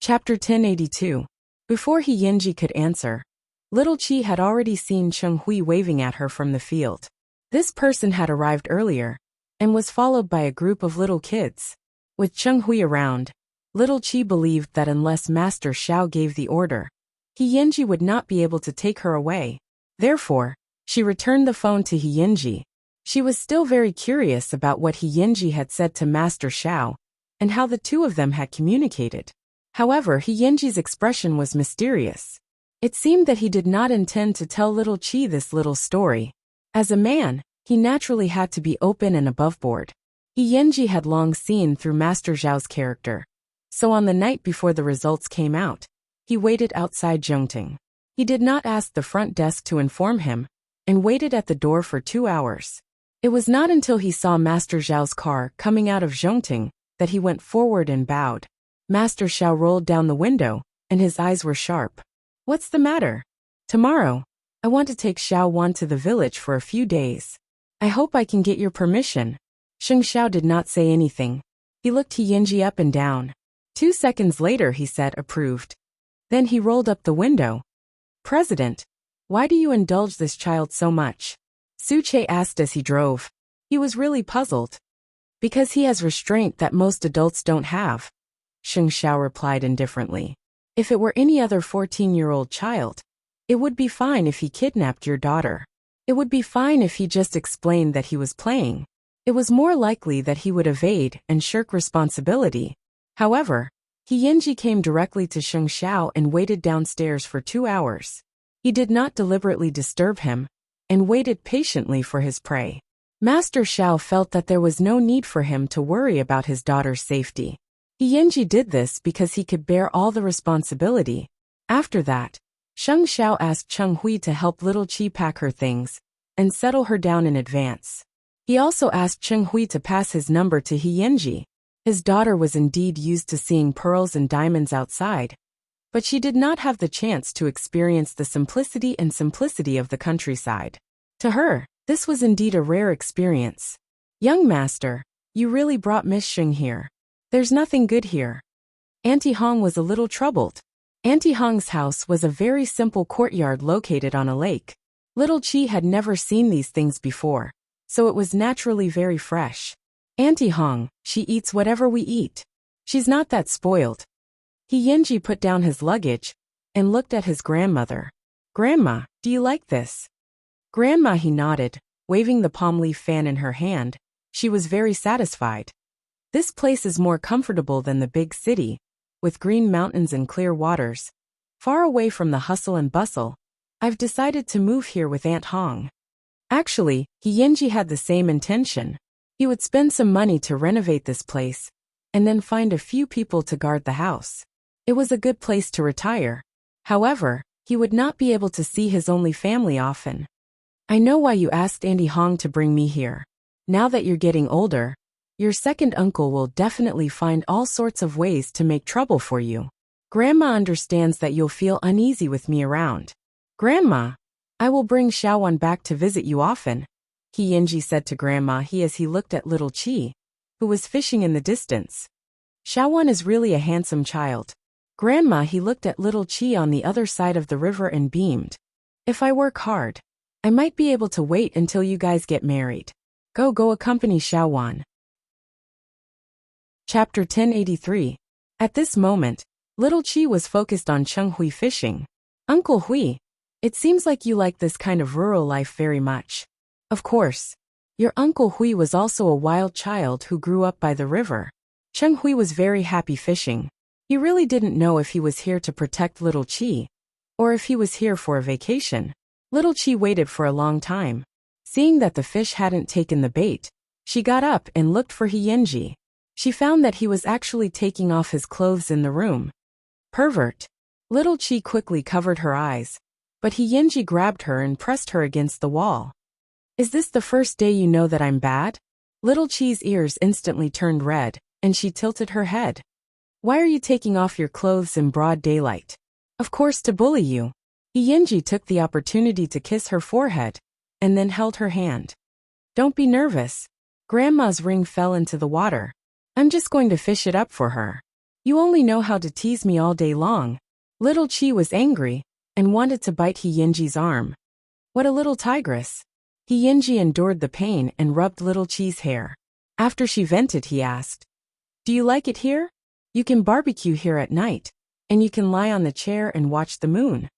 Chapter 1082. Before He Yinji could answer, little Chi had already seen Cheng Hui waving at her from the field. This person had arrived earlier, and was followed by a group of little kids. With Cheng Hui around, little Chi believed that unless Master Xiao gave the order, He Yinji would not be able to take her away. Therefore, she returned the phone to He Yinji. She was still very curious about what He Yinji had said to Master Xiao, and how the two of them had communicated. However, He Yinji's expression was mysterious. It seemed that he did not intend to tell little Chi this little story. As a man, he naturally had to be open and aboveboard. He Yinji had long seen through Master Zhao's character. So on the night before the results came out, he waited outside Zhongting. He did not ask the front desk to inform him, and waited at the door for 2 hours. It was not until he saw Master Zhao's car coming out of Zhongting that he went forward and bowed. Master Xiao rolled down the window, and his eyes were sharp. "What's the matter?" "Tomorrow, I want to take Xiao Wan to the village for a few days. I hope I can get your permission." Sheng Xiao did not say anything. He looked He Yinji up and down. 2 seconds later he said, "Approved." Then he rolled up the window. "President, why do you indulge this child so much?" Su Che asked as he drove. He was really puzzled. "Because he has restraint that most adults don't have," Sheng Xiao replied indifferently. "If it were any other 14-year-old child, it would be fine if he kidnapped your daughter. It would be fine if he just explained that he was playing. It was more likely that he would evade and shirk responsibility. However, He Yinji came directly to Sheng Xiao and waited downstairs for 2 hours. He did not deliberately disturb him, and waited patiently for his prey. Master Xiao felt that there was no need for him to worry about his daughter's safety. He Yinji did this because he could bear all the responsibility. After that, Sheng Xiao asked Cheng Hui to help little Chi pack her things and settle her down in advance. He also asked Cheng Hui to pass his number to He Yinji. His daughter was indeed used to seeing pearls and diamonds outside, but she did not have the chance to experience the simplicity of the countryside. To her, this was indeed a rare experience. "Young master, you really brought Miss Sheng here. There's nothing good here." Auntie Hong was a little troubled. Auntie Hong's house was a very simple courtyard located on a lake. Little Chi had never seen these things before, so it was naturally very fresh. "Auntie Hong, she eats whatever we eat. She's not that spoiled." He Yinji put down his luggage and looked at his grandmother. "Grandma, do you like this?" "Grandma," he nodded, waving the palm leaf fan in her hand. She was very satisfied. "This place is more comfortable than the big city, with green mountains and clear waters. Far away from the hustle and bustle. I've decided to move here with Aunt Hong." Actually, He Yinji had the same intention. He would spend some money to renovate this place, and then find a few people to guard the house. It was a good place to retire. However, he would not be able to see his only family often. "I know why you asked Auntie Hong to bring me here. Now that you're getting older, your second uncle will definitely find all sorts of ways to make trouble for you. Grandma understands that you'll feel uneasy with me around." "Grandma, I will bring Xiaowan back to visit you often," He Yinji said to Grandma as he looked at little Chi, who was fishing in the distance. "Xiaowan is really a handsome child." Grandma, he looked at little Chi on the other side of the river and beamed. "If I work hard, I might be able to wait until you guys get married. Go accompany Xiaowan." Chapter 1083. At this moment, little Chi was focused on Cheng Hui fishing. "Uncle Hui, it seems like you like this kind of rural life very much." "Of course. Your Uncle Hui was also a wild child who grew up by the river." Cheng Hui was very happy fishing. He really didn't know if he was here to protect little Chi, or if he was here for a vacation. Little Chi waited for a long time. Seeing that the fish hadn't taken the bait, she got up and looked for He Yinji. She found that he was actually taking off his clothes in the room. "Pervert." Little Chi quickly covered her eyes, but He Yinji grabbed her and pressed her against the wall. "Is this the first day you know that I'm bad?" Little Chi's ears instantly turned red, and she tilted her head. "Why are you taking off your clothes in broad daylight?" "Of course, to bully you." He Yinji took the opportunity to kiss her forehead, and then held her hand. "Don't be nervous. Grandma's ring fell into the water. I'm just going to fish it up for her." You only know how to tease me all day long. Little Chi was angry and wanted to bite He Yinji's arm. What a little tigress. He Yinji endured the pain and rubbed Little Chi's hair. After she vented, he asked, "Do you like it here? You can barbecue here at night, and you can lie on the chair and watch the moon.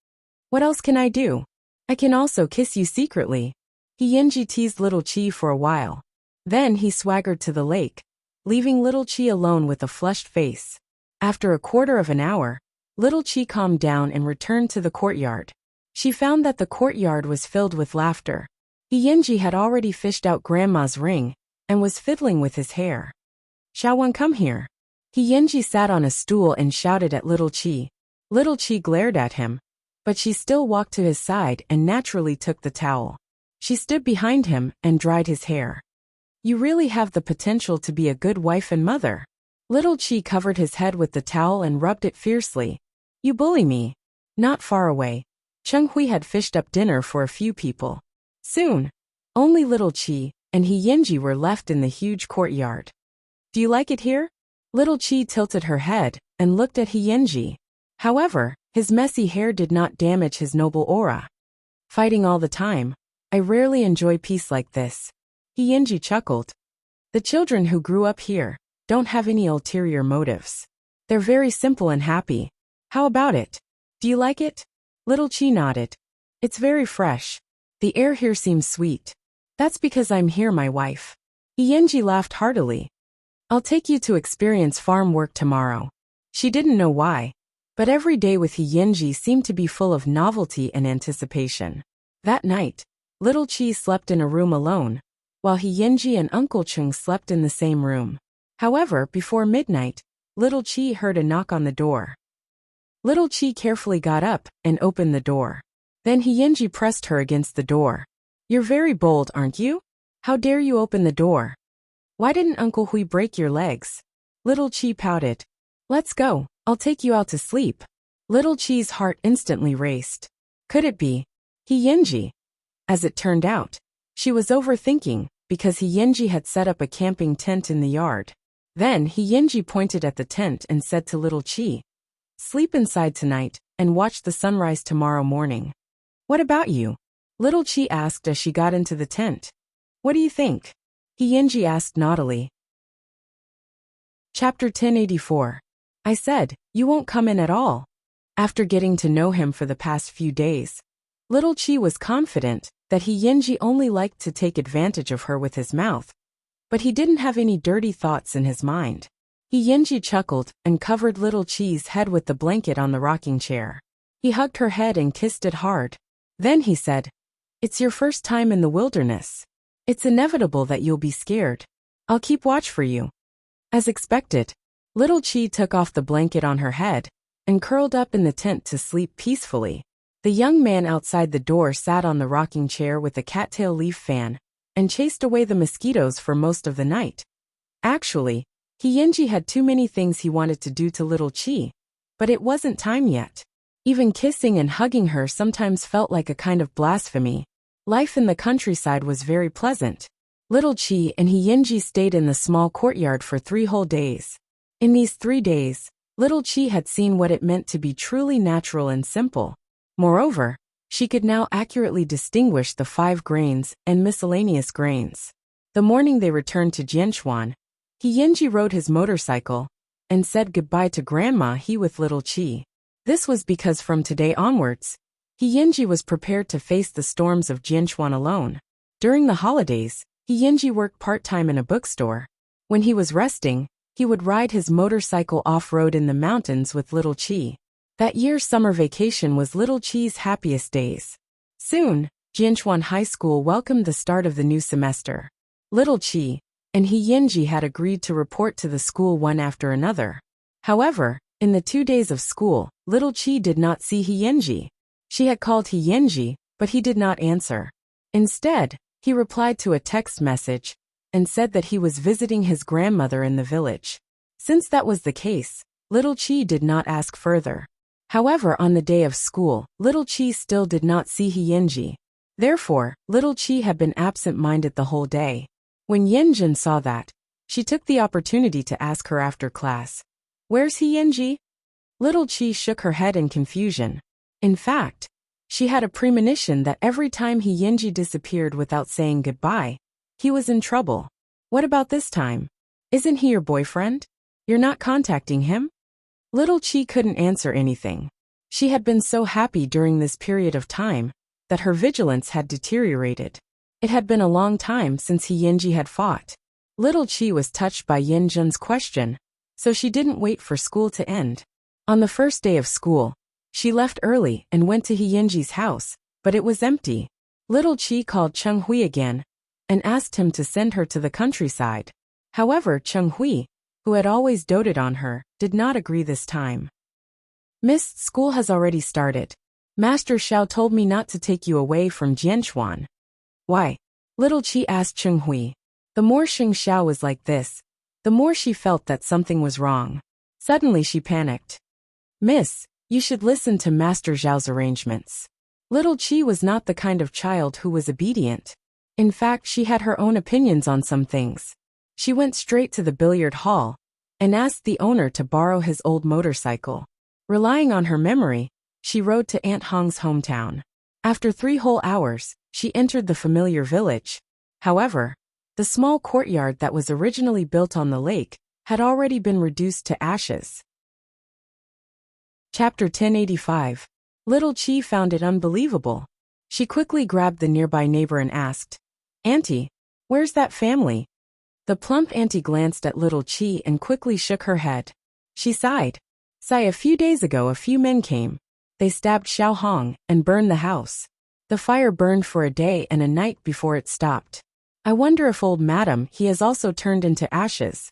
What else can I do? I can also kiss you secretly." He Yinji teased Little Chi for a while. Then he swaggered to the lake, leaving Little Chi alone with a flushed face. After a quarter of an hour, Little Chi calmed down and returned to the courtyard. She found that the courtyard was filled with laughter. He Yinji had already fished out Grandma's ring and was fiddling with his hair. "Shall one come here?" He Yinji sat on a stool and shouted at Little Chi. Little Chi glared at him, but she still walked to his side and naturally took the towel. She stood behind him and dried his hair. "You really have the potential to be a good wife and mother." Little Chi covered his head with the towel and rubbed it fiercely. "You bully me." Not far away, Cheng Hui had fished up dinner for a few people. Soon, only Little Chi and He Yinji were left in the huge courtyard. "Do you like it here?" Little Chi tilted her head and looked at He Yinji. However, his messy hair did not damage his noble aura. "Fighting all the time. I rarely enjoy peace like this." He Yinji chuckled. "The children who grew up here don't have any ulterior motives. They're very simple and happy. How about it? Do you like it?" Little Chi nodded. "It's very fresh. The air here seems sweet." "That's because I'm here, my wife." He Yinji laughed heartily. "I'll take you to experience farm work tomorrow." She didn't know why, but every day with He Yinji seemed to be full of novelty and anticipation. That night, Little Chi slept in a room alone, while He Yinji and Uncle Chung slept in the same room. However, before midnight, Little Chi heard a knock on the door. Little Chi carefully got up and opened the door. Then He Yinji pressed her against the door. "You're very bold, aren't you? How dare you open the door? Why didn't Uncle Hui break your legs?" Little Chi pouted. "Let's go, I'll take you out to sleep." Little Chi's heart instantly raced. Could it be He Yinji? As it turned out, she was overthinking, because He Yinji had set up a camping tent in the yard. Then He Yinji pointed at the tent and said to Little Chi, "Sleep inside tonight and watch the sunrise tomorrow morning." "What about you?" Little Chi asked as she got into the tent. "What do you think?" He Yinji asked naughtily. Chapter 1084. I said, "You won't come in at all." After getting to know him for the past few days, Little Chi was confident that He Yinji only liked to take advantage of her with his mouth, but he didn't have any dirty thoughts in his mind. He Yinji chuckled and covered Little Chi's head with the blanket on the rocking chair. He hugged her head and kissed it hard. Then he said, "It's your first time in the wilderness. It's inevitable that you'll be scared. I'll keep watch for you." As expected, Little Chi took off the blanket on her head and curled up in the tent to sleep peacefully. The young man outside the door sat on the rocking chair with a cattail leaf fan and chased away the mosquitoes for most of the night. Actually, He Yinji had too many things he wanted to do to Little Chi, but it wasn't time yet. Even kissing and hugging her sometimes felt like a kind of blasphemy. Life in the countryside was very pleasant. Little Chi and He Yinji stayed in the small courtyard for 3 whole days. In these 3 days, Little Chi had seen what it meant to be truly natural and simple. Moreover, she could now accurately distinguish the 5 grains and miscellaneous grains. The morning they returned to Jianchuan, He Yinji rode his motorcycle and said goodbye to Grandma He with Little Chi. This was because from today onwards, He Yinji was prepared to face the storms of Jianchuan alone. During the holidays, He Yinji worked part-time in a bookstore. When he was resting, he would ride his motorcycle off-road in the mountains with Little Chi. That year's summer vacation was Little Chi's happiest days. Soon, Jianchuan High School welcomed the start of the new semester. Little Chi and He Yinji had agreed to report to the school one after another. However, in the 2 days of school, Little Chi did not see He Yinji. She had called He Yinji, but he did not answer. Instead, he replied to a text message and said that he was visiting his grandmother in the village. Since that was the case, Little Chi did not ask further. However, on the day of school, Little Chi still did not see He Yinji. Therefore, Little Chi had been absent-minded the whole day. When Yinjin saw that, she took the opportunity to ask her after class, Where's he, Yenji? Little Chi shook her head in confusion. In fact, she had a premonition that every time he Yenji disappeared without saying goodbye, he was in trouble. What about this time? Isn't he your boyfriend? You're not contacting him? Little Chi couldn't answer anything. She had been so happy during this period of time that her vigilance had deteriorated. It had been a long time since he Yenji had fought. Little Chi was touched by Yenjun's question, so she didn't wait for school to end. On the first day of school, she left early and went to he Yenji's house, but it was empty. Little Chi called Cheng Hui again and asked him to send her to the countryside. However, Cheng Hui, who had always doted on her, did not agree this time. Miss, school has already started. Master Xiao told me not to take you away from Jianchuan. Why? Little Chi asked Cheng Hui. The more Xing Xiao was like this, the more she felt that something was wrong. Suddenly she panicked. Miss, you should listen to Master Zhao's arrangements. Little Chi was not the kind of child who was obedient. In fact, she had her own opinions on some things. She went straight to the billiard hall and asked the owner to borrow his old motorcycle. Relying on her memory, she rode to Aunt Hong's hometown. After 3 whole hours, she entered the familiar village. However, the small courtyard that was originally built on the lake had already been reduced to ashes. Chapter 1085. Little Chi found it unbelievable. She quickly grabbed the nearby neighbor and asked, Auntie, where's that family? The plump auntie glanced at Little Chi and quickly shook her head. She sighed. A few days ago a few men came. They stabbed Xiao Hong and burned the house. The fire burned for a day and a night before it stopped. I wonder if old madam he has also turned into ashes.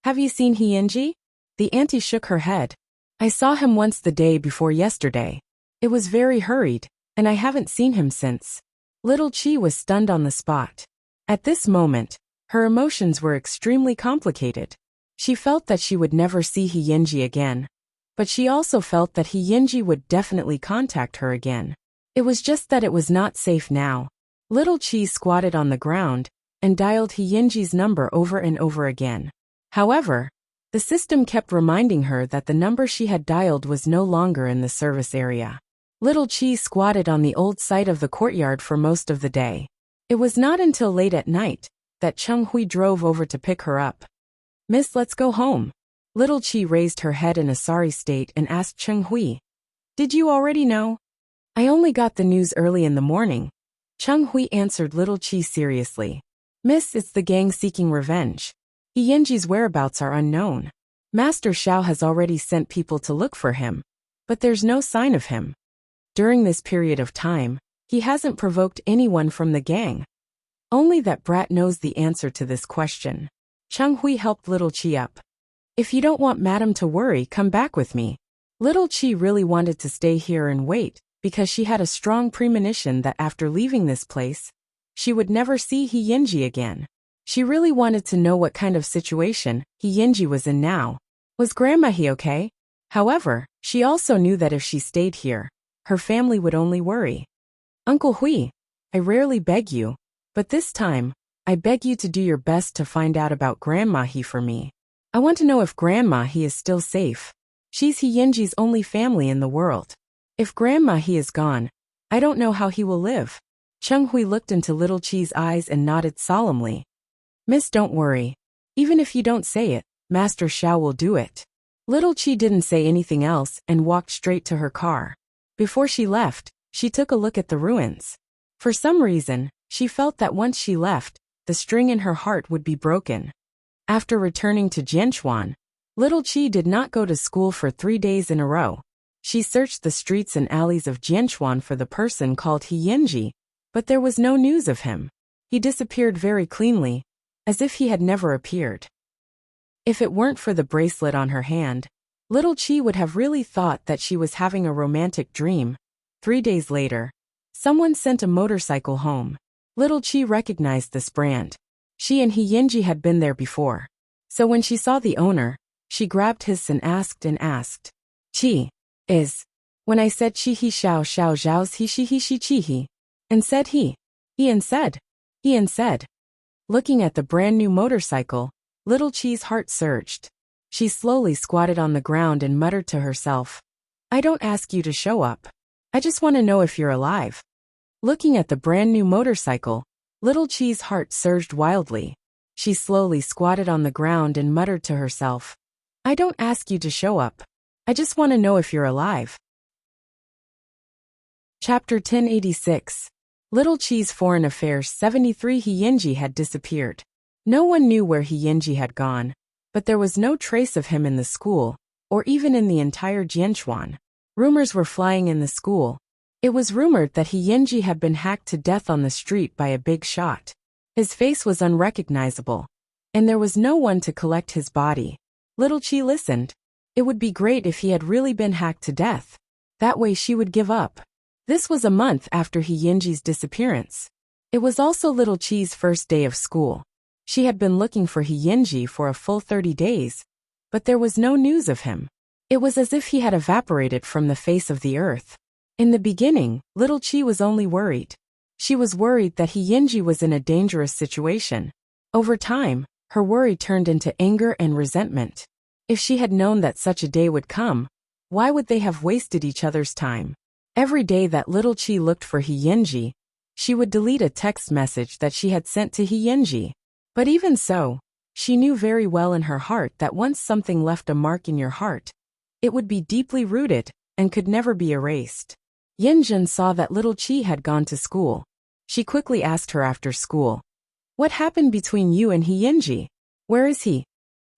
Have you seen he Yenji? The auntie shook her head. I saw him once the day before yesterday. It was very hurried, and I haven't seen him since. Little Chi was stunned on the spot. At this moment, her emotions were extremely complicated. She felt that she would never see he Yenji again. But she also felt that he Yenji would definitely contact her again. It was just that it was not safe now. Little Chi squatted on the ground and dialed he Yenji's number over and over again. However, the system kept reminding her that the number she had dialed was no longer in the service area. Little Chi squatted on the old site of the courtyard for most of the day. It was not until late at night that Cheng Hui drove over to pick her up. Miss, let's go home. Little Chi raised her head in a sorry state and asked Cheng Hui. Did you already know? I only got the news early in the morning. Cheng Hui answered Little Chi seriously. Miss, it's the gang seeking revenge. He Yenji's whereabouts are unknown. Master Xiao has already sent people to look for him, but there's no sign of him. During this period of time, he hasn't provoked anyone from the gang. Only that brat knows the answer to this question. Cheng Hui helped Little Chi up. If you don't want madam to worry, come back with me. Little Chi really wanted to stay here and wait, because she had a strong premonition that after leaving this place, she would never see he Yenji again. She really wanted to know what kind of situation he Yenji was in now. Was Grandma he okay? However, she also knew that if she stayed here, her family would only worry. Uncle Hui, I rarely beg you, but this time, I beg you to do your best to find out about Grandma he for me. I want to know if Grandma he is still safe. She's he Yenji's only family in the world. If Grandma he is gone, I don't know how he will live. Cheng Hui looked into Little Chi's eyes and nodded solemnly. Miss, don't worry. Even if you don't say it, Master Xiao will do it. Little Chi didn't say anything else and walked straight to her car. Before she left, she took a look at the ruins. For some reason, she felt that once she left, the string in her heart would be broken. After returning to Jianchuan, Little Chi did not go to school for 3 days in a row. She searched the streets and alleys of Jianchuan for the person called he Yenji, but there was no news of him. He disappeared very cleanly, as if he had never appeared. If it weren't for the bracelet on her hand, Little Chi would have really thought that she was having a romantic dream. 3 days later, someone sent a motorcycle home. Little Chi recognized this brand. She and he Yenji had been there before. So when she saw the owner, she grabbed his and asked, Chi, is. When I said chi he xiao xiao zhao's he she chi he. And said he and said. Looking at the brand new motorcycle, Little Chi's heart surged. She slowly squatted on the ground and muttered to herself, "I don't ask you to show up. I just want to know if you're alive." Looking at the brand new motorcycle, Little Chi's heart surged wildly. She slowly squatted on the ground and muttered to herself, "I don't ask you to show up. I just want to know if you're alive." Chapter 1086. Little Chi's Foreign Affairs 73. Hyunji had disappeared. No one knew where Hyunji had gone, but there was no trace of him in the school, or even in the entire Jianchuan. Rumors were flying in the school. It was rumored that Hyunji had been hacked to death on the street by a big shot. His face was unrecognizable, and there was no one to collect his body. Little Chi listened. It would be great if he had really been hacked to death. That way she would give up. This was a month after Hyunji's disappearance. It was also Little Chi's first day of school. She had been looking for Hyunji for a full 30 days, but there was no news of him. It was as if he had evaporated from the face of the earth. In the beginning, Little Chi was only worried. She was worried that Hyunji was in a dangerous situation. Over time, her worry turned into anger and resentment. If she had known that such a day would come, why would they have wasted each other's time? Every day that Little Chi looked for Hyunji, she would delete a text message that she had sent to Hyunji. But even so, she knew very well in her heart that once something left a mark in your heart, it would be deeply rooted and could never be erased. Yinjun saw that Little Chi had gone to school. She quickly asked her after school, "What happened between you and Hyunji? Where is he?"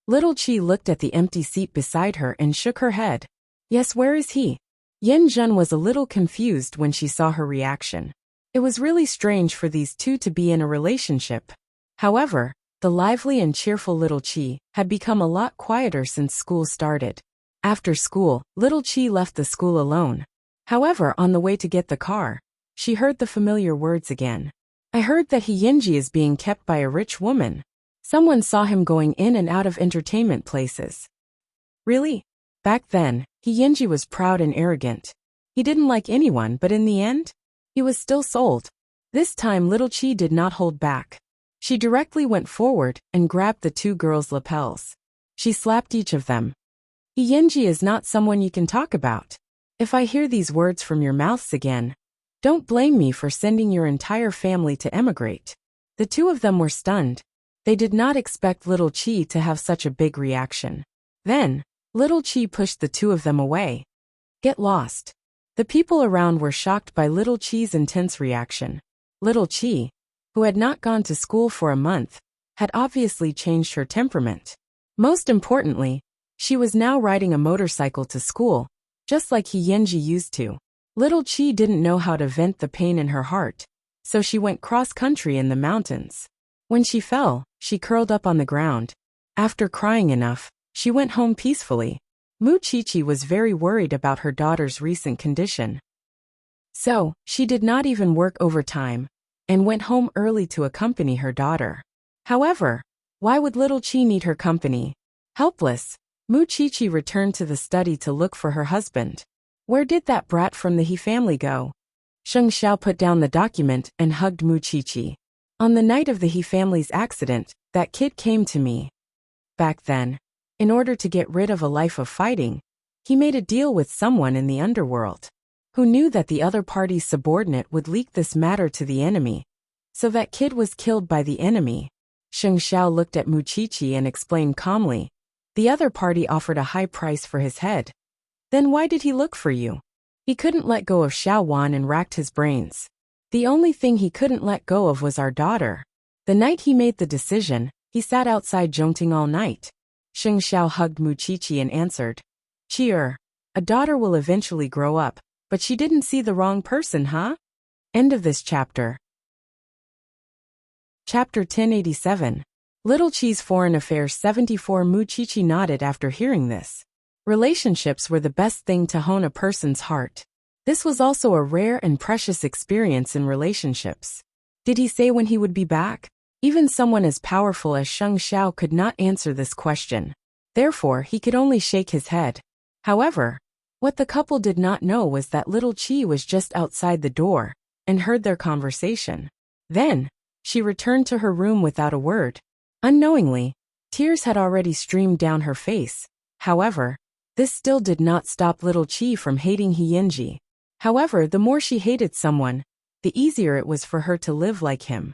Little Chi looked at the empty seat beside her and shook her head. "Yes, where is he?" Yinjun was a little confused when she saw her reaction. It was really strange for these two to be in a relationship. However, the lively and cheerful Little Chi had become a lot quieter since school started. After school, Little Chi left the school alone. However, on the way to get the car, she heard the familiar words again. "I heard that Hyunji is being kept by a rich woman. Someone saw him going in and out of entertainment places." Really? Back then, Hyunji was proud and arrogant. He didn't like anyone, but in the end, he was still sold. This time Little Chi did not hold back. She directly went forward and grabbed the two girls' lapels. She slapped each of them. "Hyunji is not someone you can talk about. If I hear these words from your mouths again, don't blame me for sending your entire family to emigrate." The two of them were stunned. They did not expect Little Chi to have such a big reaction. Then, Little Chi pushed the two of them away. "Get lost." The people around were shocked by Little Chi's intense reaction. Little Chi, who had not gone to school for a month, had obviously changed her temperament. Most importantly, she was now riding a motorcycle to school, just like Hyunji used to. Little Chi didn't know how to vent the pain in her heart, so she went cross-country in the mountains. When she fell, she curled up on the ground. After crying enough, she went home peacefully. Mu Chichi was very worried about her daughter's recent condition. So, she did not even work overtime, and went home early to accompany her daughter. However, why would Little Chi need her company? Helpless, Mu Chichi returned to the study to look for her husband. Where did that brat from the He family go? Sheng Xiao put down the document and hugged Mu Chichi. "On the night of the He family's accident, that kid came to me. Back then, in order to get rid of a life of fighting, he made a deal with someone in the underworld, who knew that the other party's subordinate would leak this matter to the enemy. So that kid was killed by the enemy." Sheng Xiao looked at Mu Chichi and explained calmly, "The other party offered a high price for his head. Then why did he look for you? He couldn't let go of Xiao Wan and racked his brains. The only thing he couldn't let go of was our daughter. The night he made the decision, he sat outside Zhongting all night." Sheng Xiao hugged Mu Chichi and answered, "Cheer, a daughter will eventually grow up, but she didn't see the wrong person, huh?" End of this chapter. Chapter 1087. Little Chi's Foreign Affairs 74. Mu Chichi nodded after hearing this. Relationships were the best thing to hone a person's heart. This was also a rare and precious experience in relationships. Did he say when he would be back? Even someone as powerful as Sheng Xiao could not answer this question. Therefore, he could only shake his head. However, what the couple did not know was that Little Chi was just outside the door and heard their conversation. Then, she returned to her room without a word. Unknowingly, Tears had already streamed down her face. However, this still did not stop little Chi from hating Hyunji. However, the more she hated someone, the easier it was for her to live like him.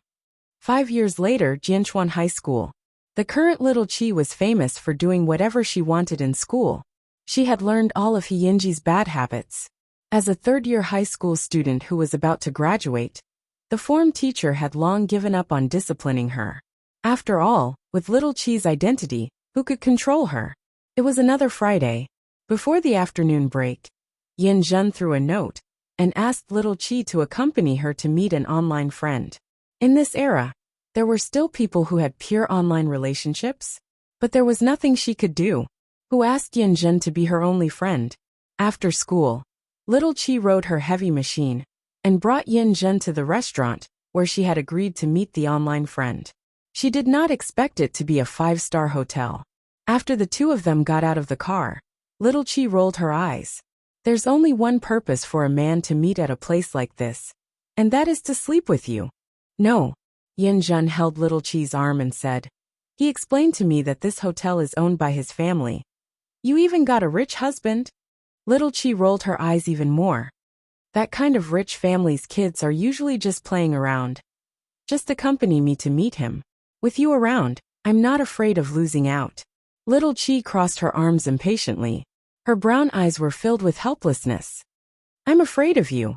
5 years later, Jianchuan High School. The current little Chi was famous for doing whatever she wanted in school. She had learned all of Hyunji's bad habits. As a third-year high school student who was about to graduate, the form teacher had long given up on disciplining her. After all, with little Chi's identity, who could control her? It was another Friday. Before the afternoon break, Yin Jun threw a note and asked little Chi to accompany her to meet an online friend. In this era, there were still people who had pure online relationships, but there was nothing she could do. Who asked Yin Jun to be her only friend? After school, little Chi rode her heavy machine and brought Yin Jun to the restaurant where she had agreed to meet the online friend. She did not expect it to be a 5-star hotel. After the two of them got out of the car, little Chi rolled her eyes. There's only one purpose for a man to meet at a place like this, and that is to sleep with you. No. Yin Jun held little Chi's arm and said, he explained to me that this hotel is owned by his family. You even got a rich husband? Little Chi rolled her eyes even more. That kind of rich family's kids are usually just playing around. Just accompany me to meet him. With you around, I'm not afraid of losing out. Little Chi crossed her arms impatiently. Her brown eyes were filled with helplessness. I'm afraid of you.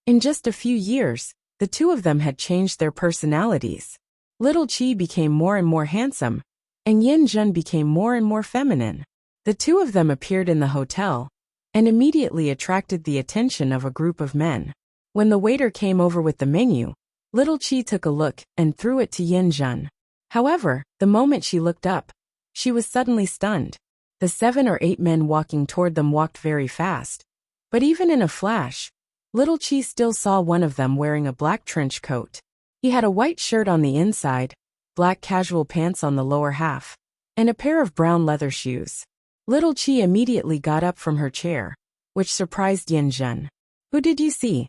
In just a few years, the two of them had changed their personalities. Little Chi became more and more handsome, and Yin Jun became more and more feminine. The two of them appeared in the hotel and immediately attracted the attention of a group of men. When the waiter came over with the menu, little Chi took a look and threw it to Yin Jun. However, the moment she looked up, she was suddenly stunned. The 7 or 8 men walking toward them walked very fast. But even in a flash, little Chi still saw one of them wearing a black trench coat. He had a white shirt on the inside, black casual pants on the lower half, and a pair of brown leather shoes. Little Chi immediately got up from her chair, which surprised Yin Jun. Who did you see?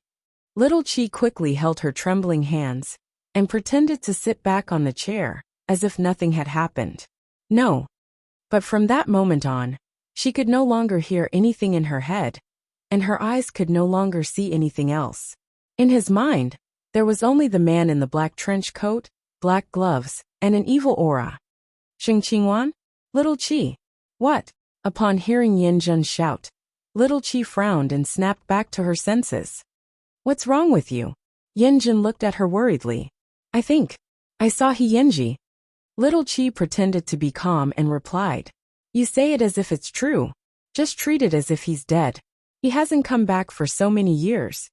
Little Chi quickly held her trembling hands and pretended to sit back on the chair, as if nothing had happened. No. But from that moment on, she could no longer hear anything in her head, and her eyes could no longer see anything else. In his mind, there was only the man in the black trench coat, black gloves, and an evil aura. Xing Qingwan? Little Chi. What? Upon hearing Yin Jun's shout, little Chi frowned and snapped back to her senses. What's wrong with you? Yin Jun looked at her worriedly. I think I saw Hyunji. Little Chi pretended to be calm and replied, you say it as if it's true. Just treat it as if he's dead. He hasn't come back for so many years.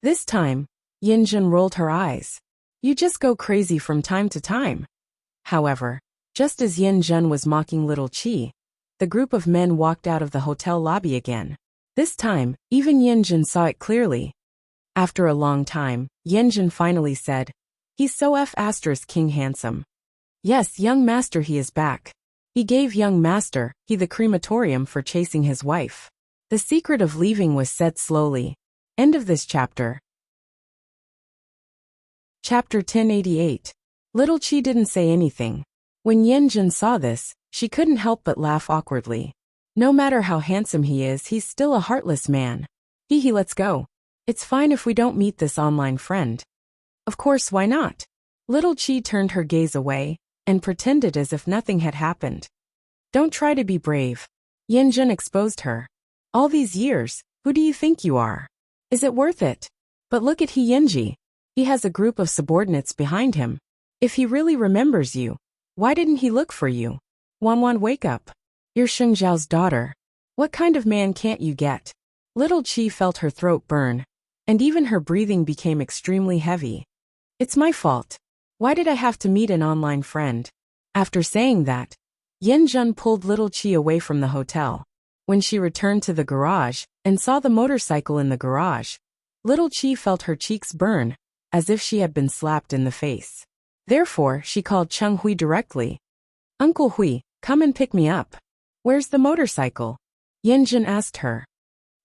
This time, Yin Jun rolled her eyes. You just go crazy from time to time. However, just as Yin Jun was mocking little Chi, the group of men walked out of the hotel lobby again. This time, even Yin Jun saw it clearly. After a long time, Yin Jun finally said, he's so King handsome. Yes, young master, he is back. He gave young master, he the crematorium for chasing his wife. The secret of leaving was said slowly. End of this chapter. Chapter 1088. Little Chi didn't say anything. When Yin Jun saw this, she couldn't help but laugh awkwardly. No matter how handsome he is, he's still a heartless man. Let's go. It's fine if we don't meet this online friend. Of course, why not? Little Chi turned her gaze away and pretended as if nothing had happened. Don't try to be brave. Yin Jun exposed her. All these years, who do you think you are? Is it worth it? But look at Hyunji. He has a group of subordinates behind him. If he really remembers you, why didn't he look for you? Wanwan, wake up. You're Sheng Zhao's daughter. What kind of man can't you get? Little Chi felt her throat burn, and even her breathing became extremely heavy. It's my fault. Why did I have to meet an online friend? After saying that, Yin Jun pulled little Chi away from the hotel. When she returned to the garage and saw the motorcycle in the garage, little Chi felt her cheeks burn, as if she had been slapped in the face. Therefore, she called Chung Hui directly. Uncle Hui, come and pick me up. Where's the motorcycle? Yin Jun asked her.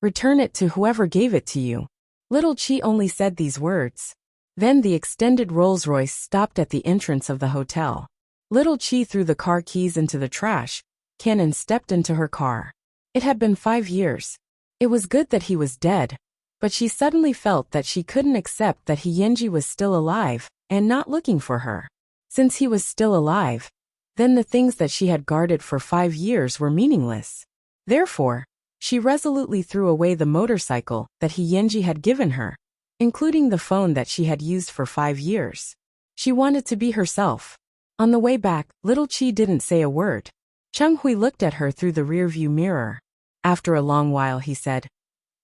Return it to whoever gave it to you. Little Chi only said these words. Then the extended Rolls-Royce stopped at the entrance of the hotel. Little Chi threw the car keys into the trash can and stepped into her car. It had been 5 years. It was good that he was dead, but she suddenly felt that she couldn't accept that Yenji was still alive and not looking for her. Since he was still alive, then the things that she had guarded for 5 years were meaningless. Therefore, she resolutely threw away the motorcycle that Yenji had given her, including the phone that she had used for 5 years. She wanted to be herself. On the way back, Little Chi didn't say a word. Chung Hui looked at her through the rearview mirror. After a long while he said,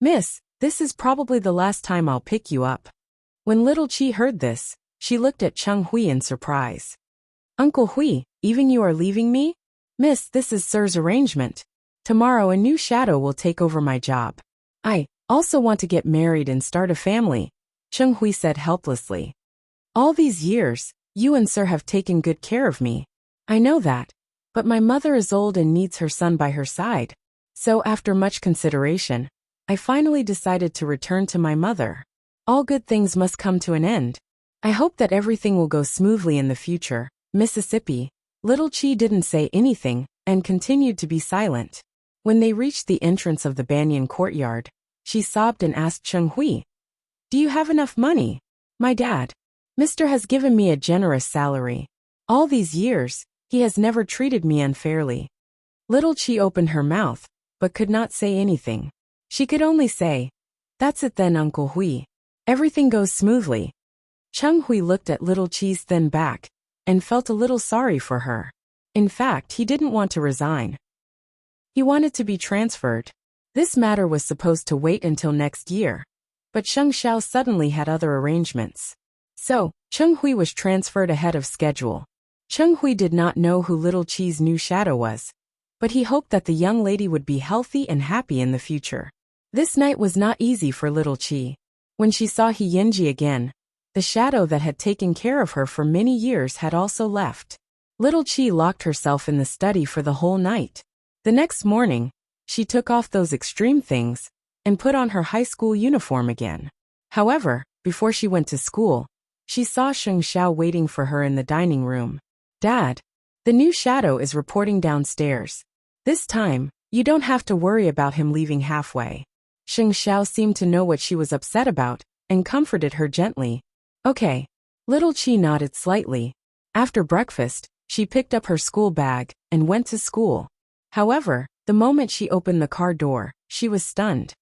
"Miss, this is probably the last time I'll pick you up." When Little Chi heard this, she looked at Chung Hui in surprise. "Uncle Hui, even you are leaving me?" "Miss, this is Sir's arrangement. Tomorrow a new shadow will take over my job. I also want to get married and start a family," Chung Hui said helplessly. "All these years, you and Sir have taken good care of me. I know that. But my mother is old and needs her son by her side. So after much consideration, I finally decided to return to my mother. All good things must come to an end. I hope that everything will go smoothly in the future." Mississippi. Little Chi didn't say anything and continued to be silent. When they reached the entrance of the banyan courtyard, she sobbed and asked Chung Hui, "Do you have enough money?" "My dad. Mr. has given me a generous salary. All these years, he has never treated me unfairly." Little Chi opened her mouth, but could not say anything. She could only say, "That's it then, Uncle Hui. Everything goes smoothly." Chung Hui looked at Little Chi's thin back and felt a little sorry for her. In fact, he didn't want to resign. He wanted to be transferred. This matter was supposed to wait until next year, but Sheng Xiao suddenly had other arrangements. So, Cheng Hui was transferred ahead of schedule. Cheng Hui did not know who Little Chi's new shadow was, but he hoped that the young lady would be healthy and happy in the future. This night was not easy for Little Chi. When she saw He Yinji again, the shadow that had taken care of her for many years had also left. Little Chi locked herself in the study for the whole night. The next morning, she took off those extreme things and put on her high school uniform again. However, before she went to school, she saw Sheng Xiao waiting for her in the dining room. "Dad, the new shadow is reporting downstairs. This time, you don't have to worry about him leaving halfway." Sheng Xiao seemed to know what she was upset about and comforted her gently. "Okay." Little Chi nodded slightly. After breakfast, she picked up her school bag and went to school. However, the moment she opened the car door, she was stunned.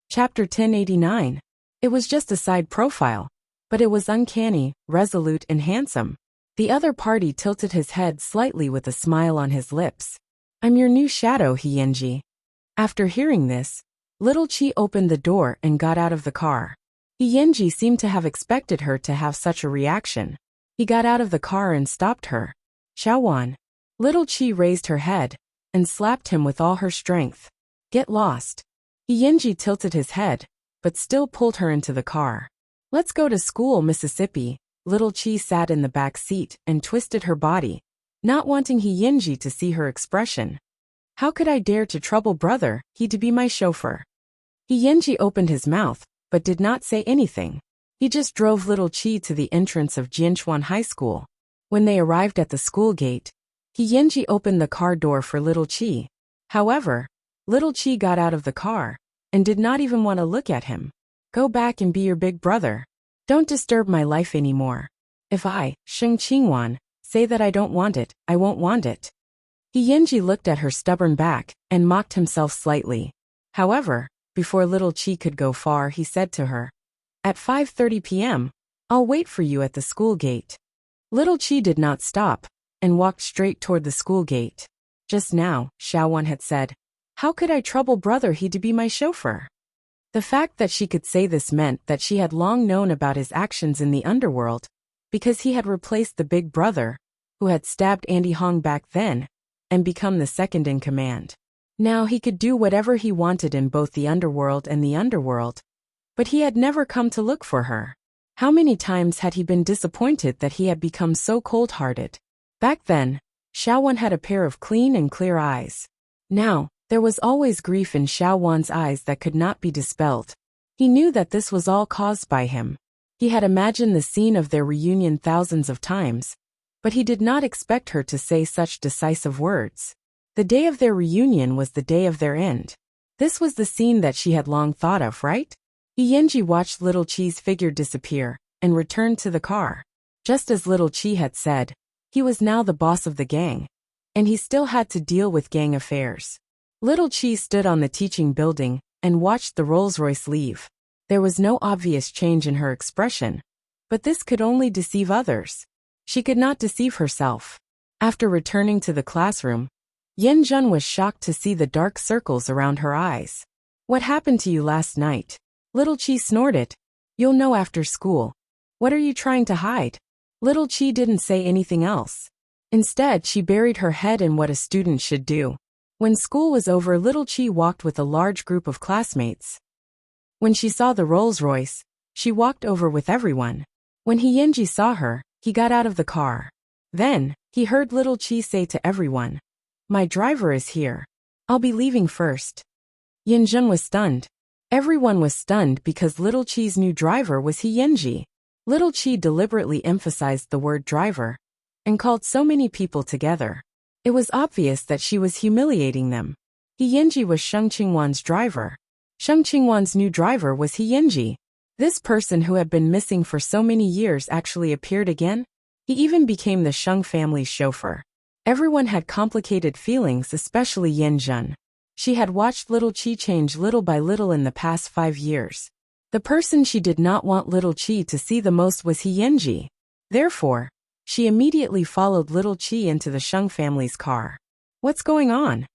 Chapter 1089. It was just a side profile, but it was uncanny, resolute, and handsome. The other party tilted his head slightly with a smile on his lips. "I'm your new shadow, He Yinji." After hearing this, Little Chi opened the door and got out of the car. He Yinji seemed to have expected her to have such a reaction. He got out of the car and stopped her. "Xiaowan." Little Chi raised her head and slapped him with all her strength. "Get lost." He Yinji tilted his head, but still pulled her into the car. "Let's go to school, Mississippi." Little Chi sat in the back seat and twisted her body, not wanting He Yinji to see her expression. "How could I dare to trouble brother, he to be my chauffeur?" He Yinji opened his mouth, but did not say anything. He just drove Little Chi to the entrance of Jianchuan High School. When they arrived at the school gate, He Yinji opened the car door for Little Chi. However, Little Chi got out of the car and did not even want to look at him. "Go back and be your big brother. Don't disturb my life anymore. If I, Sheng Qingwan, say that I don't want it, I won't want it." He Yinji looked at her stubborn back and mocked himself slightly. However, before Little Chi could go far, he said to her, "At 5:30 p.m., I'll wait for you at the school gate." Little Chi did not stop and walked straight toward the school gate. Just now, Xiaowan had said, "How could I trouble brother he to be my chauffeur?" The fact that she could say this meant that she had long known about his actions in the underworld, because he had replaced the big brother, who had stabbed Andy Hong back then, and become the second in command. Now he could do whatever he wanted in both the underworld and the underworld, but he had never come to look for her. How many times had he been disappointed that he had become so cold-hearted? Back then, Xiaowan had a pair of clean and clear eyes. Now, there was always grief in Xiaowan's eyes that could not be dispelled. He knew that this was all caused by him. He had imagined the scene of their reunion thousands of times, but he did not expect her to say such decisive words. The day of their reunion was the day of their end. This was the scene that she had long thought of, right? Yenji watched Little Chi's figure disappear and returned to the car. Just as Little Chi had said, he was now the boss of the gang, and he still had to deal with gang affairs. Little Chi stood on the teaching building and watched the Rolls-Royce leave. There was no obvious change in her expression, but this could only deceive others. She could not deceive herself. After returning to the classroom, Yen-jun was shocked to see the dark circles around her eyes. "What happened to you last night?" Little Chi snorted. "You'll know after school. What are you trying to hide?" Little Chi didn't say anything else. Instead, she buried her head in what a student should do. When school was over, Little Chi walked with a large group of classmates. When she saw the Rolls-Royce, she walked over with everyone. When Yenji saw her, he got out of the car. Then, he heard Little Chi say to everyone, "My driver is here. I'll be leaving first." Yenjun was stunned. Everyone was stunned because Little Chi's new driver was Yenji. Little Chi deliberately emphasized the word driver and called so many people together. It was obvious that she was humiliating them. Yenji was Sheng Qingwan's driver. Sheng Qingwan's new driver was Yenji. This person who had been missing for so many years actually appeared again. He even became the Sheng family's chauffeur. Everyone had complicated feelings, especially Yen-jun. She had watched Little Chi change little by little in the past 5 years. The person she did not want Little Chi to see the most was Yenji. Therefore, she immediately followed Little Chi into the Sheng family's car. What's going on?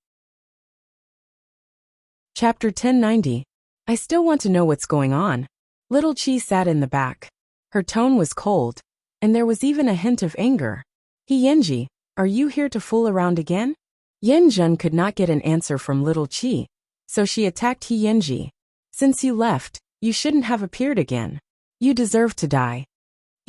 Chapter 1090. I still want to know what's going on. Little Chi sat in the back. Her tone was cold, and there was even a hint of anger. Yenji, are you here to fool around again? Yen-jun could not get an answer from Little Chi, so she attacked Yenji. Since you left, you shouldn't have appeared again. You deserve to die.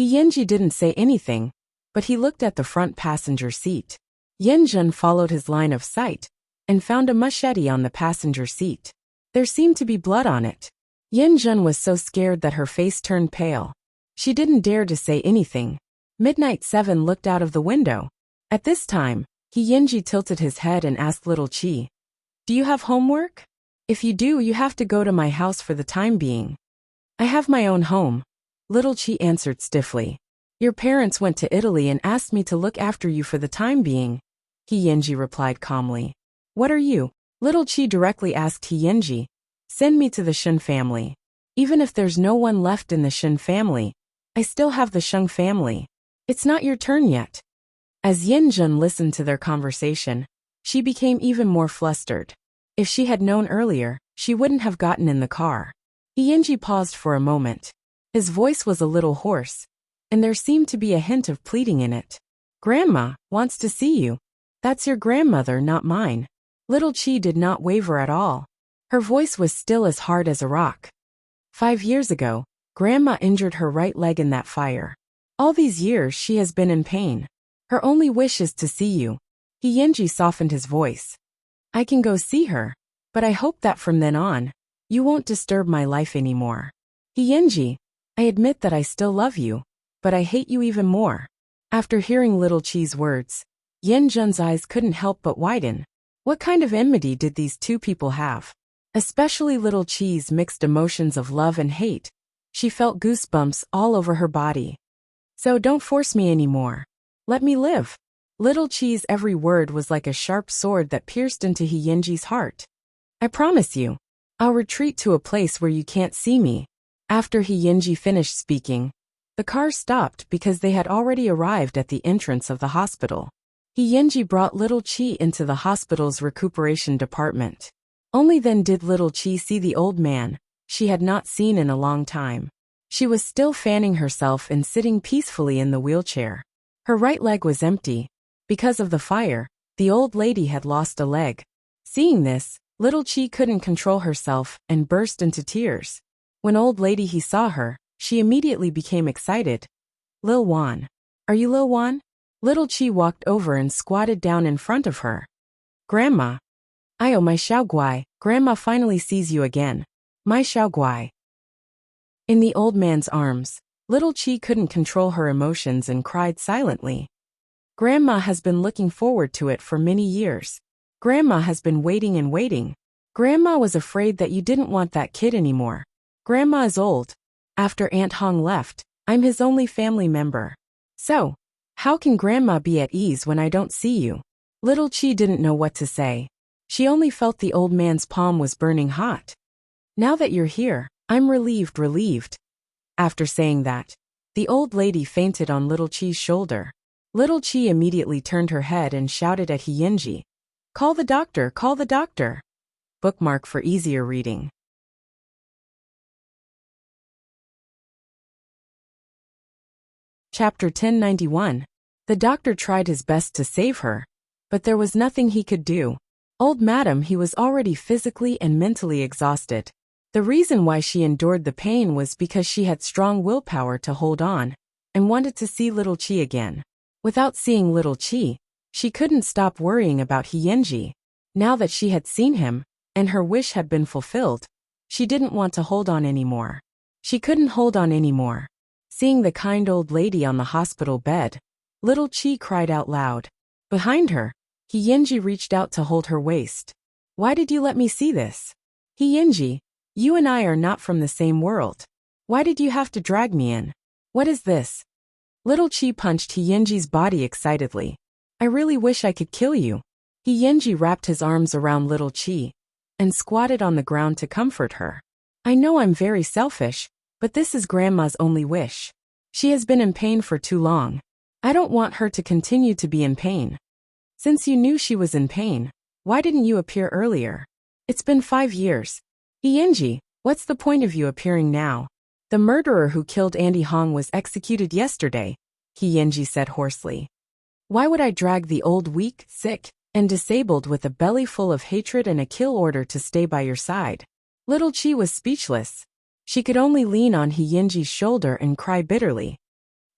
Yenji didn't say anything, but he looked at the front passenger seat. Yen-jun followed his line of sight and found a machete on the passenger seat. There seemed to be blood on it. Yen-jun was so scared that her face turned pale. She didn't dare to say anything. Midnight 7 looked out of the window. At this time, Yenji tilted his head and asked Little Chi, "Do you have homework? If you do, you have to go to my house for the time being." "I have my own home," Little Chi answered stiffly. "Your parents went to Italy and asked me to look after you for the time being," Yenji replied calmly. "What are you?" Little Chi directly asked Yenji. "Send me to the Shin family. Even if there's no one left in the Shin family, I still have the Sheng family. It's not your turn yet." As Yen-jun listened to their conversation, she became even more flustered. If she had known earlier, she wouldn't have gotten in the car. Yenji paused for a moment. His voice was a little hoarse, and there seemed to be a hint of pleading in it. "Grandma wants to see you. That's your grandmother, not mine." Little Chi did not waver at all. Her voice was still as hard as a rock. 5 years ago, Grandma injured her right leg in that fire. All these years she has been in pain. Her only wish is to see you. Yenji softened his voice. "I can go see her, but I hope that from then on, you won't disturb my life anymore. Yenji, I admit that I still love you, but I hate you even more." After hearing Little Chi's words, Yen-jun's eyes couldn't help but widen. What kind of enmity did these two people have? Especially Little Chi's mixed emotions of love and hate. She felt goosebumps all over her body. "So don't force me anymore. Let me live." Little Chi's every word was like a sharp sword that pierced into Yenji's heart. "I promise you, I'll retreat to a place where you can't see me." After Yenji finished speaking, the car stopped because they had already arrived at the entrance of the hospital. Yenji brought Little Chi into the hospital's recuperation department. Only then did Little Chi see the old man she had not seen in a long time. She was still fanning herself and sitting peacefully in the wheelchair. Her right leg was empty. Because of the fire, the old lady had lost a leg. Seeing this, Little Chi couldn't control herself and burst into tears. When old lady he saw her, she immediately became excited. "Lil Wan. Are you Lil Wan?" Little Chi walked over and squatted down in front of her. "Grandma. Ayo, my Xiaoguai, Grandma finally sees you again. My Xiaoguai." In the old man's arms, Little Chi couldn't control her emotions and cried silently. Grandma has been looking forward to it for many years. Grandma has been waiting and waiting. Grandma was afraid that you didn't want that kid anymore. Grandma is old. After Aunt Hong left, I'm his only family member. So, how can Grandma be at ease when I don't see you? Little Chi didn't know what to say. She only felt the old man's palm was burning hot. Now that you're here, I'm relieved. After saying that, the old lady fainted on Little Chi's shoulder. Little Chi immediately turned her head and shouted at Hyunji. Call the doctor, call the doctor. Bookmark for easier reading. Chapter 1091. The doctor tried his best to save her, but there was nothing he could do. Old madam, he was already physically and mentally exhausted. The reason why she endured the pain was because she had strong willpower to hold on, and wanted to see Little Chi again. Without seeing Little Chi, she couldn't stop worrying about Hyunji. Now that she had seen him, and her wish had been fulfilled, she didn't want to hold on anymore. She couldn't hold on anymore. Seeing the kind old lady on the hospital bed, Little Chi cried out loud. Behind her, Hyunji reached out to hold her waist. Why did you let me see this? Hyunji, you and I are not from the same world. Why did you have to drag me in? What is this? Little Chi punched Hyunji's body excitedly. I really wish I could kill you. Hyunji wrapped his arms around Little Chi and squatted on the ground to comfort her. I know I'm very selfish, but this is Grandma's only wish. She has been in pain for too long. I don't want her to continue to be in pain. Since you knew she was in pain, why didn't you appear earlier? It's been 5 years. Hyunji, what's the point of you appearing now? The murderer who killed Andy Hong was executed yesterday, Hyunji said hoarsely. Why would I drag the old weak, sick, and disabled with a belly full of hatred and a kill order to stay by your side? Little Chi was speechless. She could only lean on Hyunji's shoulder and cry bitterly.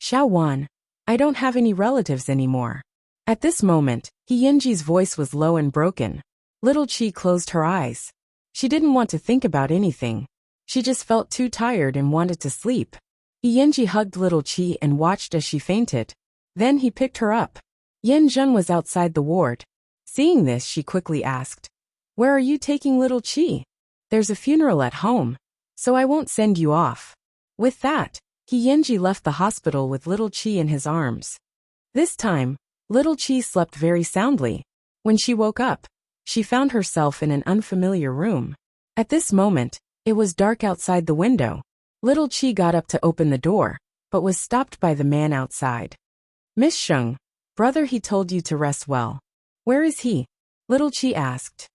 Xiao Wan, I don't have any relatives anymore. At this moment, Hyunji's voice was low and broken. Little Chi closed her eyes. She didn't want to think about anything. She just felt too tired and wanted to sleep. Hyunji hugged Little Chi and watched as she fainted. Then he picked her up. Yen Zheng was outside the ward. Seeing this, she quickly asked, Where are you taking Little Chi? There's a funeral at home, so I won't send you off. With that, Hyunji left the hospital with Little Chi in his arms. This time, Little Chi slept very soundly. When she woke up, she found herself in an unfamiliar room. At this moment, it was dark outside the window. Little Chi got up to open the door, but was stopped by the man outside. Miss Sheng, brother, he told you to rest well. Where is he? Little Chi asked.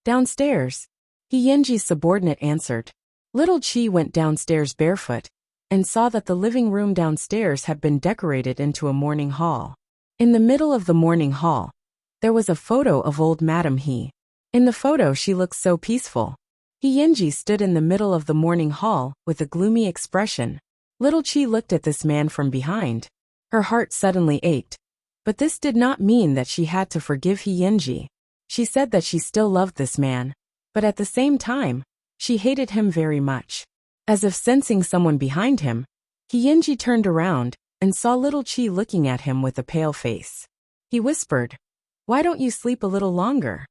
Downstairs. Hyunji's subordinate answered. Little Chi went downstairs barefoot, and saw that the living room downstairs had been decorated into a morning hall. In the middle of the morning hall, there was a photo of old Madam He. In the photo she looked so peaceful. Hyunji stood in the middle of the morning hall with a gloomy expression. Little Chi looked at this man from behind. Her heart suddenly ached. But this did not mean that she had to forgive Hyunji. She said that she still loved this man, but at the same time, she hated him very much. As if sensing someone behind him, Hyunji turned around and saw Little Chi looking at him with a pale face. He whispered, Why don't you sleep a little longer?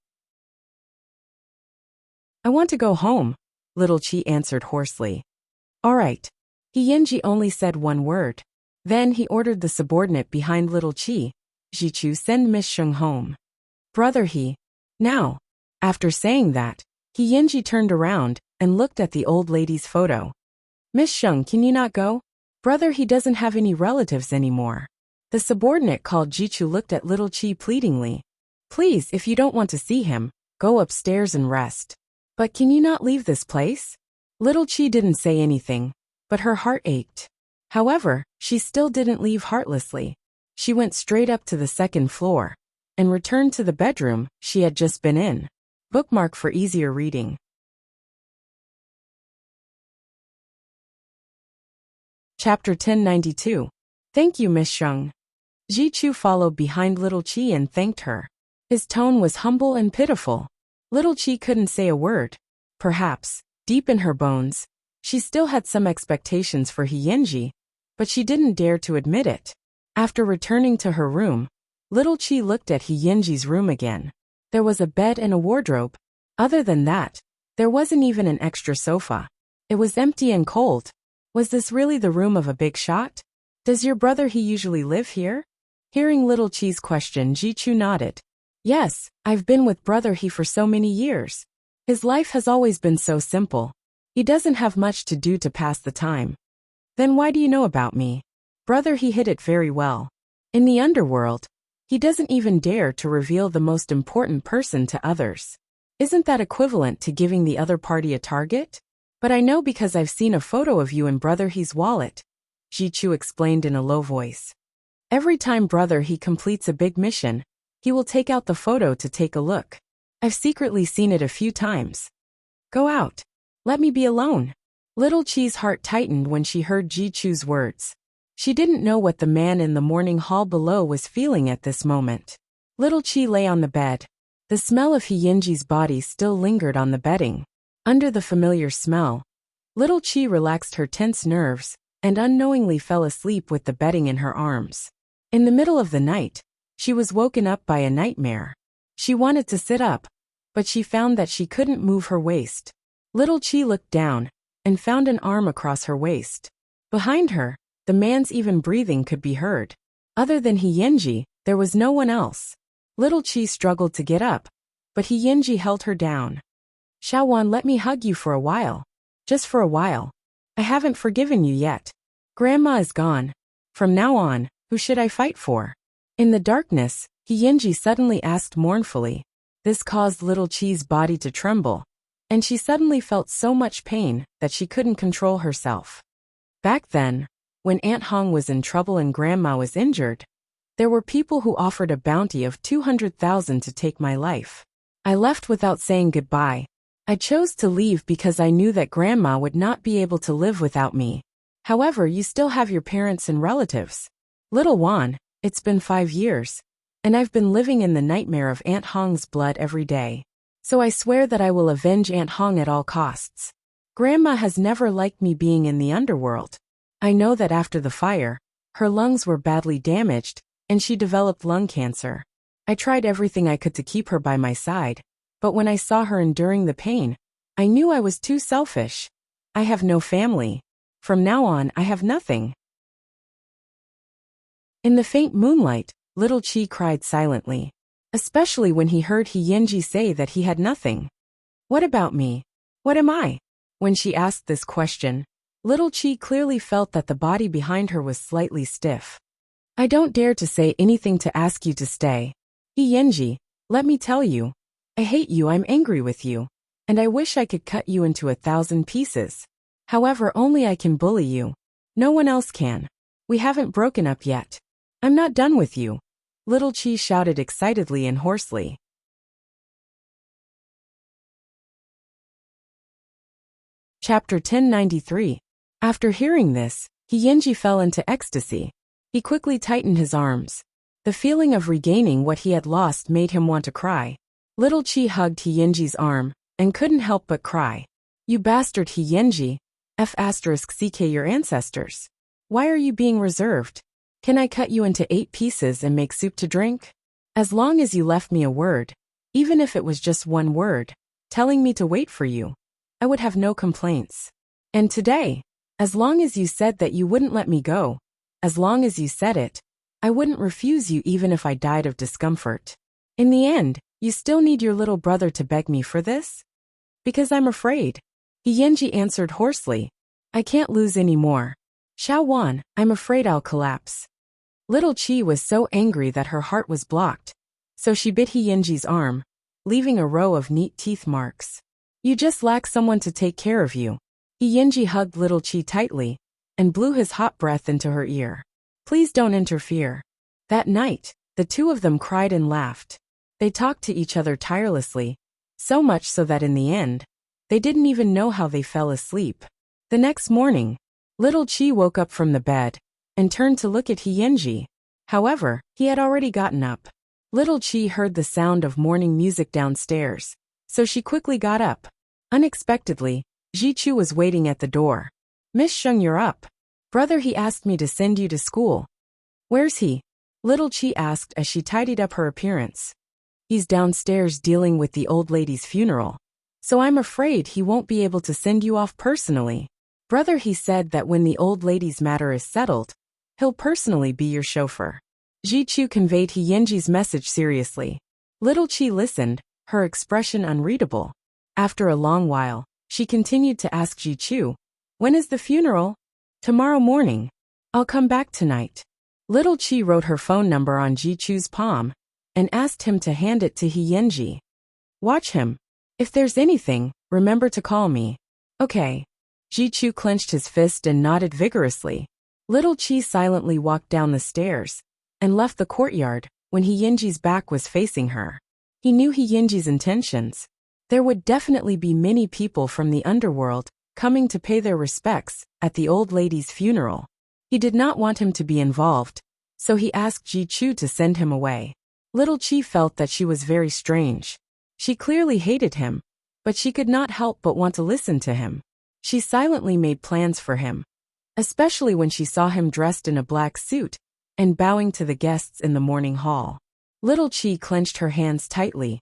I want to go home, Little Chi answered hoarsely. All right. Hyunji only said one word. Then he ordered the subordinate behind Little Chi, Jichu, send Miss Sheng home. Brother He. Now. After saying that, Hyunji turned around and looked at the old lady's photo. Miss Sheng, can you not go? Brother He doesn't have any relatives anymore. The subordinate called Jichu looked at Little Chi pleadingly. Please, if you don't want to see him, go upstairs and rest. But can you not leave this place? Little Chi didn't say anything, but her heart ached. However, she still didn't leave heartlessly. She went straight up to the second floor and returned to the bedroom she had just been in. Bookmark for easier reading. Chapter 1092. Thank you, Miss Sheng. Ji Chu followed behind Little Chi and thanked her. His tone was humble and pitiful. Little Chi couldn't say a word. Perhaps, deep in her bones, she still had some expectations for Hyunji, but she didn't dare to admit it. After returning to her room, little Chi looked at Yinji's room again. There was a bed and a wardrobe. Other than that, there wasn't even an extra sofa. It was empty and cold. Was this really the room of a big shot? Does your brother he usually live here? Hearing little Chi's question, Ji-chu nodded. Yes, I've been with brother he for so many years. His life has always been so simple. He doesn't have much to do to pass the time. Then why do you know about me? Brother he hid it very well. In the underworld, he doesn't even dare to reveal the most important person to others. Isn't that equivalent to giving the other party a target? But I know because I've seen a photo of you in brother he's wallet, Ji-chu explained in a low voice. Every time brother he completes a big mission, he will take out the photo to take a look. I've secretly seen it a few times. Go out. Let me be alone. Little Chi's heart tightened when she heard Ji-chu's words. She didn't know what the man in the morning hall below was feeling at this moment. Little Chi lay on the bed. The smell of Yinji's body still lingered on the bedding. Under the familiar smell, little Chi relaxed her tense nerves and unknowingly fell asleep with the bedding in her arms. In the middle of the night, she was woken up by a nightmare. She wanted to sit up, but she found that she couldn't move her waist. Little Chi looked down and found an arm across her waist. Behind her, the man's even breathing could be heard. Other than Yinji, there was no one else. Little Chi struggled to get up, but Yinji held her down. Shawan, let me hug you for a while. Just for a while. I haven't forgiven you yet. Grandma is gone. From now on, who should I fight for? In the darkness, Yinji suddenly asked mournfully. This caused little Chi's body to tremble, and she suddenly felt so much pain that she couldn't control herself. Back then, when Aunt Hong was in trouble and Grandma was injured, there were people who offered a bounty of 200,000 to take my life. I left without saying goodbye. I chose to leave because I knew that Grandma would not be able to live without me. However, you still have your parents and relatives. Little Wan, it's been 5 years, and I've been living in the nightmare of Aunt Hong's blood every day. So I swear that I will avenge Aunt Hong at all costs. Grandma has never liked me being in the underworld. I know that after the fire, her lungs were badly damaged, and she developed lung cancer. I tried everything I could to keep her by my side, but when I saw her enduring the pain, I knew I was too selfish. I have no family. From now on, I have nothing. In the faint moonlight, little Chi cried silently, especially when he heard Yinji say that he had nothing. What about me? What am I? When she asked this question, little Chi clearly felt that the body behind her was slightly stiff. I don't dare to say anything to ask you to stay. Yinji, let me tell you. I hate you, I'm angry with you. And I wish I could cut you into 1,000 pieces. However, only I can bully you. No one else can. We haven't broken up yet. I'm not done with you. Little Chi shouted excitedly and hoarsely. Chapter 1093. After hearing this, Yinji fell into ecstasy. He quickly tightened his arms. The feeling of regaining what he had lost made him want to cry. Little Chi hugged Yinji's arm and couldn't help but cry. You bastard Yinji, *CK your ancestors. Why are you being reserved? Can I cut you into 8 pieces and make soup to drink? As long as you left me a word, even if it was just one word, telling me to wait for you, I would have no complaints. And today, as long as you said that you wouldn't let me go, as long as you said it, I wouldn't refuse you even if I died of discomfort. In the end, you still need your little brother to beg me for this? Because I'm afraid. Yinji answered hoarsely. I can't lose any more. Shawan, I'm afraid I'll collapse. Little Chi was so angry that her heart was blocked, so she bit Yinji's arm, leaving a row of neat teeth marks. You just lack someone to take care of you. Yinji hugged little Chi tightly and blew his hot breath into her ear. Please don't interfere. That night, the two of them cried and laughed. They talked to each other tirelessly, so much so that in the end, they didn't even know how they fell asleep. The next morning, little Chi woke up from the bed and turned to look at Yinji. However, he had already gotten up. Little Chi heard the sound of morning music downstairs, so she quickly got up. Unexpectedly, Ji-chu was waiting at the door. Miss Sheng, you're up. Brother, he asked me to send you to school. Where's he? Little Chi asked as she tidied up her appearance. He's downstairs dealing with the old lady's funeral. So I'm afraid he won't be able to send you off personally. Brother, he said that when the old lady's matter is settled, he'll personally be your chauffeur. Ji Chu conveyed He Yanji's message seriously. Little Chi listened, her expression unreadable. After a long while, she continued to ask Ji Chu, when is the funeral? Tomorrow morning. I'll come back tonight. Little Chi wrote her phone number on Ji Chu's palm and asked him to hand it to He Yanji. Watch him. If there's anything, remember to call me. Okay. Ji Chu clenched his fist and nodded vigorously. Little Chi silently walked down the stairs and left the courtyard when He Yanji's back was facing her. He knew He Yanji's intentions. There would definitely be many people from the underworld coming to pay their respects at the old lady's funeral. He did not want him to be involved, so he asked Ji Chu to send him away. Little Chi felt that she was very strange. She clearly hated him, but she could not help but want to listen to him. She silently made plans for him, especially when she saw him dressed in a black suit and bowing to the guests in the morning hall. Little Chi clenched her hands tightly.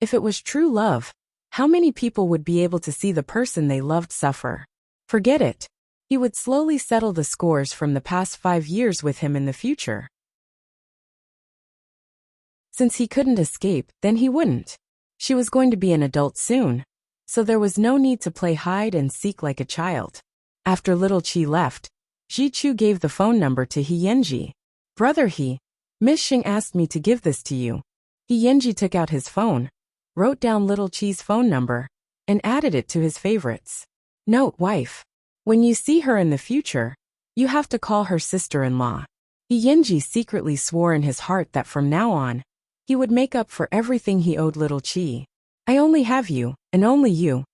If it was true love, how many people would be able to see the person they loved suffer? Forget it. He would slowly settle the scores from the past 5 years with him in the future. Since he couldn't escape, then he wouldn't. She was going to be an adult soon, so there was no need to play hide and seek like a child. After Little Chi left, Ji Chu gave the phone number to He Yanji. Brother, Miss Xing asked me to give this to you. He Yanji took out his phone, wrote down Little Chi's phone number, and added it to his favorites. Note, wife. When you see her in the future, you have to call her sister-in-law. He Yanji secretly swore in his heart that from now on, he would make up for everything he owed Little Chi. I only have you, and only you.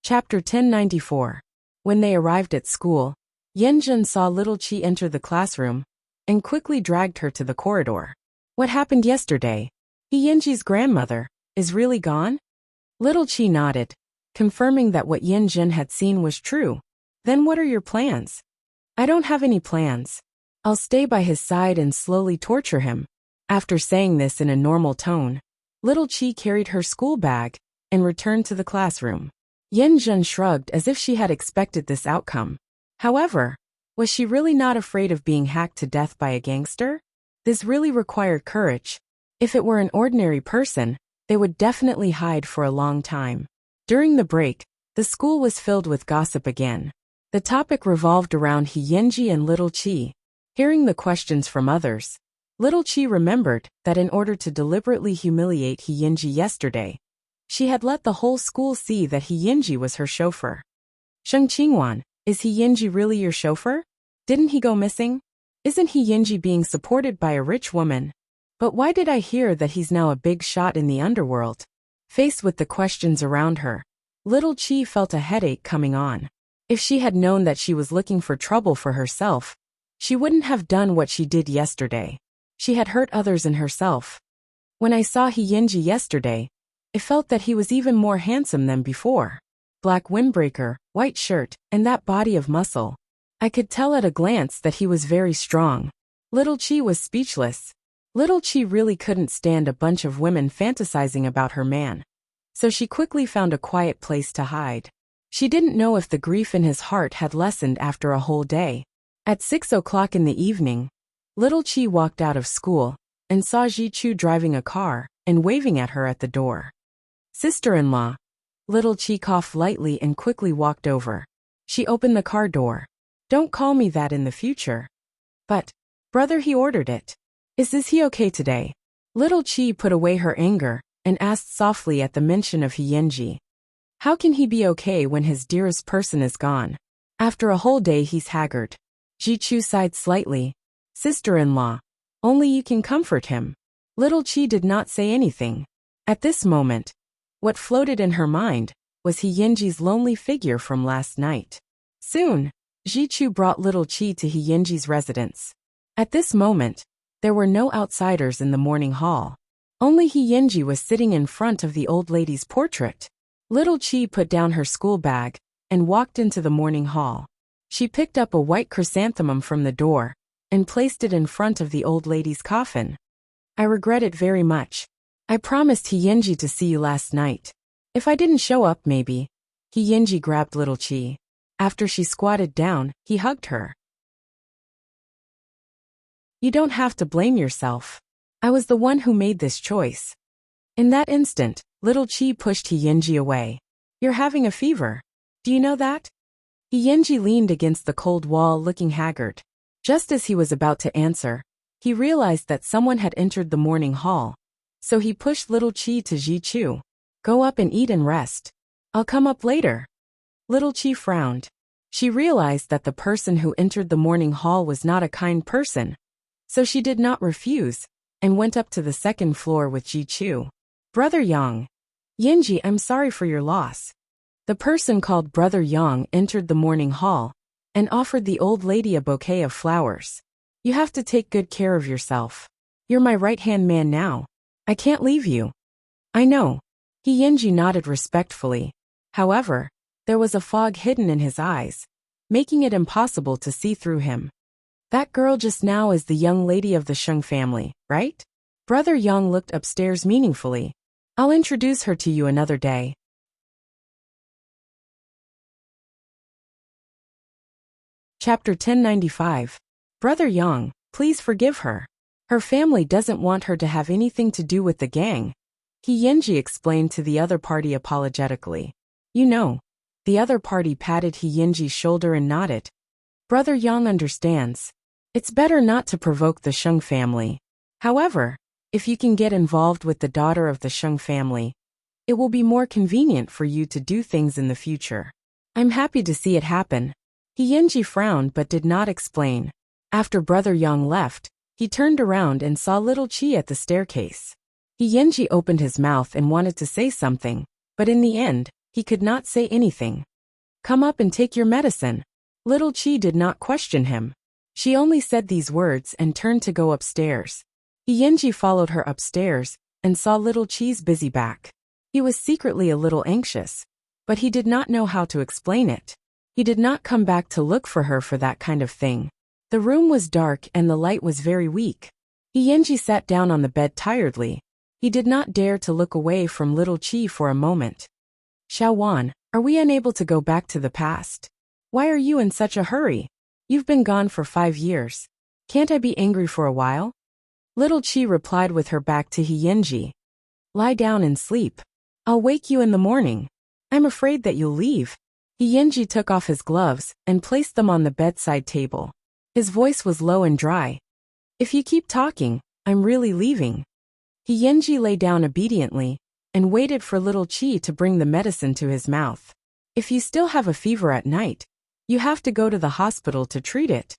Chapter 1094. When they arrived at school, Yanjun saw Little Chi enter the classroom and quickly dragged her to the corridor. What happened yesterday? He Yanji's grandmother is really gone? Little Chi nodded, confirming that what Yanjun had seen was true. Then what are your plans? I don't have any plans. I'll stay by his side and slowly torture him. After saying this in a normal tone, Little Chi carried her school bag and returned to the classroom. Yanjun shrugged as if she had expected this outcome. However, was she really not afraid of being hacked to death by a gangster? This really required courage. If it were an ordinary person, they would definitely hide for a long time. During the break, the school was filled with gossip again. The topic revolved around He Yanji and Little Chi. Hearing the questions from others, Little Chi remembered that in order to deliberately humiliate He Yanji yesterday, she had let the whole school see that He Yanji was her chauffeur. Sheng Qingwan, is He Yanji really your chauffeur? Didn't he go missing? Isn't He Yanji being supported by a rich woman? But why did I hear that he's now a big shot in the underworld? Faced with the questions around her, Little Chi felt a headache coming on. If she had known that she was looking for trouble for herself, she wouldn't have done what she did yesterday. She had hurt others and herself. When I saw He Yanji yesterday, it felt that he was even more handsome than before. Black windbreaker, white shirt, and that body of muscle. I could tell at a glance that he was very strong. Little Chi was speechless. Little Chi really couldn't stand a bunch of women fantasizing about her man. So she quickly found a quiet place to hide. She didn't know if the grief in his heart had lessened after a whole day. At 6 o'clock in the evening, Little Chi walked out of school and saw Ji Chu driving a car and waving at her at the door. Sister-in-law. Little Chi coughed lightly and quickly walked over. She opened the car door. Don't call me that in the future. But, brother, he ordered it. Is he okay today? Little Chi put away her anger and asked softly at the mention of He Yanji. How can he be okay when his dearest person is gone? After a whole day he's haggard. Ji Chu sighed slightly. Sister-in-law, only you can comfort him. Little Chi did not say anything. At this moment, what floated in her mind was He Yanji's lonely figure from last night. Soon, Ji Chu brought Little Chi to He Yanji's residence. At this moment, there were no outsiders in the morning hall. Only He Yanji was sitting in front of the old lady's portrait. Little Chi put down her school bag and walked into the morning hall. She picked up a white chrysanthemum from the door and placed it in front of the old lady's coffin. I regret it very much. I promised Hyunji to see you last night. If I didn't show up maybe. Hyunji grabbed Little Chi. After she squatted down, he hugged her. You don't have to blame yourself. I was the one who made this choice. In that instant, Little Chi pushed Hyunji away. You're having a fever. Do you know that? Hyunji leaned against the cold wall looking haggard. Just as he was about to answer, he realized that someone had entered the morning hall. So he pushed Little Chi to Ji Chu. Go up and eat and rest. I'll come up later. Little Chi frowned. She realized that the person who entered the morning hall was not a kind person. So she did not refuse, and went up to the second floor with Ji Chu. Brother Yang. Yinji, I'm sorry for your loss. The person called Brother Yang entered the morning hall and offered the old lady a bouquet of flowers. You have to take good care of yourself. You're my right-hand man now. I can't leave you. I know. Hyunji nodded respectfully. However, there was a fog hidden in his eyes, making it impossible to see through him. That girl just now is the young lady of the Sheng family, right? Brother Yang looked upstairs meaningfully. I'll introduce her to you another day. Chapter 1095. Brother Yang, please forgive her. Her family doesn't want her to have anything to do with the gang. Hyunji explained to the other party apologetically. You know. The other party patted Hyunji's shoulder and nodded. Brother Yang understands. It's better not to provoke the Sheng family. However, if you can get involved with the daughter of the Sheng family, it will be more convenient for you to do things in the future. I'm happy to see it happen. Hyunji frowned but did not explain. After Brother Yang left, he turned around and saw Little Chi at the staircase. Hyunji opened his mouth and wanted to say something, but in the end, he could not say anything. Come up and take your medicine. Little Chi did not question him. She only said these words and turned to go upstairs. Hyunji followed her upstairs and saw Little Chi's busy back. He was secretly a little anxious, but he did not know how to explain it. He did not come back to look for her for that kind of thing. The room was dark and the light was very weak. Hyunji sat down on the bed tiredly. He did not dare to look away from Little Chi for a moment. Xiaowan, are we unable to go back to the past? Why are you in such a hurry? You've been gone for 5 years. Can't I be angry for a while? Little Chi replied with her back to Hyunji. Lie down and sleep. I'll wake you in the morning. I'm afraid that you'll leave. Hyunji took off his gloves and placed them on the bedside table. His voice was low and dry. If you keep talking, I'm really leaving. Hyunji lay down obediently and waited for Little Chi to bring the medicine to his mouth. If you still have a fever at night, you have to go to the hospital to treat it.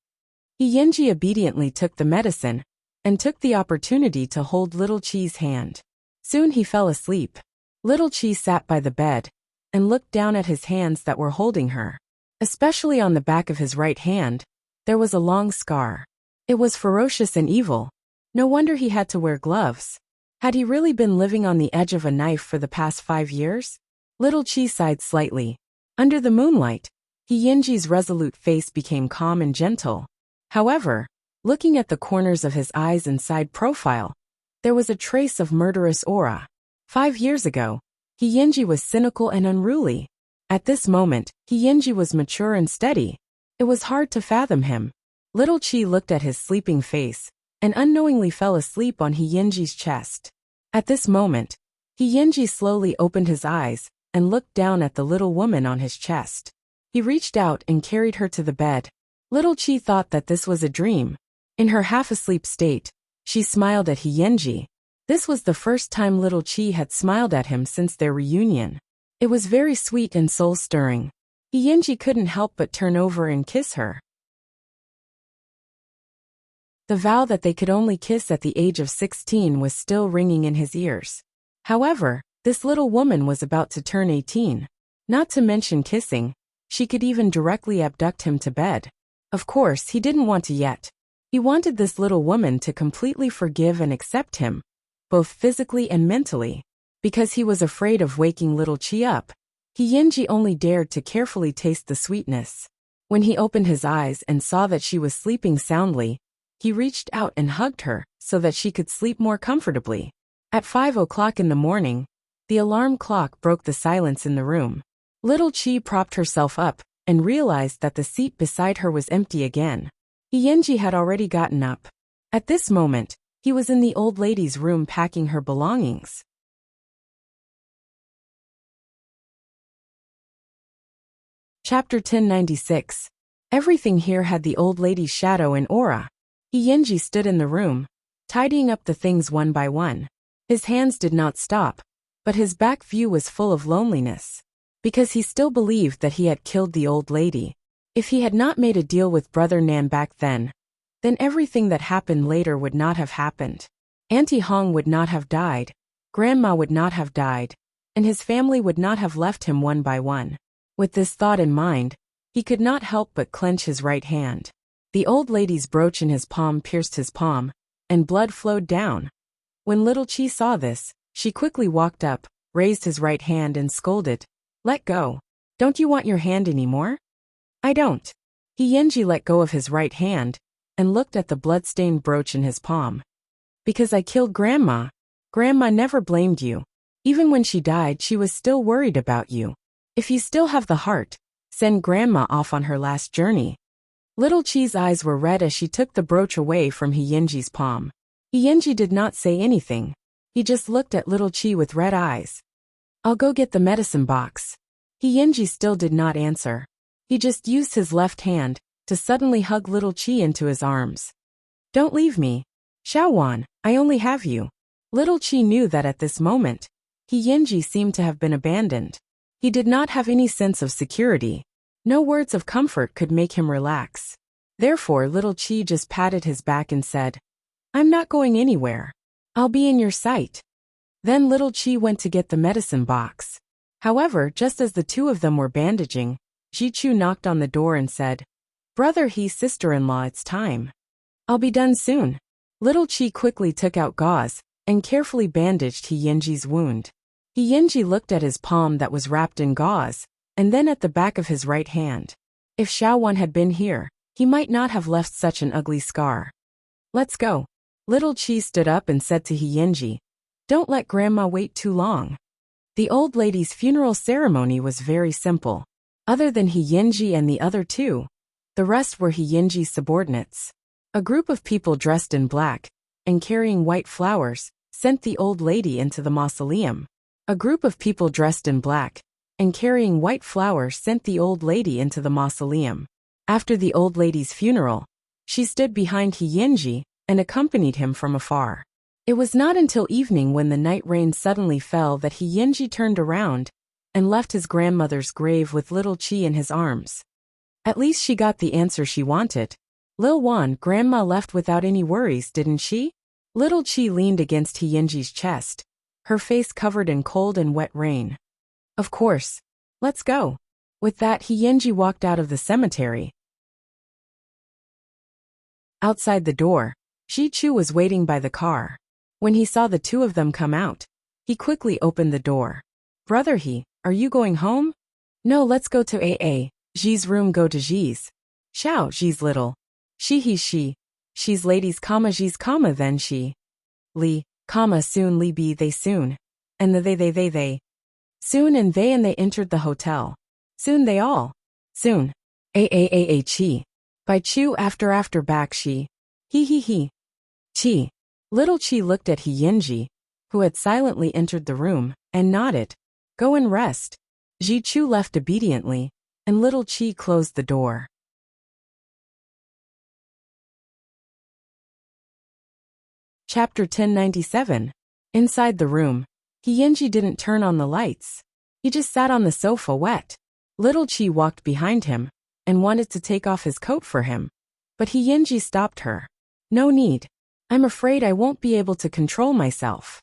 Hyunji obediently took the medicine and took the opportunity to hold Little Chi's hand. Soon he fell asleep. Little Chi sat by the bed and looked down at his hands that were holding her. Especially on the back of his right hand, there was a long scar. It was ferocious and evil. No wonder he had to wear gloves. Had he really been living on the edge of a knife for the past 5 years? Little Chi sighed slightly. Under the moonlight, Hyunji's resolute face became calm and gentle. However, looking at the corners of his eyes and side profile, there was a trace of murderous aura. 5 years ago, Hyunji was cynical and unruly. At this moment, Hyunji was mature and steady. It was hard to fathom him. Little Chi looked at his sleeping face and unknowingly fell asleep on Hyunji's chest. At this moment, Hyunji slowly opened his eyes and looked down at the little woman on his chest. He reached out and carried her to the bed. Little Chi thought that this was a dream. In her half-asleep state, she smiled at Hyunji. This was the first time Little Chi had smiled at him since their reunion. It was very sweet and soul-stirring. Hyunji couldn't help but turn over and kiss her. The vow that they could only kiss at the age of 16 was still ringing in his ears. However, this little woman was about to turn 18. Not to mention kissing, she could even directly abduct him to bed. Of course, he didn't want to yet. He wanted this little woman to completely forgive and accept him, both physically and mentally. Because he was afraid of waking little Chi up, Yinji only dared to carefully taste the sweetness. When he opened his eyes and saw that she was sleeping soundly, he reached out and hugged her so that she could sleep more comfortably. At 5 o'clock in the morning, the alarm clock broke the silence in the room. Little Chi propped herself up and realized that the seat beside her was empty again. Yinji had already gotten up. At this moment, he was in the old lady's room packing her belongings. Chapter 1096. Everything here had the old lady's shadow and aura. Yinji stood in the room, tidying up the things one by one. His hands did not stop, but his back view was full of loneliness. Because he still believed that he had killed the old lady. If he had not made a deal with Brother Nan back then everything that happened later would not have happened. Auntie Hong would not have died, Grandma would not have died, and his family would not have left him one by one. With this thought in mind, he could not help but clench his right hand. The old lady's brooch in his palm pierced his palm, and blood flowed down. When little Chi saw this, she quickly walked up, raised his right hand and scolded, "Let go. Don't you want your hand anymore?" "I don't." Yinji let go of his right hand, and looked at the blood-stained brooch in his palm. "Because I killed Grandma. Grandma never blamed you. Even when she died, she was still worried about you. If you still have the heart, send Grandma off on her last journey." Little Chi's eyes were red as she took the brooch away from Yinji's palm. Yinji did not say anything. He just looked at little Chi with red eyes. "I'll go get the medicine box." Yinji still did not answer. He just used his left hand to suddenly hug little Chi into his arms. "Don't leave me. Xiaowan, I only have you." Little Chi knew that at this moment, Yinji seemed to have been abandoned. He did not have any sense of security. No words of comfort could make him relax. Therefore, little Chi just patted his back and said, "I'm not going anywhere. I'll be in your sight." Then little Chi went to get the medicine box. However, just as the two of them were bandaging, Ji-Chu knocked on the door and said, "Brother sister-in-law, it's time. I'll be done soon." Little Chi quickly took out gauze and carefully bandaged Yinji's wound. Yinji looked at his palm that was wrapped in gauze, and then at the back of his right hand. If Xiaowan had been here, he might not have left such an ugly scar. "Let's go." Little Chi stood up and said to Yinji, "Don't let Grandma wait too long." The old lady's funeral ceremony was very simple. Other than Yinji and the other two, the rest were Yinji's subordinates. A group of people dressed in black and carrying white flowers sent the old lady into the mausoleum. A group of people dressed in black and carrying white flowers sent the old lady into the mausoleum. After the old lady's funeral, she stood behind Yinji and accompanied him from afar. It was not until evening when the night rain suddenly fell that Yinji turned around and left his grandmother's grave with little Chi in his arms. At least she got the answer she wanted. "Lil Wan, Grandma left without any worries, didn't she?" Little Chi leaned against Yinji's chest, her face covered in cold and wet rain. "Of course. Let's go." With that, Yinji walked out of the cemetery. Outside the door, Ji-Chu was waiting by the car. When he saw the two of them come out, he quickly opened the door. "Brother are you going home?" "No, let's go to Ji's room, go to Ji's." "Xiao, Ji's little. She's ladies, Ji's, then she. Li, soon Li be they soon. And the they. Soon and they entered the hotel. Soon they all. Soon. Chi. By Chu after back she. He. Chi. Little Chi looked at Yinji, who had silently entered the room, and nodded. "Go and rest." Ji-Chu left obediently, and little Chi closed the door. Chapter 1097. Inside the room, Yinji didn't turn on the lights. He just sat on the sofa wet. Little Chi walked behind him and wanted to take off his coat for him, but Yinji stopped her. "No need. I'm afraid I won't be able to control myself."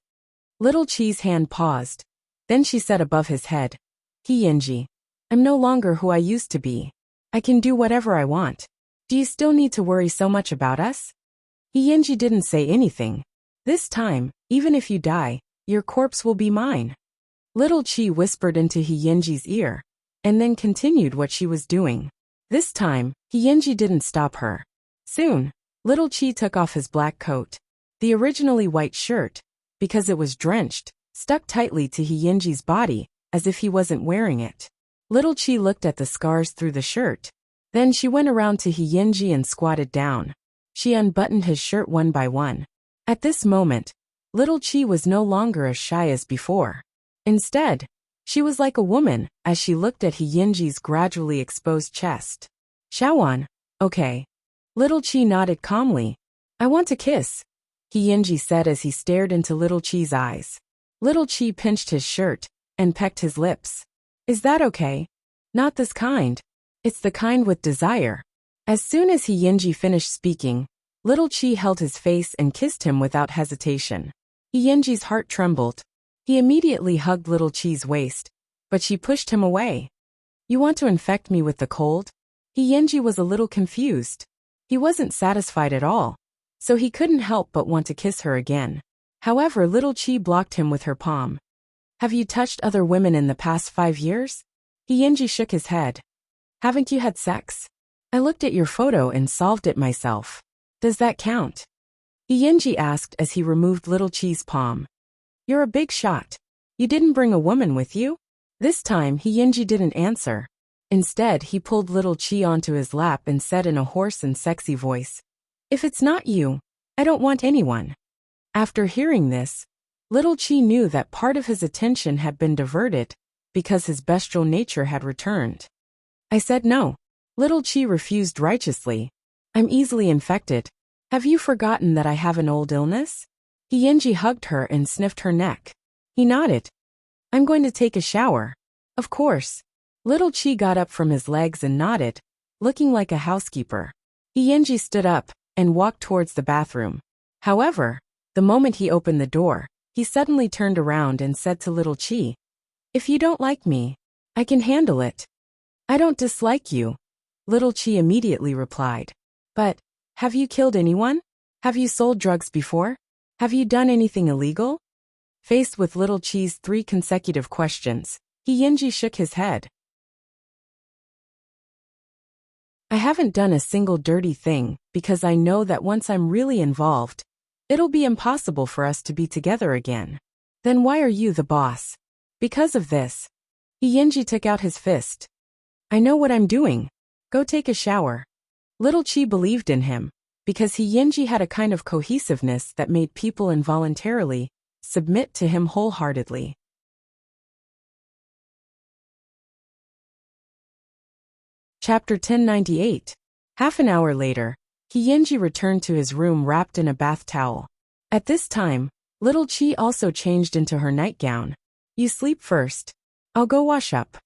Little Chi's hand paused. Then she said above his head, "Yinji, I'm no longer who I used to be. I can do whatever I want. Do you still need to worry so much about us?" Yinji didn't say anything. This time, even if you die, Your corpse will be mine. Little Chi whispered into Hiyenji's ear, and then continued what she was doing. This time, Hiyenji didn't stop her. Soon, Little Chi took off his black coat. The originally white shirt, because it was drenched, stuck tightly to Hiyenji's body, as if he wasn't wearing it. Little Chi looked at the scars through the shirt. Then she went around to Hiyenji and squatted down. She unbuttoned his shirt one by one. At this moment, Little Chi was no longer as shy as before. Instead, she was like a woman as she looked at Hiyenji's gradually exposed chest. Shawan, okay. Little Chi nodded calmly. I want to kiss, Hiyenji said as he stared into Little Chi's eyes. Little Chi pinched his shirt and pecked his lips. Is that okay? Not this kind. It's the kind with desire. As soon as Hiyenji finished speaking, Little Chi held his face and kissed him without hesitation. Hiyenji's heart trembled. He immediately hugged Little Chi's waist, but she pushed him away. You want to infect me with the cold? Hiyenji was a little confused. He wasn't satisfied at all, so he couldn't help but want to kiss her again. However, Little Chi blocked him with her palm. Have you touched other women in the past 5 years? Hiyenji shook his head. Haven't you had sex? I looked at your photo and solved it myself. Does that count? Hiyenji asked as he removed Little Chi's palm. You're a big shot. You didn't bring a woman with you? This time, Hiyenji didn't answer. Instead, he pulled Little Chi onto his lap and said in a hoarse and sexy voice, If it's not you, I don't want anyone. After hearing this, Little Chi knew that part of his attention had been diverted because his bestial nature had returned. I said no. Little Chi refused righteously. I'm easily infected. Have you forgotten that I have an old illness? Hiyenji hugged her and sniffed her neck. He nodded. I'm going to take a shower. Of course. Little Chi got up from his legs and nodded, looking like a housekeeper. Hiyenji stood up and walked towards the bathroom. However, the moment he opened the door, he suddenly turned around and said to Little Chi, If you don't like me, I can handle it. I don't dislike you, Little Chi immediately replied. But, have you killed anyone? Have you sold drugs before? Have you done anything illegal? Faced with Little Chi's 3 consecutive questions, Hiyenji shook his head. I haven't done a single dirty thing because I know that once I'm really involved, it'll be impossible for us to be together again. Then why are you the boss? Because of this. Hiyenji took out his fist. I know what I'm doing. Go take a shower. Little Chi believed in him, because Hiyenji had a kind of cohesiveness that made people involuntarily submit to him wholeheartedly. Chapter 1098. Half an hour later, Hiyenji returned to his room wrapped in a bath towel. At this time, Little Chi also changed into her nightgown. You sleep first. I'll go wash up.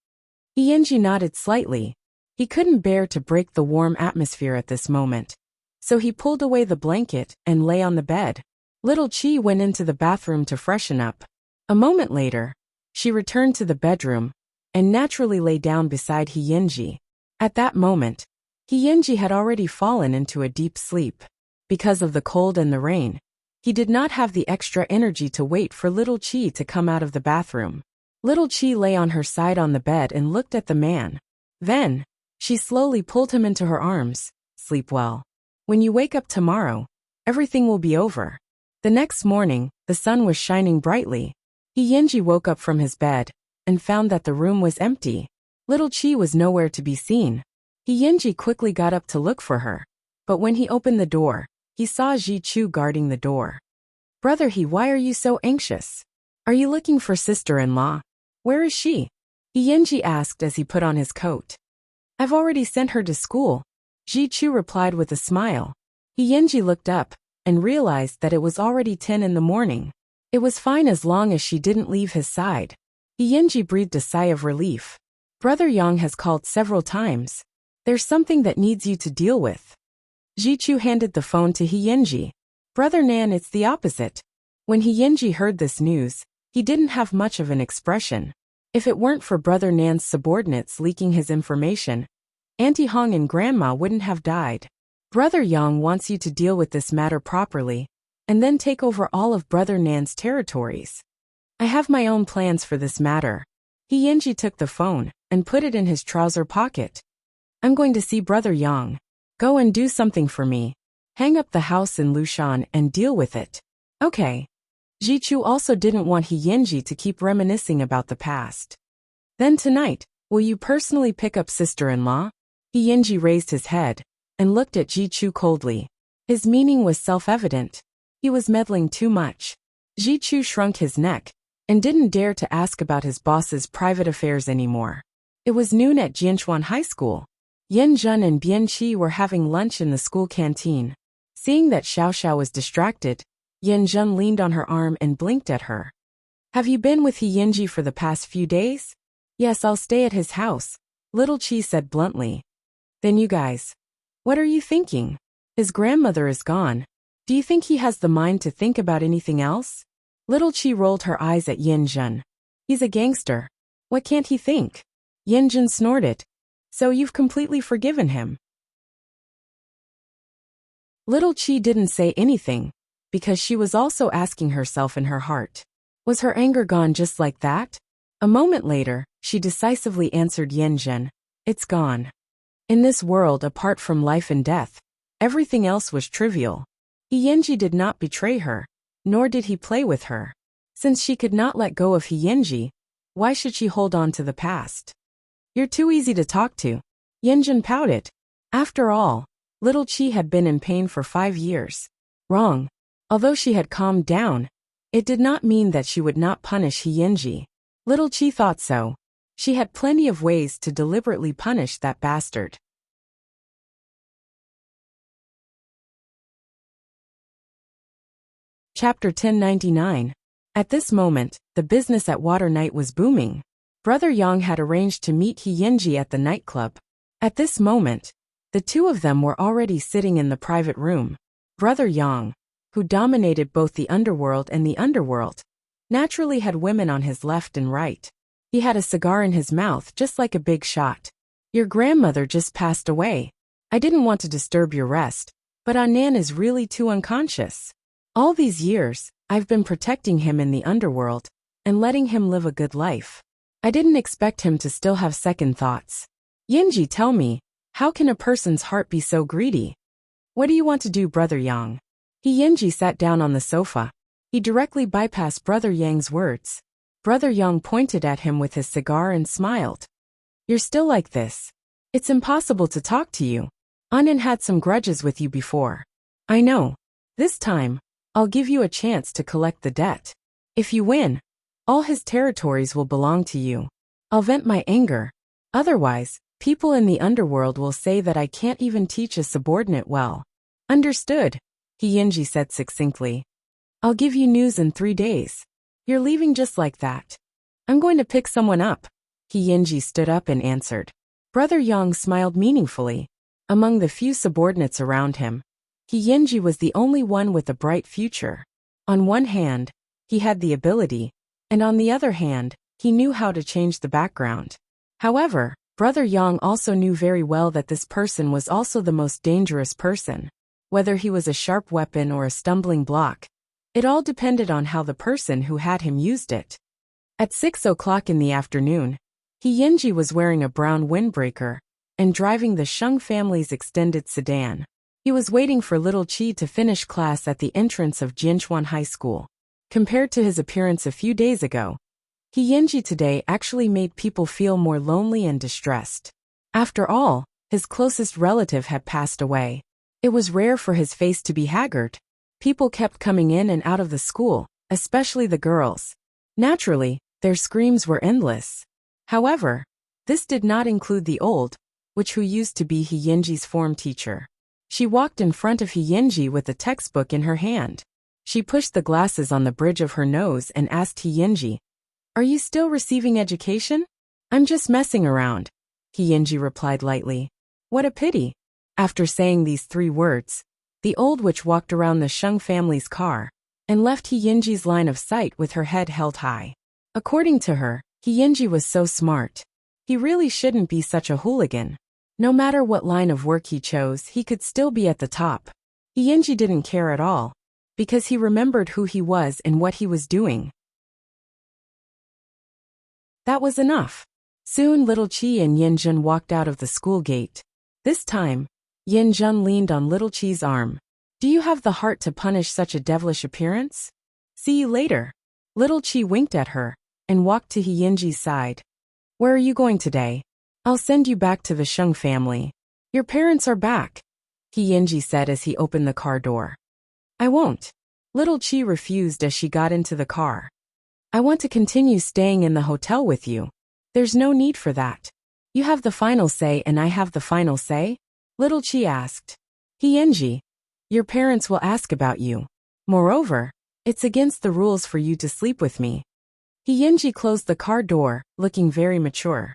Hiyenji nodded slightly. He couldn't bear to break the warm atmosphere at this moment, so he pulled away the blanket and lay on the bed. Little Chi went into the bathroom to freshen up. A moment later, she returned to the bedroom and naturally lay down beside Hiyenji. At that moment, Hiyenji had already fallen into a deep sleep. Because of the cold and the rain, he did not have the extra energy to wait for Little Chi to come out of the bathroom. Little Chi lay on her side on the bed and looked at the man. Then, she slowly pulled him into her arms. Sleep well. When you wake up tomorrow, everything will be over. The next morning, the sun was shining brightly. Hiyenji woke up from his bed and found that the room was empty. Little Chi was nowhere to be seen. Hiyenji quickly got up to look for her, but when he opened the door, he saw Ji Chu guarding the door. Brother He, why are you so anxious? Are you looking for sister-in-law? Where is she? Hiyenji asked as he put on his coat. I've already sent her to school, Ji Chu replied with a smile. Hiyenji looked up and realized that it was already 10 in the morning. It was fine as long as she didn't leave his side. Hiyenji breathed a sigh of relief. Brother Yang has called several times. There's something that needs you to deal with. Ji Chu handed the phone to Hiyenji. Brother Nan, it's the opposite. When Hiyenji heard this news, he didn't have much of an expression. If it weren't for Brother Nan's subordinates leaking his information, Auntie Hong and Grandma wouldn't have died. Brother Yang wants you to deal with this matter properly, and then take over all of Brother Nan's territories. I have my own plans for this matter. Yinji took the phone and put it in his trouser pocket. I'm going to see Brother Yang. Go and do something for me. Hang up the house in Lushan and deal with it. Okay. Jichu also didn't want Yinji to keep reminiscing about the past. Then tonight, will you personally pick up sister-in-law? Yinji raised his head and looked at Jichu coldly. His meaning was self-evident. He was meddling too much. Jichu shrunk his neck and didn't dare to ask about his boss's private affairs anymore. It was noon at Jianchuan High School. Yan Zhen and Bian Qi were having lunch in the school canteen. Seeing that Xiao Xiao was distracted, Yan Zhen leaned on her arm and blinked at her. Have you been with Yinji for the past few days? Yes, I'll stay at his house, little Qi said bluntly. Then you guys. What are you thinking? His grandmother is gone. Do you think he has the mind to think about anything else? Little Qi rolled her eyes at Yan Zhen. He's a gangster. What can't he think? Yan Zhen snorted. So you've completely forgiven him. Little Qi didn't say anything, because she was also asking herself in her heart. Was her anger gone just like that? A moment later, she decisively answered Yan Zhen. It's gone. In this world apart from life and death, everything else was trivial. Yinji did not betray her, nor did he play with her. Since she could not let go of Yinji, why should she hold on to the past? You're too easy to talk to. Yanjin pouted. After all, little Qi had been in pain for 5 years. Wrong. Although she had calmed down, it did not mean that she would not punish Yinji. Little Qi thought so. She had plenty of ways to deliberately punish that bastard. Chapter 1099. At this moment, the business at Water Night was booming. Brother Yang had arranged to meet Yinji at the nightclub. At this moment, the two of them were already sitting in the private room. Brother Yang, who dominated both the underworld and the underworld, naturally had women on his left and right. He had a cigar in his mouth just like a big shot. Your grandmother just passed away. I didn't want to disturb your rest, but Anan is really too unconscious. All these years, I've been protecting him in the underworld and letting him live a good life. I didn't expect him to still have second thoughts. Yinji, tell me, how can a person's heart be so greedy? What do you want to do, Brother Yang? Yinji sat down on the sofa. He directly bypassed Brother Yang's words. Brother Yang pointed at him with his cigar and smiled. You're still like this. It's impossible to talk to you. Anan had some grudges with you before. I know. This time, I'll give you a chance to collect the debt. If you win, all his territories will belong to you. I'll vent my anger. Otherwise, people in the underworld will say that I can't even teach a subordinate well. Understood, Yinji said succinctly. I'll give you news in 3 days. You're leaving just like that. I'm going to pick someone up. Yinji stood up and answered. Brother Yang smiled meaningfully. Among the few subordinates around him, Yinji was the only one with a bright future. On one hand, he had the ability, and on the other hand, he knew how to change the background. However, Brother Yang also knew very well that this person was also the most dangerous person. Whether he was a sharp weapon or a stumbling block, it all depended on how the person who had him used it. At 6 o'clock in the afternoon, Yinji was wearing a brown windbreaker and driving the Sheng family's extended sedan. He was waiting for little Qi to finish class at the entrance of Jianchuan High School. Compared to his appearance a few days ago, Yinji today actually made people feel more lonely and distressed. After all, his closest relative had passed away. It was rare for his face to be haggard. People kept coming in and out of the school, especially the girls. Naturally, their screams were endless. However, this did not include the old, who used to be Yinji's form teacher. She walked in front of Yinji with a textbook in her hand. She pushed the glasses on the bridge of her nose and asked Yinji, Are you still receiving education? I'm just messing around, Yinji replied lightly. What a pity. After saying these 3 words, the old witch walked around the Sheng family's car and left Yinji's line of sight with her head held high. According to her, Yinji was so smart. He really shouldn't be such a hooligan. No matter what line of work he chose, he could still be at the top. Yinji didn't care at all, because he remembered who he was and what he was doing. That was enough. Soon little Chi and Yin Jun walked out of the school gate. This time, Yin Jun leaned on little Chi's arm. Do you have the heart to punish such a devilish appearance? See you later. Little Chi winked at her and walked to Yinji's side. Where are you going today? I'll send you back to the Sheng family. Your parents are back, Yinji said as he opened the car door. I won't. Little Chi refused as she got into the car. I want to continue staying in the hotel with you. There's no need for that. You have the final say and I have the final say? Little Chi asked. Yinji, your parents will ask about you. Moreover, it's against the rules for you to sleep with me. Yinji closed the car door, looking very mature.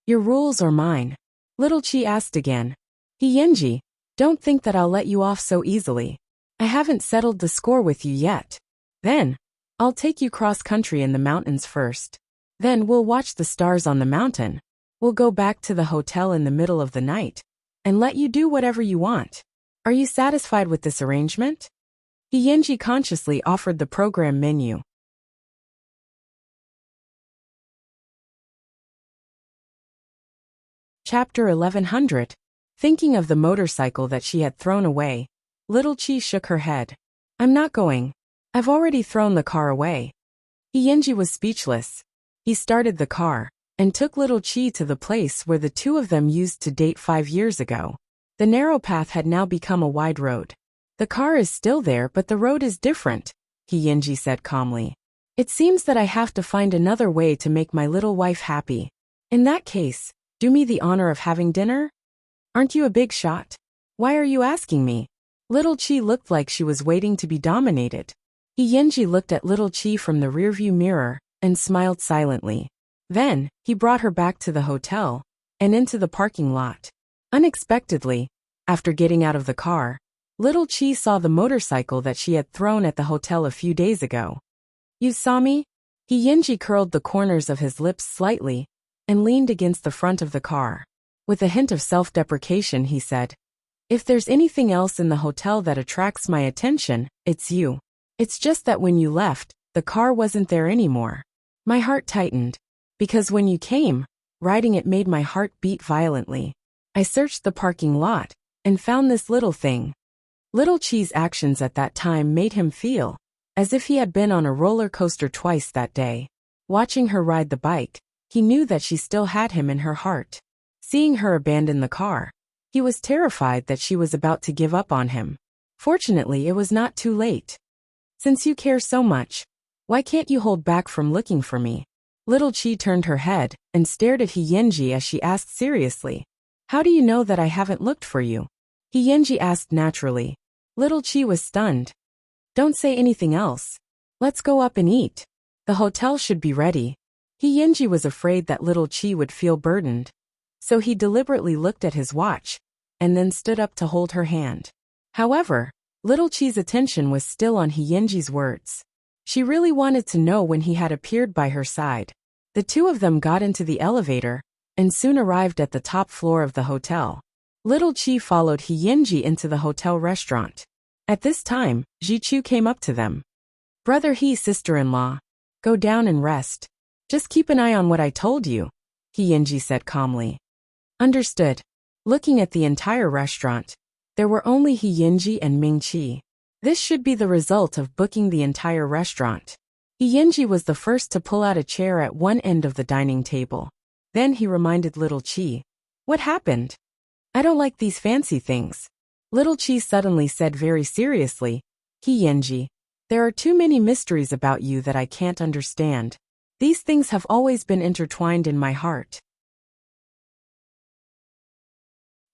Your rules or mine? Little Chi asked again. Yinji, don't think that I'll let you off so easily. I haven't settled the score with you yet. Then, I'll take you cross-country in the mountains first. Then we'll watch the stars on the mountain. We'll go back to the hotel in the middle of the night and let you do whatever you want. Are you satisfied with this arrangement? Yinji consciously offered the program menu. Chapter 1100. Thinking of the motorcycle that she had thrown away, little Chi shook her head. I'm not going. I've already thrown the car away. Yinji was speechless. He started the car and took little Chi to the place where the two of them used to date 5 years ago. The narrow path had now become a wide road. The car is still there but the road is different, Yinji said calmly. It seems that I have to find another way to make my little wife happy. In that case, do me the honor of having dinner? Aren't you a big shot? Why are you asking me? Little Chi looked like she was waiting to be dominated. Yinji looked at little Chi from the rearview mirror and smiled silently. Then, he brought her back to the hotel and into the parking lot. Unexpectedly, after getting out of the car, little Chi saw the motorcycle that she had thrown at the hotel a few days ago. You saw me? Yinji curled the corners of his lips slightly and leaned against the front of the car. With a hint of self-deprecation, he said, If there's anything else in the hotel that attracts my attention, it's you. It's just that when you left, the car wasn't there anymore. My heart tightened. Because when you came, riding it made my heart beat violently. I searched the parking lot and found this little thing. Little Chi's actions at that time made him feel as if he had been on a roller coaster twice that day. Watching her ride the bike, he knew that she still had him in her heart. Seeing her abandon the car, he was terrified that she was about to give up on him. Fortunately, it was not too late. Since you care so much, why can't you hold back from looking for me? Little Chi turned her head and stared at Yinji as she asked seriously. How do you know that I haven't looked for you? Yinji asked naturally. Little Chi was stunned. Don't say anything else. Let's go up and eat. The hotel should be ready. Yinji was afraid that little Chi would feel burdened. So he deliberately looked at his watch and then stood up to hold her hand. However, little Chi's attention was still on Yinji's words. She really wanted to know when he had appeared by her side. The two of them got into the elevator and soon arrived at the top floor of the hotel. Little Chi followed Yinji into the hotel restaurant. At this time, Ji-Chu came up to them. Brother sister-in-law, go down and rest. Just keep an eye on what I told you, Yinji said calmly. Understood. Looking at the entire restaurant, there were only Yinji and Ming-Chi. This should be the result of booking the entire restaurant. Yinji was the first to pull out a chair at one end of the dining table. Then he reminded little Chi. What happened? I don't like these fancy things. Little Chi suddenly said very seriously, Yinji, there are too many mysteries about you that I can't understand. These things have always been intertwined in my heart.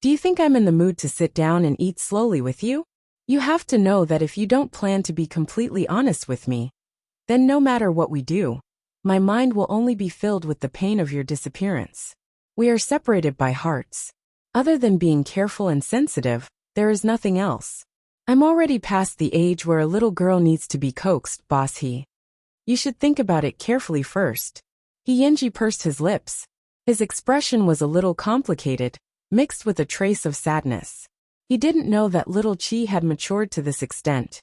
Do you think I'm in the mood to sit down and eat slowly with you? You have to know that if you don't plan to be completely honest with me, then no matter what we do, my mind will only be filled with the pain of your disappearance. We are separated by hearts. Other than being careful and sensitive, there is nothing else. I'm already past the age where a little girl needs to be coaxed, boss he. You should think about it carefully first. Yinji pursed his lips. His expression was a little complicated, mixed with a trace of sadness. He didn't know that little Chi had matured to this extent.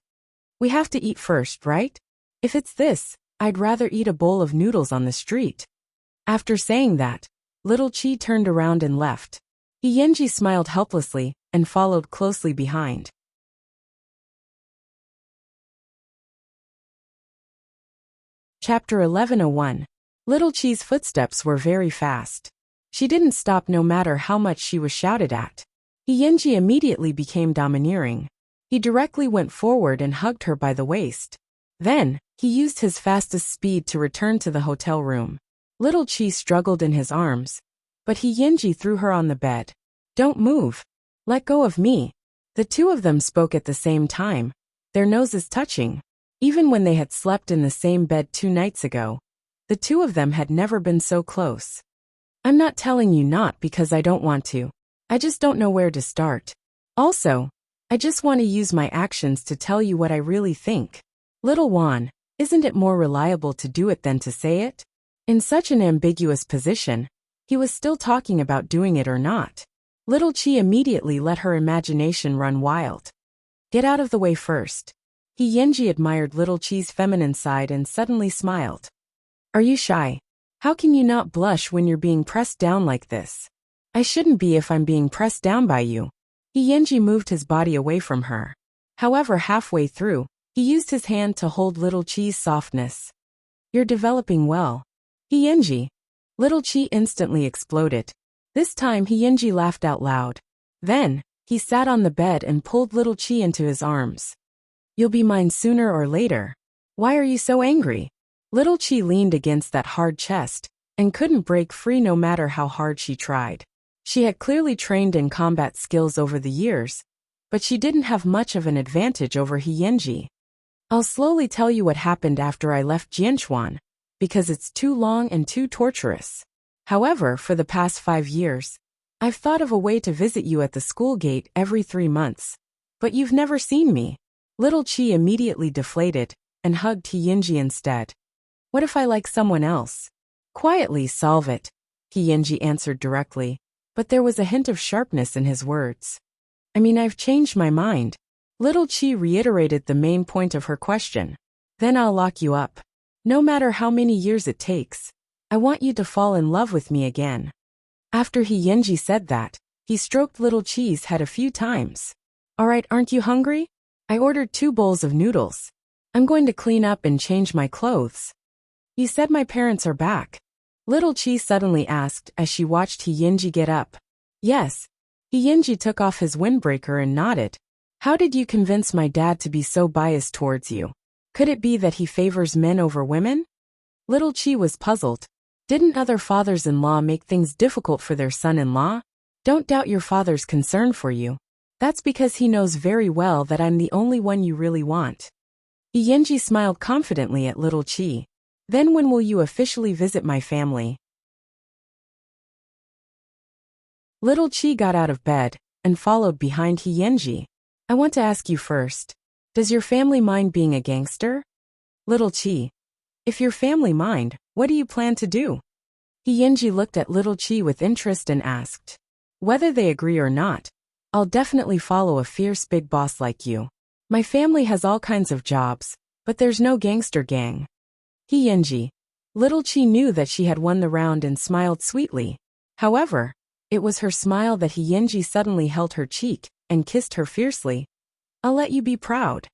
We have to eat first, right? If it's this, I'd rather eat a bowl of noodles on the street. After saying that, little Chi turned around and left. Yenji smiled helplessly and followed closely behind. Chapter 11:01. Little Chi's footsteps were very fast. She didn't stop no matter how much she was shouted at. Yenji immediately became domineering. He directly went forward and hugged her by the waist. Then, he used his fastest speed to return to the hotel room. Little Chi struggled in his arms, but Yenji threw her on the bed. "Don't move. Let go of me." The two of them spoke at the same time, their noses touching. Even when they had slept in the same bed 2 nights ago, the two of them had never been so close. "I'm not telling you not because I don't want to. I just don't know where to start. Also, I just want to use my actions to tell you what I really think. Little Juan, isn't it more reliable to do it than to say it?" In such an ambiguous position, he was still talking about doing it or not. Little Chi immediately let her imagination run wild. "Get out of the way first." Yenji admired Little Chi's feminine side and suddenly smiled. "Are you shy? How can you not blush when you're being pressed down like this?" "I shouldn't be if I'm being pressed down by you." Yenji moved his body away from her. However, halfway through, he used his hand to hold Little Chi's softness. "You're developing well." "Yenji." Little Chi instantly exploded. This time Yenji laughed out loud. Then, he sat on the bed and pulled Little Chi into his arms. "You'll be mine sooner or later. Why are you so angry?" Little Chi leaned against that hard chest and couldn't break free no matter how hard she tried. She had clearly trained in combat skills over the years, but she didn't have much of an advantage over Yenji. "I'll slowly tell you what happened after I left Jianchuan, because it's too long and too torturous. However, for the past 5 years, I've thought of a way to visit you at the school gate every 3 months, but you've never seen me." Little Chi immediately deflated and hugged Yenji instead. "What if I like someone else?" "Quietly solve it," Yenji answered directly, but there was a hint of sharpness in his words. "I mean, I've changed my mind." Little Chi reiterated the main point of her question. "Then I'll lock you up. No matter how many years it takes, I want you to fall in love with me again." After Yenji said that, he stroked Little Chi's head a few times. "All right, aren't you hungry? I ordered 2 bowls of noodles. I'm going to clean up and change my clothes." "You said my parents are back?" Little Chi suddenly asked as she watched Yenji get up. "Yes." Yenji took off his windbreaker and nodded. "How did you convince my dad to be so biased towards you? Could it be that he favors men over women?" Little Chi was puzzled. Didn't other fathers-in-law make things difficult for their son-in-law? "Don't doubt your father's concern for you. That's because he knows very well that I'm the only one you really want." Yenji smiled confidently at Little Chi. "Then when will you officially visit my family?" Little Chi got out of bed and followed behind Yenji. "I want to ask you first. Does your family mind being a gangster?" Little Chi. "If your family mind, what do you plan to do?" Yenji looked at Little Chi with interest and asked. "Whether they agree or not, I'll definitely follow a fierce big boss like you. My family has all kinds of jobs, but there's no gangster gang." Yenji. Little Chi knew that she had won the round and smiled sweetly. However, it was her smile that Yenji suddenly held her cheek and kissed her fiercely. "I'll let you be proud."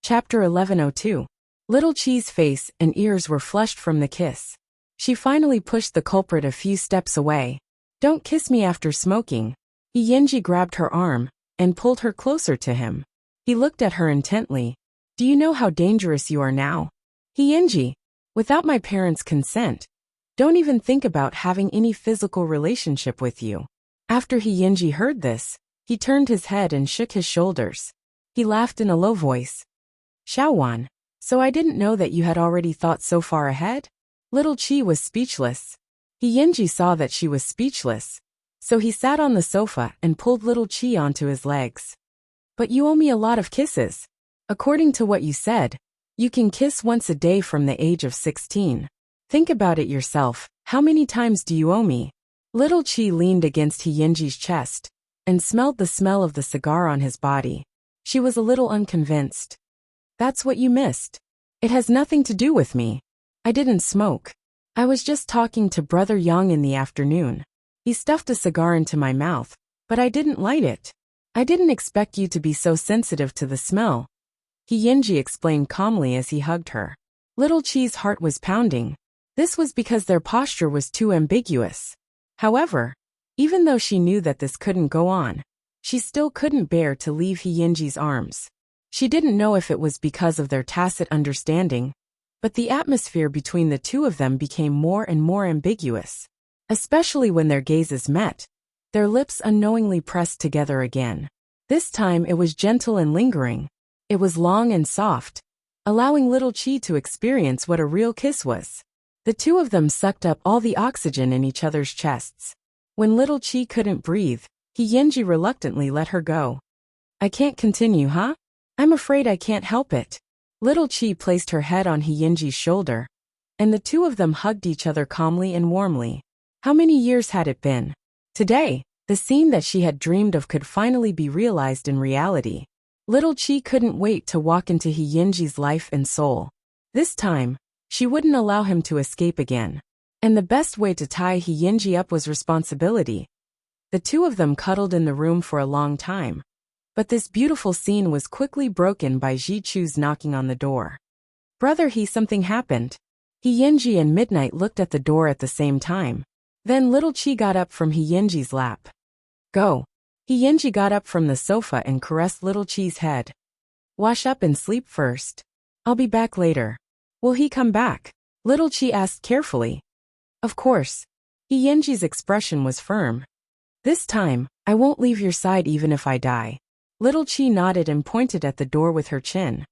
Chapter 11:02. Little Chi's face and ears were flushed from the kiss. She finally pushed the culprit a few steps away. "Don't kiss me after smoking." Yenji grabbed her arm and pulled her closer to him. He looked at her intently. "Do you know how dangerous you are now?" "Yenji, without my parents' consent, don't even think about having any physical relationship with you." After Yenji heard this, he turned his head and shook his shoulders. He laughed in a low voice. "Xiaowan, so I didn't know that you had already thought so far ahead?" Little Chi was speechless. Yenji saw that she was speechless, so he sat on the sofa and pulled Little Chi onto his legs. "But you owe me a lot of kisses. According to what you said, you can kiss once a day from the age of 16. Think about it yourself, how many times do you owe me?" Little Chi leaned against Yenji's chest and smelled the smell of the cigar on his body. She was a little unconvinced. That's what you missed. It has nothing to do with me. I didn't smoke. I was just talking to Brother Yang in the afternoon. He stuffed a cigar into my mouth, but I didn't light it. I didn't expect you to be so sensitive to the smell. Yinji explained calmly as he hugged her. Little Chi's heart was pounding. This was because their posture was too ambiguous. However, even though she knew that this couldn't go on, she still couldn't bear to leave Yinji's arms. She didn't know if it was because of their tacit understanding, but the atmosphere between the two of them became more and more ambiguous. Especially when their gazes met, their lips unknowingly pressed together again. This time it was gentle and lingering. It was long and soft, allowing little Chi to experience what a real kiss was. The two of them sucked up all the oxygen in each other's chests. When little Chi couldn't breathe, Yinji reluctantly let her go. I can't continue, huh? I'm afraid I can't help it. Little Chi placed her head on Yinji's shoulder, and the two of them hugged each other calmly and warmly. How many years had it been? Today, the scene that she had dreamed of could finally be realized in reality. Little Chi couldn't wait to walk into Yinji's life and soul. This time, she wouldn't allow him to escape again. And the best way to tie Yinji up was responsibility. The two of them cuddled in the room for a long time. But this beautiful scene was quickly broken by Ji Chu's knocking on the door. Brother something happened. Yinji and Midnight looked at the door at the same time. Then little Chi got up from Yinji's lap. Go. Yinji got up from the sofa and caressed little Chi's head. Wash up and sleep first. I'll be back later. Will he come back? Little Chi asked carefully. Of course. Yinji's expression was firm. This time, I won't leave your side even if I die. Little Chi nodded and pointed at the door with her chin.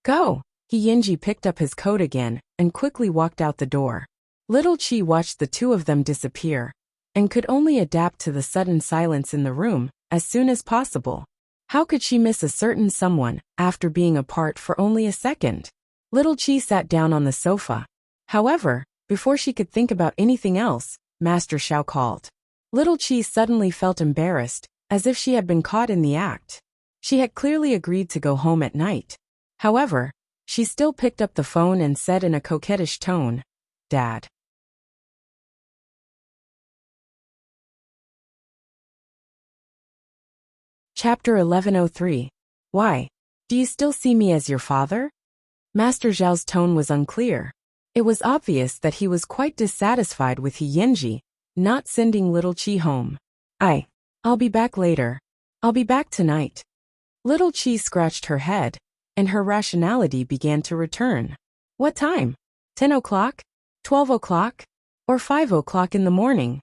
Go! Yinji picked up his coat again and quickly walked out the door. Little Chi watched the two of them disappear and could only adapt to the sudden silence in the room as soon as possible. How could she miss a certain someone after being apart for only a second? Little Chi sat down on the sofa. However, before she could think about anything else, Master Xiao called. Little Chi suddenly felt embarrassed, as if she had been caught in the act. She had clearly agreed to go home at night. However, she still picked up the phone and said in a coquettish tone, Dad. Chapter 1103. Why? Do you still see me as your father? Master Zhao's tone was unclear. It was obvious that he was quite dissatisfied with Yinji not sending little Chi home. I'll be back later. I'll be back tonight. Little Chi scratched her head, and her rationality began to return. What time? 10 o'clock? 12 o'clock? Or 5 o'clock in the morning?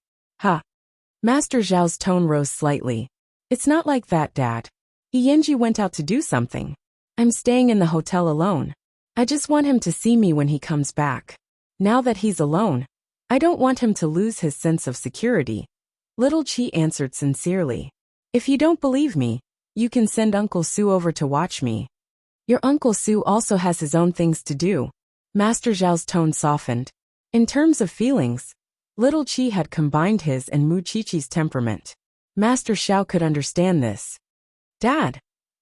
Master Zhao's tone rose slightly. It's not like that, Dad. Yinji went out to do something. I'm staying in the hotel alone. I just want him to see me when he comes back. Now that he's alone, I don't want him to lose his sense of security. Little Chi answered sincerely. If you don't believe me, you can send Uncle Su over to watch me. Your Uncle Su also has his own things to do. Master Zhao's tone softened. In terms of feelings, little Chi had combined his and Mu Chichi's temperament. Master Xiao could understand this. Dad,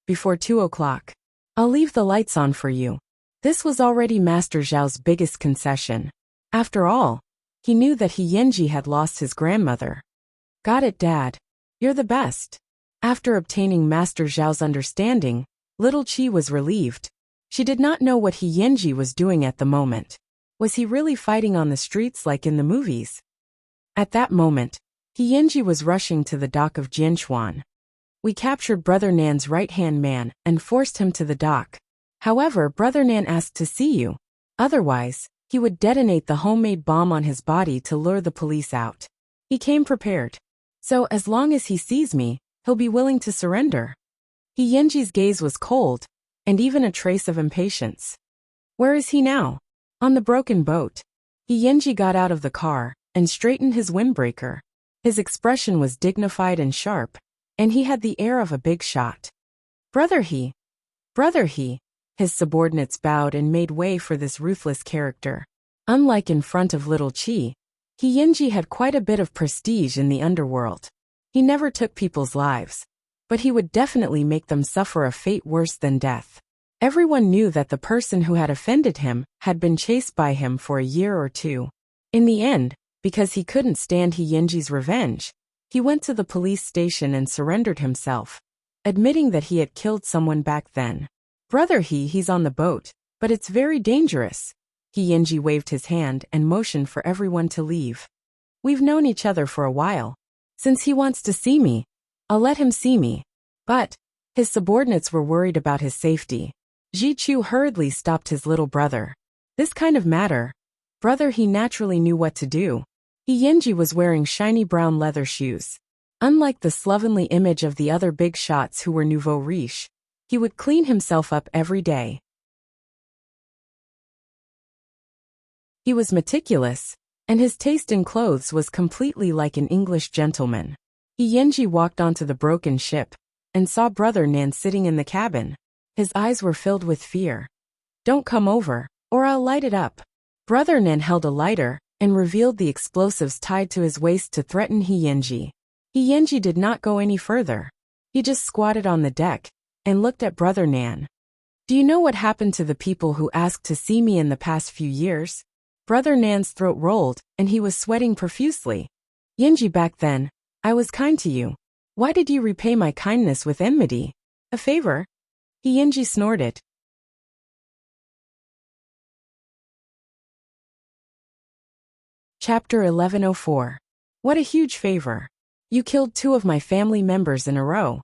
before 2 o'clock, I'll leave the lights on for you. This was already Master Zhao's biggest concession. After all, he knew that Yinji had lost his grandmother. Got it, Dad. You're the best. After obtaining Master Zhao's understanding, little Chi was relieved. She did not know what Yinji was doing at the moment. Was he really fighting on the streets like in the movies? At that moment, Yinji was rushing to the dock of Jinshuan. We captured Brother Nan's right-hand man and forced him to the dock. However, Brother Nan asked to see you. Otherwise, he would detonate the homemade bomb on his body to lure the police out. He came prepared. So as long as he sees me, he'll be willing to surrender. Yinji's gaze was cold, and even a trace of impatience. Where is he now? On the broken boat. Yinji got out of the car and straightened his windbreaker. His expression was dignified and sharp, and he had the air of a big shot. Brother he. His subordinates bowed and made way for this ruthless character. Unlike in front of little Chi, Yinji had quite a bit of prestige in the underworld. He never took people's lives, but he would definitely make them suffer a fate worse than death. Everyone knew that the person who had offended him had been chased by him for a year or two. In the end, because he couldn't stand He Yinji's revenge, he went to the police station and surrendered himself, admitting that he had killed someone back then. Brother he's on the boat, but it's very dangerous. He Yinji waved his hand and motioned for everyone to leave. We've known each other for a while. Since he wants to see me, I'll let him see me. But his subordinates were worried about his safety. Ji Chu hurriedly stopped his little brother. This kind of matter, brother he naturally knew what to do. He Yinji was wearing shiny brown leather shoes. Unlike the slovenly image of the other big shots who were nouveau riche, he would clean himself up every day. He was meticulous, and his taste in clothes was completely like an English gentleman. He Yinji walked onto the broken ship and saw Brother Nan sitting in the cabin. His eyes were filled with fear. Don't come over, or I'll light it up. Brother Nan held a lighter and revealed the explosives tied to his waist to threaten He Yinji. He Yinji did not go any further. He just squatted on the deck and looked at Brother Nan. Do you know what happened to the people who asked to see me in the past few years? Brother Nan's throat rolled, and he was sweating profusely. Yinji, back then, I was kind to you. Why did you repay my kindness with enmity? A favor? He Yinji snorted. Chapter 1104. What a huge favor. You killed 2 of my family members in a row.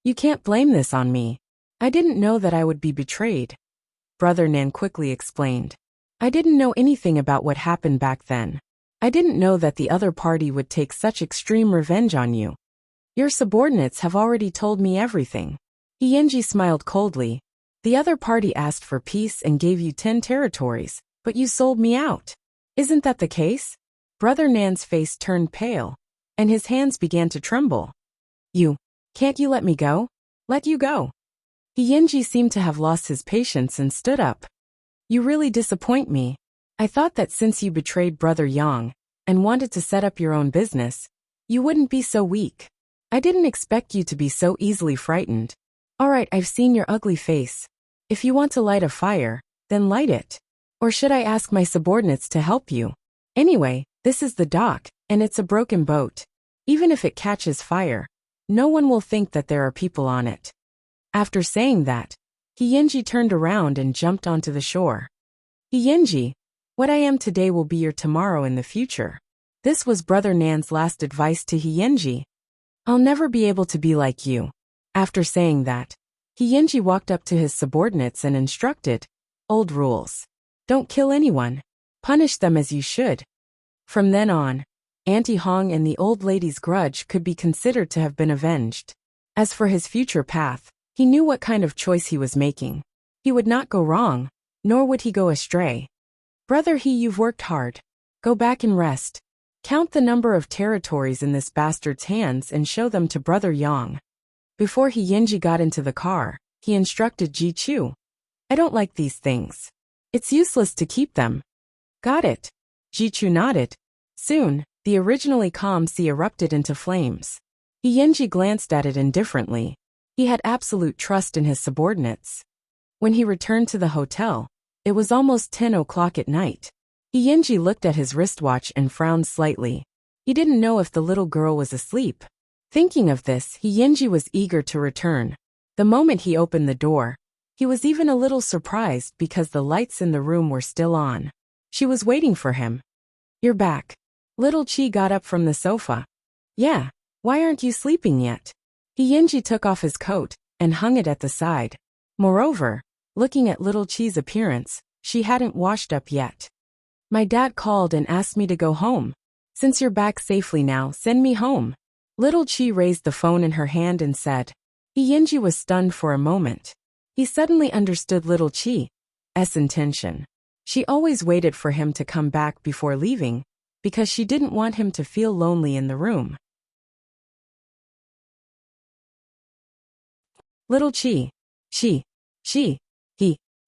You can't blame this on me. I didn't know that I would be betrayed. Brother Nan quickly explained. I didn't know anything about what happened back then. I didn't know that the other party would take such extreme revenge on you. Your subordinates have already told me everything. He Yinji smiled coldly. The other party asked for peace and gave you 10 territories, but you sold me out. Isn't that the case? Brother Nan's face turned pale, and his hands began to tremble. Can't you let me go? Let you go. He Yinji seemed to have lost his patience and stood up. You really disappoint me. I thought that since you betrayed Brother Yang and wanted to set up your own business, you wouldn't be so weak. I didn't expect you to be so easily frightened. All right, I've seen your ugly face. If you want to light a fire, then light it. Or should I ask my subordinates to help you? Anyway, this is the dock, and it's a broken boat. Even if it catches fire, no one will think that there are people on it. After saying that, He Yinji turned around and jumped onto the shore. He Yinji, what I am today will be your tomorrow in the future. This was Brother Nan's last advice to He Yinji. I'll never be able to be like you. After saying that, He Yinji walked up to his subordinates and instructed, Old rules. Don't kill anyone. Punish them as you should. From then on, Auntie Hong and the old lady's grudge could be considered to have been avenged. As for his future path, he knew what kind of choice he was making. He would not go wrong, nor would he go astray. Brother you've worked hard. Go back and rest. Count the number of territories in this bastard's hands and show them to Brother Yang. Before He Yinji got into the car, he instructed Ji Chu. I don't like these things. It's useless to keep them. Got it. Ji Chu nodded. Soon, the originally calm sea erupted into flames. He Yinji glanced at it indifferently. He had absolute trust in his subordinates. When he returned to the hotel, it was almost 10 o'clock at night. He Yinji looked at his wristwatch and frowned slightly. He didn't know if the little girl was asleep. Thinking of this, He Yinji was eager to return. The moment he opened the door, he was even a little surprised because the lights in the room were still on. She was waiting for him. You're back. Little Chi got up from the sofa. Yeah, why aren't you sleeping yet? He Yinji took off his coat and hung it at the side. Moreover, looking at Little Chi's appearance, she hadn't washed up yet. My dad called and asked me to go home. Since you're back safely now, send me home. Little Chi raised the phone in her hand and said. He Yinji was stunned for a moment. He suddenly understood Little Chi's intention. She always waited for him to come back before leaving, because she didn't want him to feel lonely in the room. Little Chi. She. He.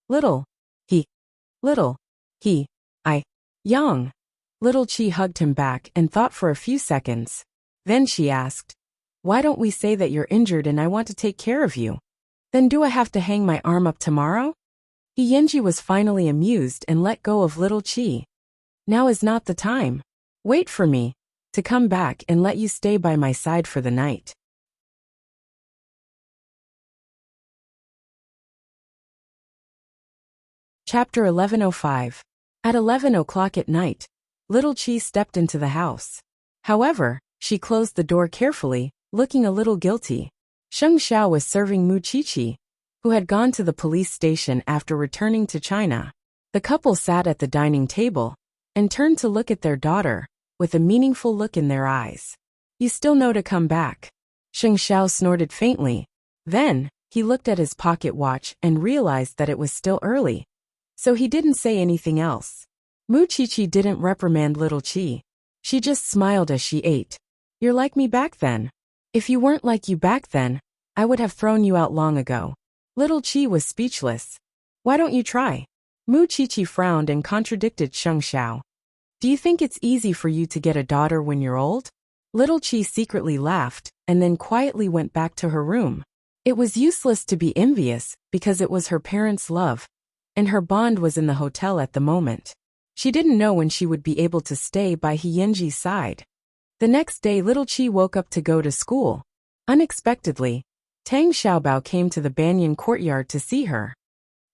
Little. He. Little. He. I. Yang. Little Chi hugged him back and thought for a few seconds. Then she asked, Why don't we say that you're injured and I want to take care of you? Then do I have to hang my arm up tomorrow? Yenji was finally amused and let go of little Chi. Now is not the time. Wait for me to come back and let you stay by my side for the night. Chapter 1105. At 11 o'clock at night, little Chi stepped into the house. However, she closed the door carefully, looking a little guilty. Sheng Xiao was serving Mu Qiqi, who had gone to the police station after returning to China. The couple sat at the dining table and turned to look at their daughter, with a meaningful look in their eyes. You still know to come back. Sheng Xiao snorted faintly. Then, he looked at his pocket watch and realized that it was still early. So he didn't say anything else. Mu Qiqi didn't reprimand little Chi. She just smiled as she ate. You're like me back then. If you weren't like you back then, I would have thrown you out long ago. Little Chi was speechless. Why don't you try? Mu Qiqi frowned and contradicted Sheng Xiao. Do you think it's easy for you to get a daughter when you're old? Little Chi secretly laughed and then quietly went back to her room. It was useless to be envious because it was her parents' love, and her bond was in the hotel at the moment. She didn't know when she would be able to stay by Yenji's side. The next day little Chi woke up to go to school. Unexpectedly, Tang Xiaobao came to the Banyan courtyard to see her.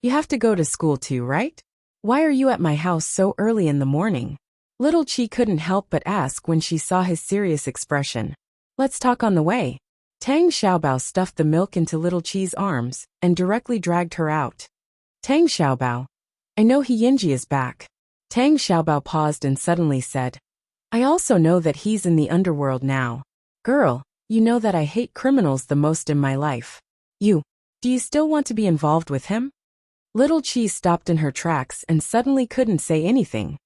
You have to go to school too, right? Why are you at my house so early in the morning? Little Chi couldn't help but ask when she saw his serious expression. Let's talk on the way. Tang Xiaobao stuffed the milk into little Chi's arms and directly dragged her out. Tang Xiaobao, I know Yenji is back. Tang Xiaobao paused and suddenly said, I also know that he's in the underworld now. Girl, you know that I hate criminals the most in my life. Do you still want to be involved with him? Little Chi stopped in her tracks and suddenly couldn't say anything.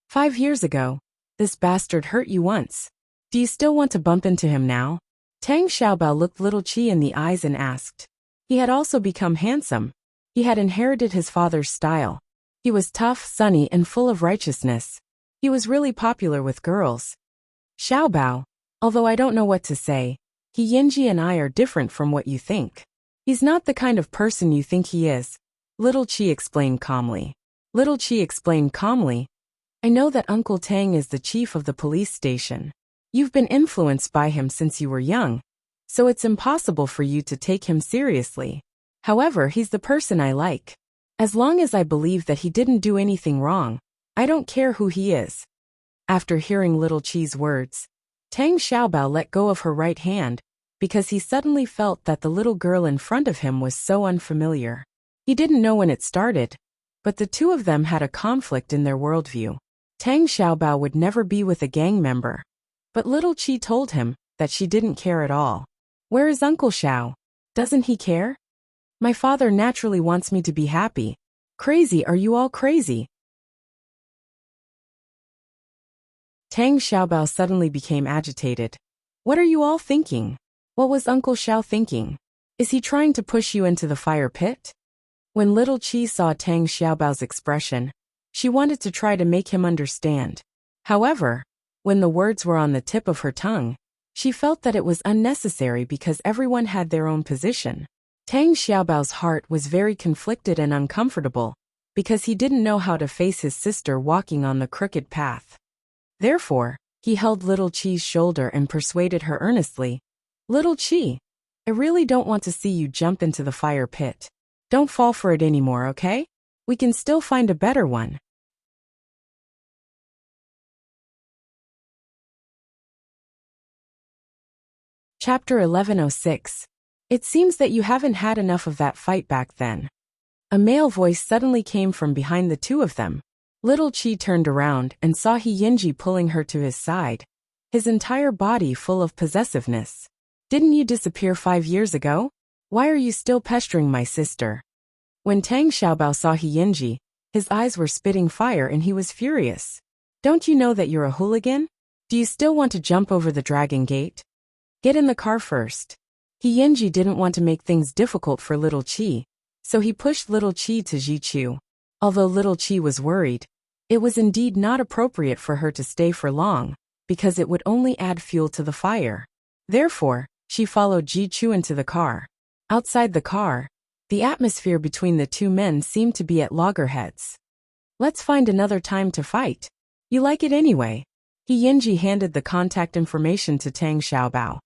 5 years ago, this bastard hurt you once. Do you still want to bump into him now? Tang Xiaobao looked little Chi in the eyes and asked. He had also become handsome. He had inherited his father's style. He was tough, sunny, and full of righteousness. He was really popular with girls. Xiaobao, although I don't know what to say, Yenji and I are different from what you think. He's not the kind of person you think he is. Little Chi explained calmly. I know that Uncle Tang is the chief of the police station. You've been influenced by him since you were young, so it's impossible for you to take him seriously. However, he's the person I like. As long as I believe that he didn't do anything wrong, I don't care who he is. After hearing little Chi's words, Tang Xiaobao let go of her right hand because he suddenly felt that the little girl in front of him was so unfamiliar. He didn't know when it started, but the two of them had a conflict in their worldview. Tang Xiaobao would never be with a gang member, but little Chi told him that she didn't care at all. Where is Uncle Xiao? Doesn't he care? My father naturally wants me to be happy. Crazy, are you all crazy? Tang Xiaobao suddenly became agitated. What are you all thinking? What was Uncle Xiao thinking? Is he trying to push you into the fire pit? When little Chi saw Tang Xiaobao's expression, she wanted to try to make him understand. However, when the words were on the tip of her tongue, she felt that it was unnecessary because everyone had their own position. Tang Xiaobao's heart was very conflicted and uncomfortable because he didn't know how to face his sister walking on the crooked path. Therefore, he held little Chi's shoulder and persuaded her earnestly. Little Chi, I really don't want to see you jump into the fire pit. Don't fall for it anymore, okay? We can still find a better one. Chapter 1106. It seems that you haven't had enough of that fight back then. A male voice suddenly came from behind the two of them. Little Chi turned around and saw Yenji pulling her to his side, his entire body full of possessiveness. Didn't you disappear 5 years ago? Why are you still pestering my sister? When Tang Xiaobao saw Yenji, his eyes were spitting fire and he was furious. Don't you know that you're a hooligan? Do you still want to jump over the dragon gate? Get in the car first. Yenji didn't want to make things difficult for little Chi, so he pushed little Chi to Jichu. Although little Chi was worried, it was indeed not appropriate for her to stay for long, because it would only add fuel to the fire. Therefore, She followed Ji Chu into the car. Outside the car, the atmosphere between the two men seemed to be at loggerheads. Let's find another time to fight. You like it anyway. He Yinji handed the contact information to Tang Xiaobao.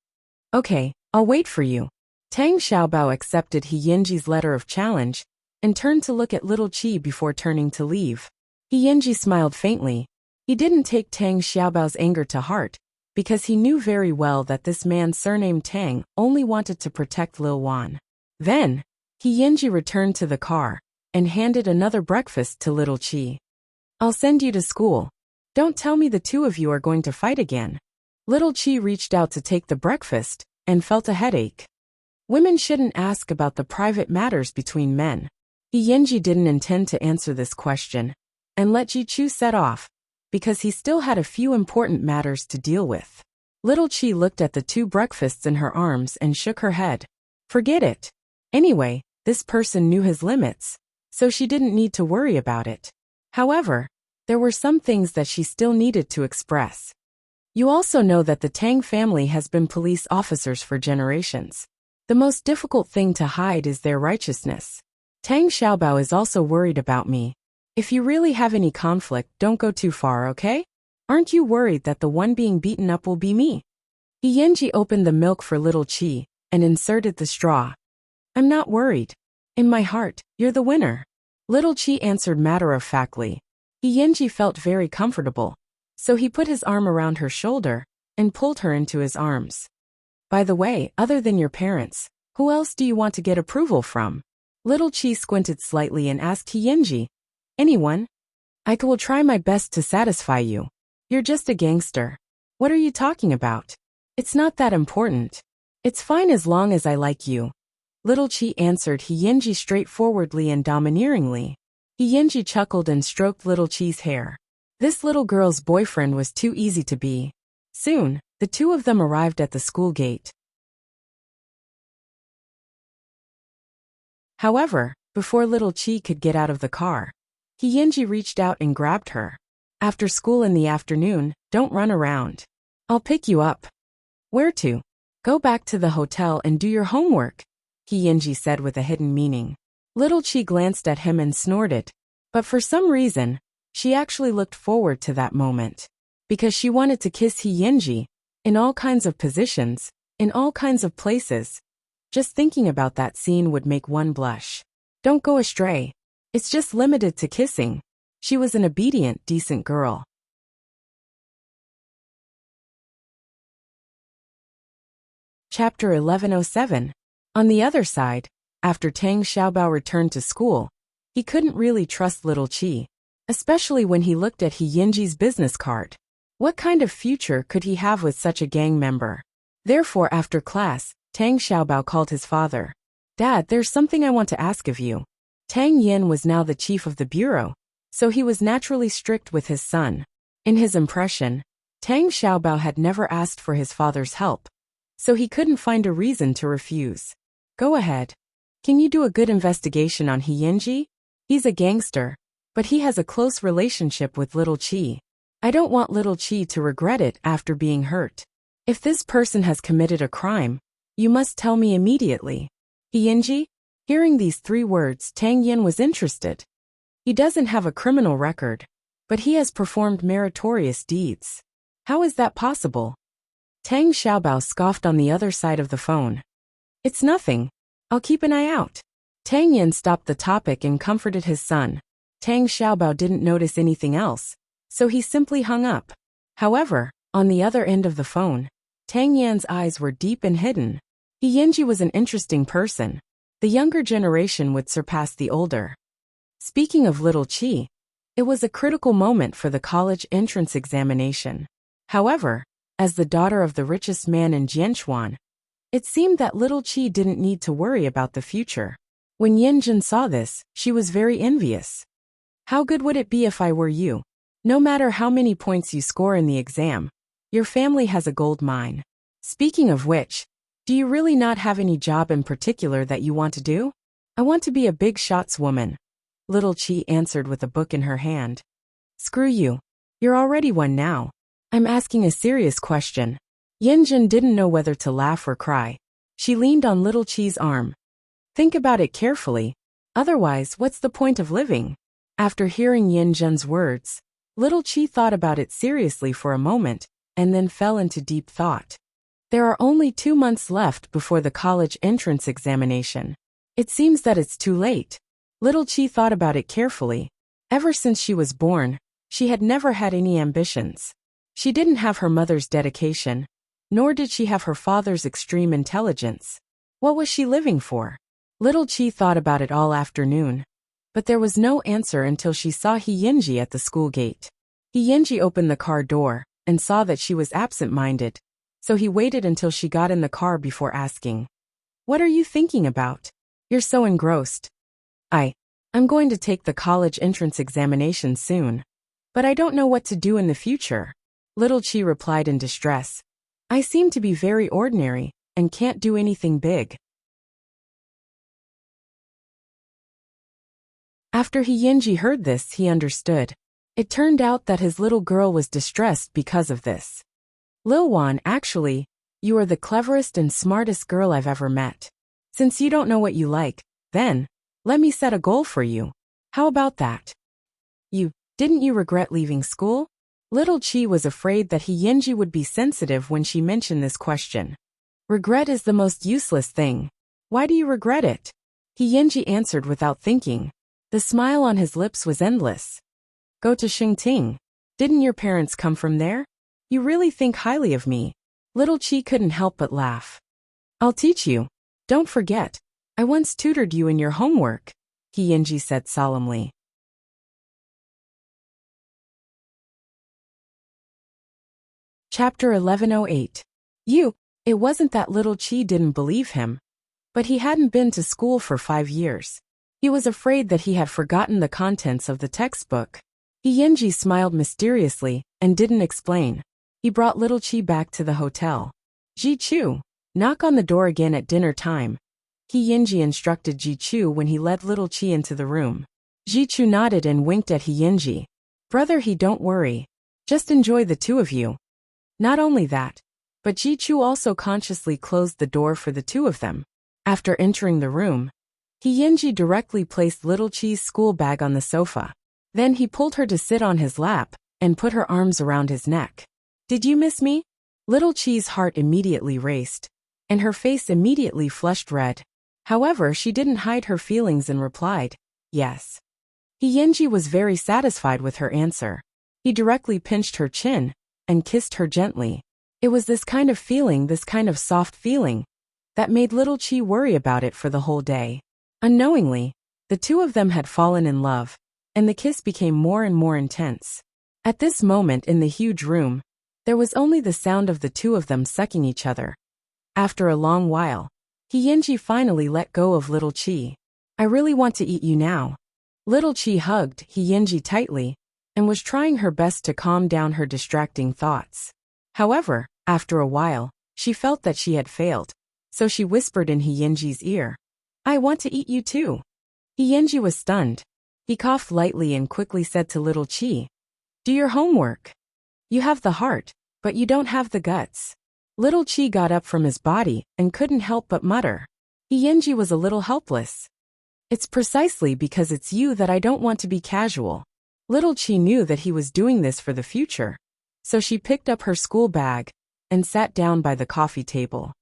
Okay, I'll wait for you. Tang Xiaobao accepted He Yinji's letter of challenge and turned to look at little Qi before turning to leave. He Yinji smiled faintly. He didn't take Tang Xiaobao's anger to heart, because he knew very well that this man surnamed Tang only wanted to protect Lil Wan. Then, He Yinji returned to the car and handed another breakfast to little Qi. I'll send you to school. Don't tell me the two of you are going to fight again. Little Qi reached out to take the breakfast and felt a headache. Women shouldn't ask about the private matters between men. He Yinji didn't intend to answer this question and let Ji Chu set off, because he still had a few important matters to deal with. Little Qi looked at the two breakfasts in her arms and shook her head. Forget it. Anyway, this person knew his limits, so she didn't need to worry about it. However, there were some things that she still needed to express. You also know that the Tang family has been police officers for generations. The most difficult thing to hide is their righteousness. Tang Xiaobao is also worried about me. If you really have any conflict, don't go too far, okay? Aren't you worried that the one being beaten up will be me? He Yinji opened the milk for little Qi and inserted the straw. I'm not worried. In my heart, you're the winner. Little Qi answered matter-of-factly. He Yinji felt very comfortable, so he put his arm around her shoulder and pulled her into his arms. By the way, other than your parents, who else do you want to get approval from? Little Qi squinted slightly and asked He Yinji. Anyone? I will try my best to satisfy you. You're just a gangster. What are you talking about? It's not that important. It's fine as long as I like you. Little Qi answered He Yinji straightforwardly and domineeringly. He Yinji chuckled and stroked little Qi's hair. This little girl's boyfriend was too easy to be. Soon, the two of them arrived at the school gate. However, before little Qi could get out of the car, He Yinji reached out and grabbed her. After school in the afternoon, don't run around. I'll pick you up. Where to? Go back to the hotel and do your homework, He Yinji said with a hidden meaning. Little Qi glanced at him and snorted, but for some reason, she actually looked forward to that moment. Because she wanted to kiss He Yinji, in all kinds of positions, in all kinds of places. Just thinking about that scene would make one blush. Don't go astray. It's just limited to kissing. She was an obedient, decent girl. Chapter 1107. On the other side, after Tang Xiaobao returned to school, he couldn't really trust little Qi, especially when he looked at He Yinji's business card. What kind of future could he have with such a gang member? Therefore, after class, Tang Xiaobao called his father. Dad, there's something I want to ask of you. Tang Yin was now the chief of the bureau, so he was naturally strict with his son. In his impression, Tang Xiaobao had never asked for his father's help, so he couldn't find a reason to refuse. Go ahead. Can you do a good investigation on He Yinji? He's a gangster, but he has a close relationship with little Qi. I don't want little Qi to regret it after being hurt. If this person has committed a crime, you must tell me immediately. He Yinji? Hearing these three words, Tang Yin was interested. He doesn't have a criminal record, but he has performed meritorious deeds. How is that possible? Tang Xiaobao scoffed on the other side of the phone. It's nothing. I'll keep an eye out. Tang Yin stopped the topic and comforted his son. Tang Xiaobao didn't notice anything else, so he simply hung up. However, on the other end of the phone, Tang Yan's eyes were deep and hidden. He Yinji was an interesting person. The younger generation would surpass the older. Speaking of little Qi, it was a critical moment for the college entrance examination. However, as the daughter of the richest man in Jianchuan, it seemed that little Qi didn't need to worry about the future. When Yanjun saw this, she was very envious. How good would it be if I were you? No matter how many points you score in the exam, your family has a gold mine. Speaking of which, do you really not have any job in particular that you want to do? I want to be a big shots woman, little Qi answered with a book in her hand. Screw you. You're already one now. I'm asking a serious question. Yinjin didn't know whether to laugh or cry. She leaned on Little Chi's arm. Think about it carefully. Otherwise, what's the point of living? After hearing Yinjin's words, Little Chi thought about it seriously for a moment, and then fell into deep thought. There are only 2 months left before the college entrance examination. It seems that it's too late. Little Chi thought about it carefully. Ever since she was born, she had never had any ambitions. She didn't have her mother's dedication, nor did she have her father's extreme intelligence. What was she living for? Little Chi thought about it all afternoon, but there was no answer until she saw Yinji at the school gate. Yinji opened the car door and saw that she was absent-minded, so he waited until she got in the car before asking, "What are you thinking about? You're so engrossed." I'm going to take the college entrance examination soon, but I don't know what to do in the future." Little Chi replied in distress. "I seem to be very ordinary and can't do anything big." After Yinji heard this, he understood. It turned out that his little girl was distressed because of this. "Lil Wan, actually, you are the cleverest and smartest girl I've ever met. Since you don't know what you like, then, let me set a goal for you. How about that? Didn't you regret leaving school?" Little Chi was afraid that Yinji would be sensitive when she mentioned this question. "Regret is the most useless thing. Why do you regret it?" Yinji answered without thinking. The smile on his lips was endless. "Go to Xingting. Didn't your parents come from there? You really think highly of me." Little Chi couldn't help but laugh. "I'll teach you. Don't forget, I once tutored you in your homework," Yinji said solemnly. Chapter 1108. It wasn't that Little Chi didn't believe him, but he hadn't been to school for 5 years. He was afraid that he had forgotten the contents of the textbook. Yinji smiled mysteriously and didn't explain. He brought Little Chi back to the hotel. "Ji Chu, knock on the door again at dinner time," Yinji instructed Ji Chu when he led Little Chi into the room. Ji Chu nodded and winked at Yinji. "Brother, don't worry. Just enjoy the two of you." Not only that, but Ji Chu also consciously closed the door for the two of them. After entering the room, Yinji directly placed Little Chi's school bag on the sofa. Then he pulled her to sit on his lap and put her arms around his neck. "Did you miss me?" Little Chi's heart immediately raced, and her face immediately flushed red. However, she didn't hide her feelings and replied, "Yes." Yinji was very satisfied with her answer. He directly pinched her chin and kissed her gently. It was this kind of feeling, this kind of soft feeling, that made Little Chi worry about it for the whole day. Unknowingly, the two of them had fallen in love, and the kiss became more and more intense. At this moment in the huge room, there was only the sound of the two of them sucking each other. After a long while, Yinji finally let go of Little Chi. "I really want to eat you now." Little Chi hugged Yinji tightly and was trying her best to calm down her distracting thoughts. However, after a while, she felt that she had failed, so she whispered in Yinji's ear, "I want to eat you too." Yinji was stunned. He coughed lightly and quickly said to Little Chi, "Do your homework. You have the heart, but you don't have the guts." Little Chi got up from his body and couldn't help but mutter. Yinji was a little helpless. "It's precisely because it's you that I don't want to be casual." Little Chi knew that he was doing this for the future, so she picked up her school bag and sat down by the coffee table.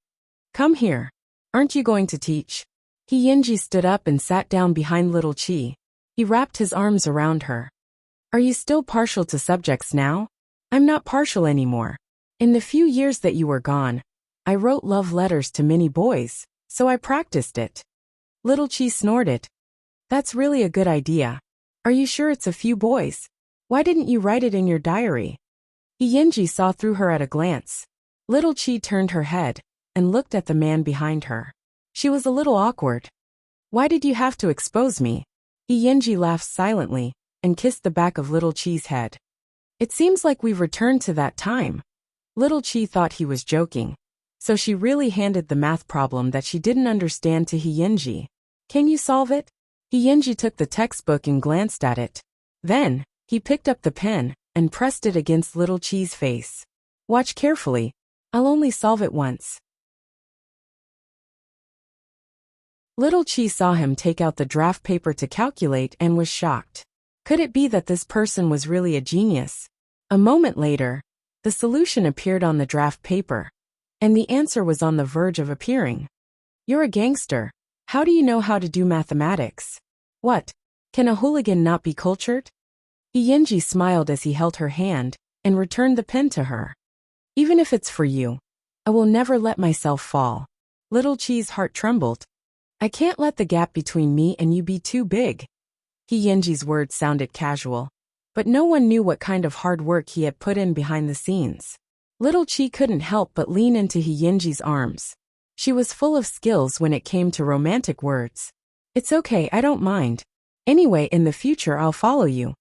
"Come here. Aren't you going to teach?" Yinji stood up and sat down behind Little Chi. He wrapped his arms around her. "Are you still partial to subjects now?" "I'm not partial anymore. In the few years that you were gone, I wrote love letters to many boys, so I practiced it." Little Chi snorted. "That's really a good idea. Are you sure it's a few boys? Why didn't you write it in your diary?" Yinji saw through her at a glance. Little Chi turned her head and looked at the man behind her. She was a little awkward. "Why did you have to expose me?" Yinji laughed silently and kissed the back of Little Chi's head. "It seems like we've returned to that time." Little Chi thought he was joking, so she really handed the math problem that she didn't understand to Yinji. "Can you solve it?" Yinji took the textbook and glanced at it. Then, he picked up the pen and pressed it against Little Chi's face. "Watch carefully. I'll only solve it once. Little Chi saw him take out the draft paper to calculate and was shocked. Could it be that this person was really a genius? A moment later, the solution appeared on the draft paper, and the answer was on the verge of appearing. You're a gangster. How do you know how to do mathematics? What? Can a hooligan not be cultured? Yenji smiled as he held her hand and returned the pen to her. Even if it's for you, I will never let myself fall. Little Chi's heart trembled. I can't let the gap between me and you be too big. Yenji's words sounded casual, but no one knew what kind of hard work he had put in behind the scenes. Little Chi couldn't help but lean into Yenji's arms. She was full of skills when it came to romantic words. It's okay, I don't mind. Anyway, in the future I'll follow you.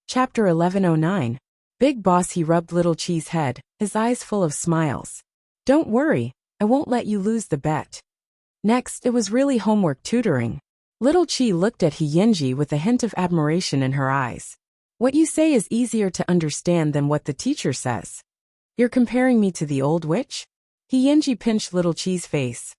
Chapter 1109. Big Boss. He rubbed Little Chi's head, his eyes full of smiles. Don't worry, I won't let you lose the bet. Next, it was really homework tutoring. Little Chi looked at Yenji with a hint of admiration in her eyes. What you say is easier to understand than what the teacher says. You're comparing me to the old witch? Yenji pinched Little Chi's face.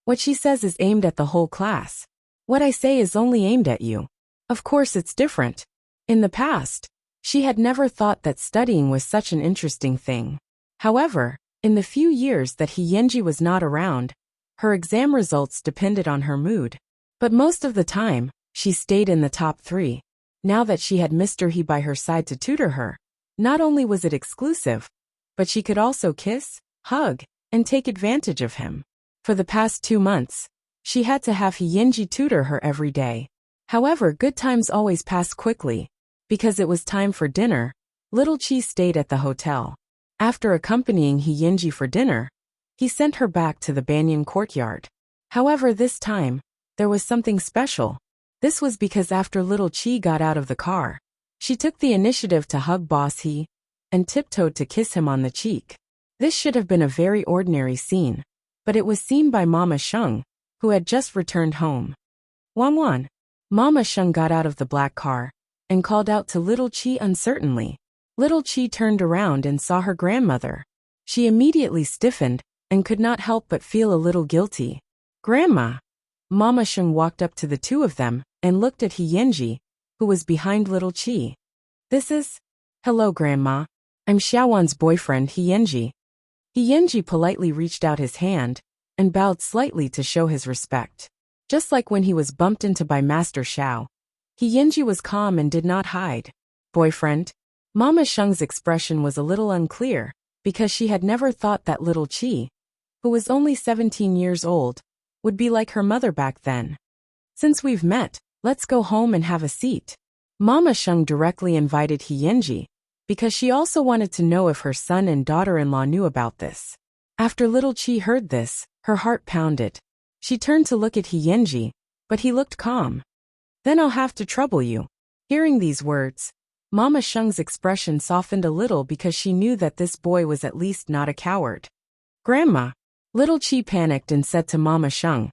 What she says is aimed at the whole class. What I say is only aimed at you. Of course it's different. In the past, she had never thought that studying was such an interesting thing. However, in the few years that Yenji was not around, her exam results depended on her mood. But most of the time, she stayed in the top 3. Now that she had Mr. He by her side to tutor her, not only was it exclusive, but she could also kiss, hug, and take advantage of him. For the past 2 months, she had to have Yenji tutor her every day. However, good times always passed quickly. Because it was time for dinner, Little Chi stayed at the hotel. After accompanying Yenji for dinner, he sent her back to the Banyan courtyard. However, this time, there was something special. This was because after Little Chi got out of the car, she took the initiative to hug Boss He and tiptoed to kiss him on the cheek. This should have been a very ordinary scene, but it was seen by Mama Sheng, who had just returned home. Wan Wan. Mama Sheng got out of the black car and called out to Little Chi uncertainly. Little Chi turned around and saw her grandmother. She immediately stiffened and could not help but feel a little guilty. Grandma! Mama Sheng walked up to the two of them and looked at Yenji, who was behind Little Chi. This is... Hello, Grandma. I'm Xiaowan's boyfriend, Yenji. Yenji politely reached out his hand and bowed slightly to show his respect. Just like when he was bumped into by Master Xiao, Yenji was calm and did not hide. Boyfriend? Mama Sheng's expression was a little unclear, because she had never thought that Little Chi, who was only 17 years old, would be like her mother back then. Since we've met, let's go home and have a seat. Mama Sheng directly invited Yenji, because she also wanted to know if her son and daughter-in-law knew about this. After Little Chi heard this, her heart pounded. She turned to look at Yenji, but he looked calm. Then I'll have to trouble you. Hearing these words, Mama Sheng's expression softened a little because she knew that this boy was at least not a coward. Grandma! Little Chi panicked and said to Mama Sheng,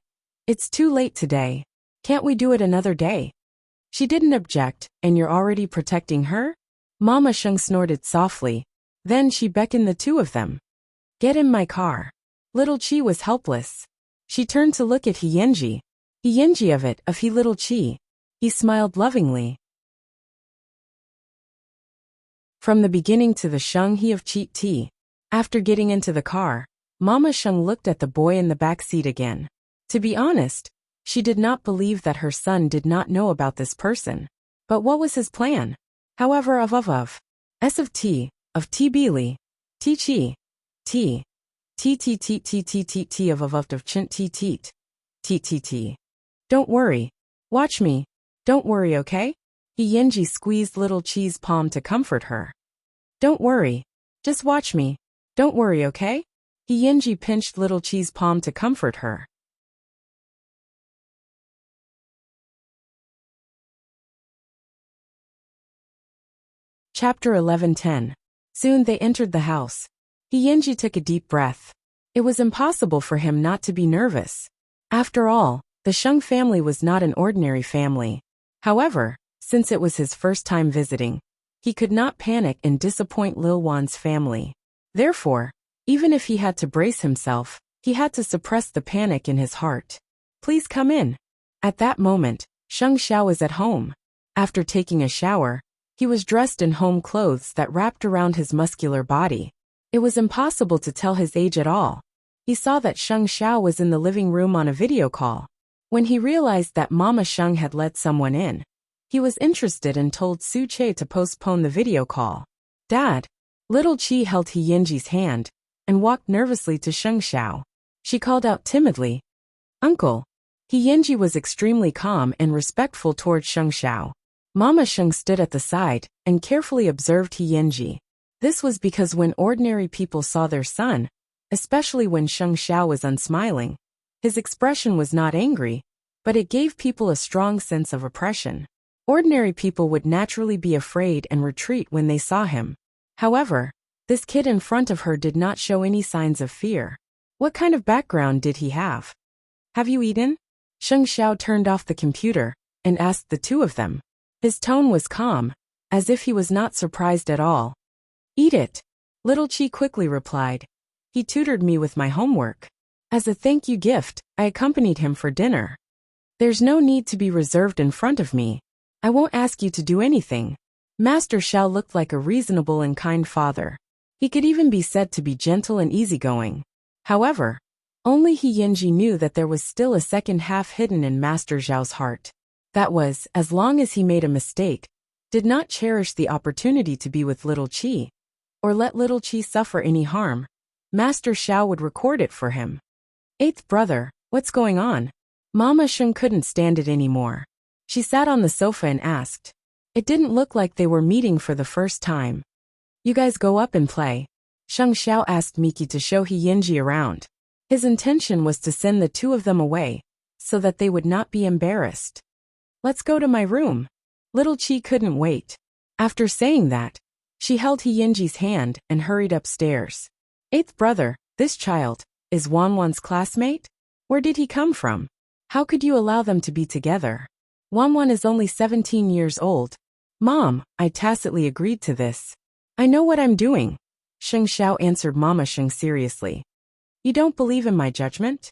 it's too late today. Can't we do it another day? She didn't object, and you're already protecting her? Mama Sheng snorted softly. Then she beckoned the two of them. Get in my car. Little Chi was helpless. She turned to look at Yenji. Yenji of Little Chi. He smiled lovingly. From the beginning to the Sheng He of Cheat Tea. After getting into the car, Mama Sheng looked at the boy in the back seat again. To be honest, she did not believe that her son did not know about this person. But what was his plan? However, S of T Beely, T Chi, T of Chint T. Don't worry. Watch me. Don't worry, okay? Yenji squeezed Little Chi's palm to comfort her. Don't worry. Just watch me. Don't worry, okay? Yenji pinched Little Chi's palm to comfort her. Chapter 1110. Soon they entered the house. Yenji took a deep breath. It was impossible for him not to be nervous. After all, the Sheng family was not an ordinary family. However, Since it was his first time visiting, he could not panic and disappoint Lil Wan's family. Therefore, even if he had to brace himself, he had to suppress the panic in his heart. Please come in. At that moment, Sheng Xiao was at home. After taking a shower, he was dressed in home clothes that wrapped around his muscular body. It was impossible to tell his age at all. He saw that Sheng Xiao was in the living room on a video call. When he realized that Mama Sheng had let someone in, he was interested and told Su Che to postpone the video call. Dad. Little Qi held He Yinji's hand and walked nervously to Sheng Xiao. She called out timidly, Uncle. He Yinji was extremely calm and respectful toward Sheng Xiao. Mama Sheng stood at the side and carefully observed He Yinji. This was because when ordinary people saw their son, especially when Sheng Xiao was unsmiling, his expression was not angry, but it gave people a strong sense of oppression. Ordinary people would naturally be afraid and retreat when they saw him. However, this kid in front of her did not show any signs of fear. What kind of background did he have? Have you eaten? Sheng Xiao turned off the computer and asked the two of them. His tone was calm, as if he was not surprised at all. Eat it. Little Qi quickly replied. He tutored me with my homework. As a thank you gift, I accompanied him for dinner. There's no need to be reserved in front of me. I won't ask you to do anything. Master Xiao looked like a reasonable and kind father. He could even be said to be gentle and easygoing. However, only He Yinji knew that there was still a second half hidden in Master Xiao's heart. That was, as long as he made a mistake, did not cherish the opportunity to be with Little Qi, or let Little Qi suffer any harm, Master Xiao would record it for him. Eighth brother, what's going on? Mama Sheng couldn't stand it anymore. She sat on the sofa and asked. It didn't look like they were meeting for the first time. You guys go up and play. Sheng Xiao asked Miki to show He Yinji around. His intention was to send the two of them away, so that they would not be embarrassed. Let's go to my room. Little Qi couldn't wait. After saying that, she held He Yinji's hand and hurried upstairs. Eighth brother, this child, is Wanwan's classmate? Where did he come from? How could you allow them to be together? Wanwan is only 17 years old. Mom, I tacitly agreed to this. I know what I'm doing. Sheng Xiao answered Mama Sheng seriously. You don't believe in my judgment?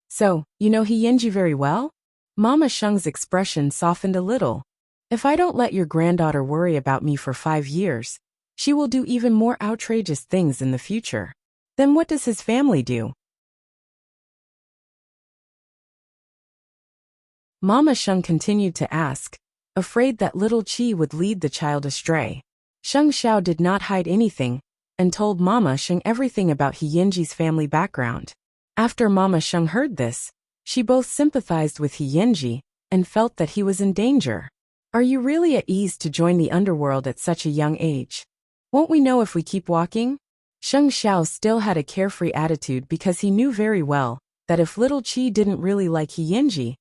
So, you know He Yinji very well? Mama Sheng's expression softened a little. If I don't let your granddaughter worry about me for 5 years, she will do even more outrageous things in the future. Then what does his family do? Mama Sheng continued to ask, afraid that Little Qi would lead the child astray. Sheng Xiao did not hide anything, and told Mama Sheng everything about He Yinji's family background. After Mama Sheng heard this, she both sympathized with He Yinji and felt that he was in danger. Are you really at ease to join the underworld at such a young age? Won't we know if we keep walking? Sheng Xiao still had a carefree attitude because he knew very well that if Little Qi didn't really like He Yinji,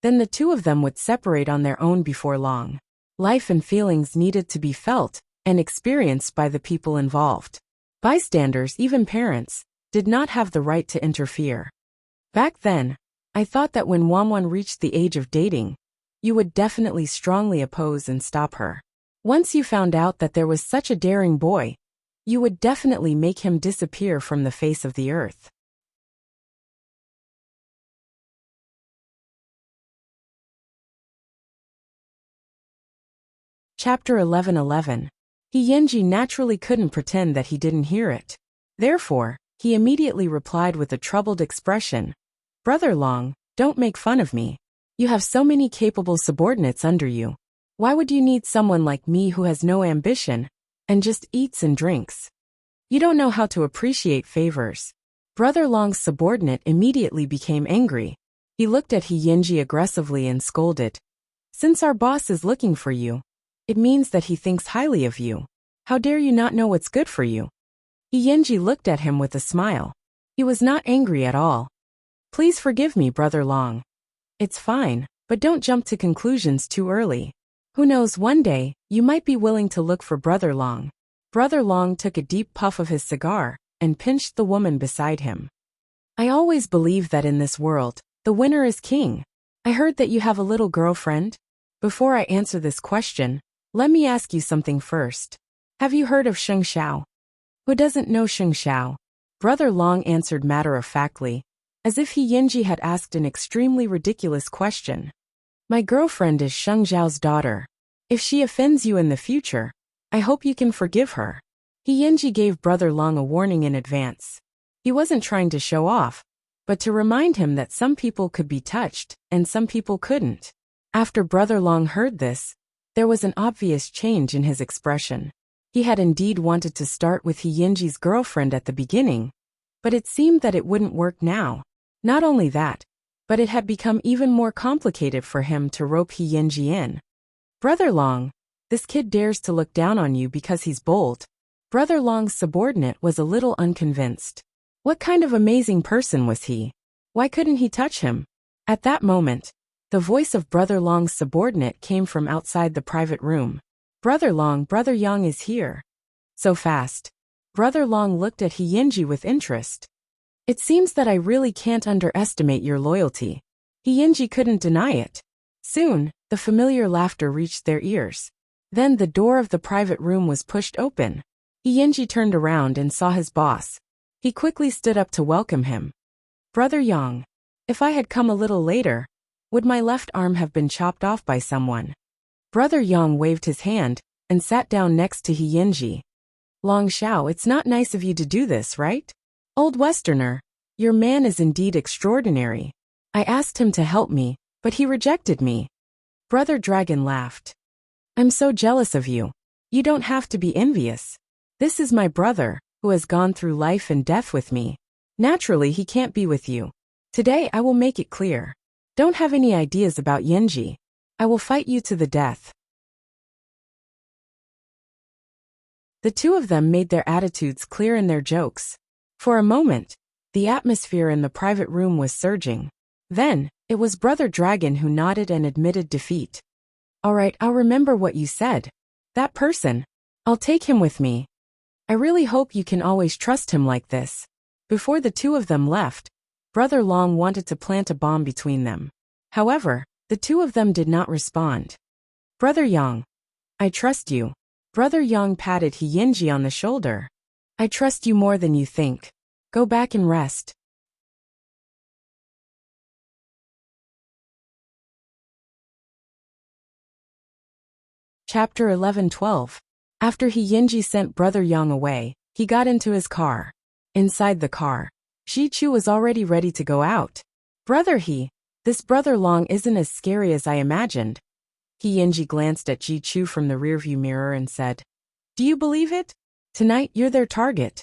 then the two of them would separate on their own before long. Life and feelings needed to be felt and experienced by the people involved. Bystanders, even parents, did not have the right to interfere. Back then, I thought that when Wanwan reached the age of dating, you would definitely strongly oppose and stop her. Once you found out that there was such a daring boy, you would definitely make him disappear from the face of the earth. Chapter 11:11. He Yinji naturally couldn't pretend that he didn't hear it. Therefore, he immediately replied with a troubled expression. Brother Long, don't make fun of me. You have so many capable subordinates under you. Why would you need someone like me who has no ambition and just eats and drinks? You don't know how to appreciate favors. Brother Long's subordinate immediately became angry. He looked at He Yinji aggressively and scolded. Since our boss is looking for you, it means that he thinks highly of you. How dare you not know what's good for you? He Yinji looked at him with a smile. He was not angry at all. Please forgive me, Brother Long. It's fine, but don't jump to conclusions too early. Who knows, one day, you might be willing to look for Brother Long. Brother Long took a deep puff of his cigar and pinched the woman beside him. I always believe that in this world, the winner is king. I heard that you have a little girlfriend. Before I answer this question, let me ask you something first. Have you heard of Sheng Xiao? Who doesn't know Sheng Xiao? Brother Long answered matter-of-factly, as if he Yinji had asked an extremely ridiculous question. My girlfriend is Sheng Xiao's daughter. If she offends you in the future, I hope you can forgive her. He Yinji gave Brother Long a warning in advance. He wasn't trying to show off, but to remind him that some people could be touched, and some people couldn't. After Brother Long heard this, there was an obvious change in his expression. He had indeed wanted to start with He Yinji's girlfriend at the beginning, but it seemed that it wouldn't work now. Not only that, but it had become even more complicated for him to rope He Yinji in. Brother Long, this kid dares to look down on you because he's bold. Brother Long's subordinate was a little unconvinced. What kind of amazing person was he? Why couldn't he touch him? At that moment, the voice of Brother Long's subordinate came from outside the private room. Brother Long, Brother Yang is here. So fast. Brother Long looked at He Yinji with interest. It seems that I really can't underestimate your loyalty. He Yinji couldn't deny it. Soon, the familiar laughter reached their ears. Then the door of the private room was pushed open. He Yinji turned around and saw his boss. He quickly stood up to welcome him. Brother Yang, if I had come a little later, would my left arm have been chopped off by someone? Brother Yang waved his hand and sat down next to He Yinji. Long Xiao, it's not nice of you to do this, right? Old Westerner, your man is indeed extraordinary. I asked him to help me, but he rejected me. Brother Dragon laughed. I'm so jealous of you. You don't have to be envious. This is my brother, who has gone through life and death with me. Naturally, he can't be with you. Today I will make it clear. Don't have any ideas about Yinji. I will fight you to the death. The two of them made their attitudes clear in their jokes. For a moment, the atmosphere in the private room was surging. Then, it was Brother Dragon who nodded and admitted defeat. All right, I'll remember what you said. That person. I'll take him with me. I really hope you can always trust him like this. Before the two of them left, Brother Long wanted to plant a bomb between them. However, the two of them did not respond. Brother Yang, I trust you. Brother Yang patted He Yinji on the shoulder. I trust you more than you think. Go back and rest. Chapter 11-12. After He Yinji sent Brother Yang away, he got into his car. Inside the car, Ji Chu was already ready to go out. Brother He, this Brother Long isn't as scary as I imagined. He Yinji glanced at Ji Chu from the rearview mirror and said, Do you believe it? Tonight you're their target.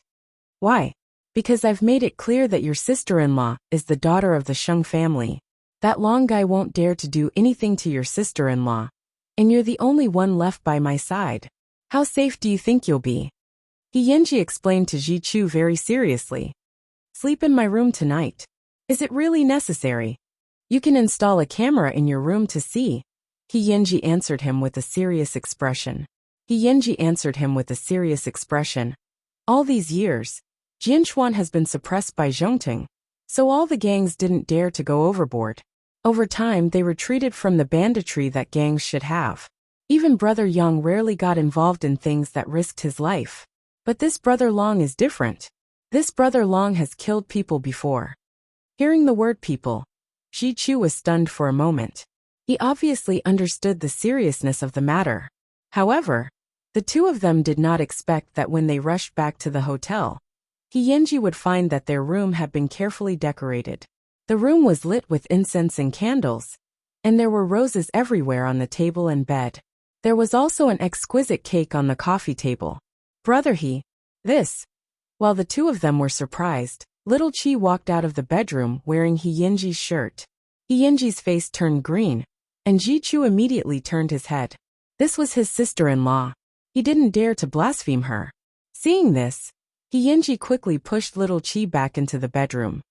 Why? Because I've made it clear that your sister-in-law is the daughter of the Sheng family. That Long guy won't dare to do anything to your sister-in-law. And you're the only one left by my side. How safe do you think you'll be? He Yinji explained to Ji Chu very seriously. Sleep in my room tonight. Is it really necessary? You can install a camera in your room to see. He Yinji answered him with a serious expression. All these years, Jinshuan has been suppressed by Zhongting, so all the gangs didn't dare to go overboard. Over time they retreated from the banditry that gangs should have. Even Brother Yang rarely got involved in things that risked his life. But this Brother Long is different. This Brother Long has killed people before. Hearing the word people, Ji Chu was stunned for a moment. He obviously understood the seriousness of the matter. However, the two of them did not expect that when they rushed back to the hotel, He Yinji would find that their room had been carefully decorated. The room was lit with incense and candles, and there were roses everywhere on the table and bed. There was also an exquisite cake on the coffee table. Brother He, this. While the two of them were surprised, little Chi walked out of the bedroom wearing He Yinji's shirt. He Yinji's face turned green, and Ji Chu immediately turned his head. This was his sister-in-law. He didn't dare to blaspheme her. Seeing this, He Yinji quickly pushed little Chi back into the bedroom.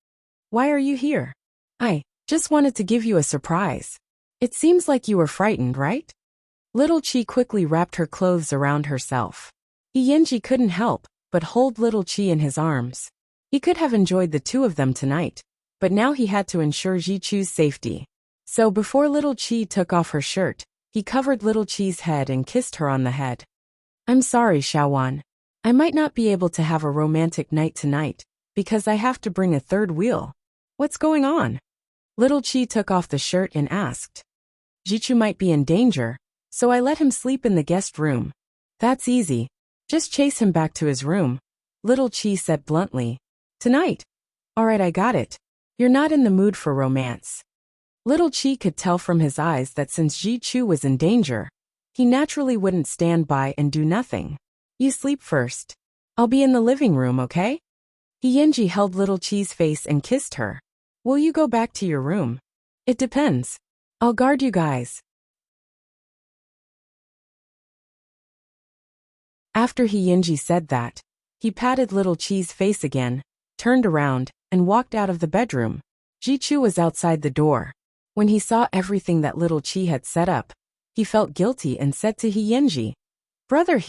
Why are you here? I just wanted to give you a surprise. It seems like you were frightened, right? Little Chi quickly wrapped her clothes around herself. He Yinji couldn't help but hold little Chi in his arms. He could have enjoyed the two of them tonight, but now he had to ensure Ji Chu's safety. So before little Chi took off her shirt, He covered Little Chi's head and kissed her on the head. I'm sorry, Xiaowan. I might not be able to have a romantic night tonight, because I have to bring a third wheel. What's going on? Little Chi took off the shirt and asked. Jichu might be in danger, so I let him sleep in the guest room. That's easy. Just chase him back to his room, Little Chi said bluntly. Tonight? Alright, I got it. You're not in the mood for romance. Little Chi could tell from his eyes that since Jichu was in danger, he naturally wouldn't stand by and do nothing. You sleep first. I'll be in the living room, okay? Yinji held Little Chi's face and kissed her. Will you go back to your room? It depends. I'll guard you guys. After Yinji said that, he patted Little Chi's face again, turned around, and walked out of the bedroom. Jichu was outside the door. When he saw everything that Little Chi had set up, he felt guilty and said to Yinji, Brother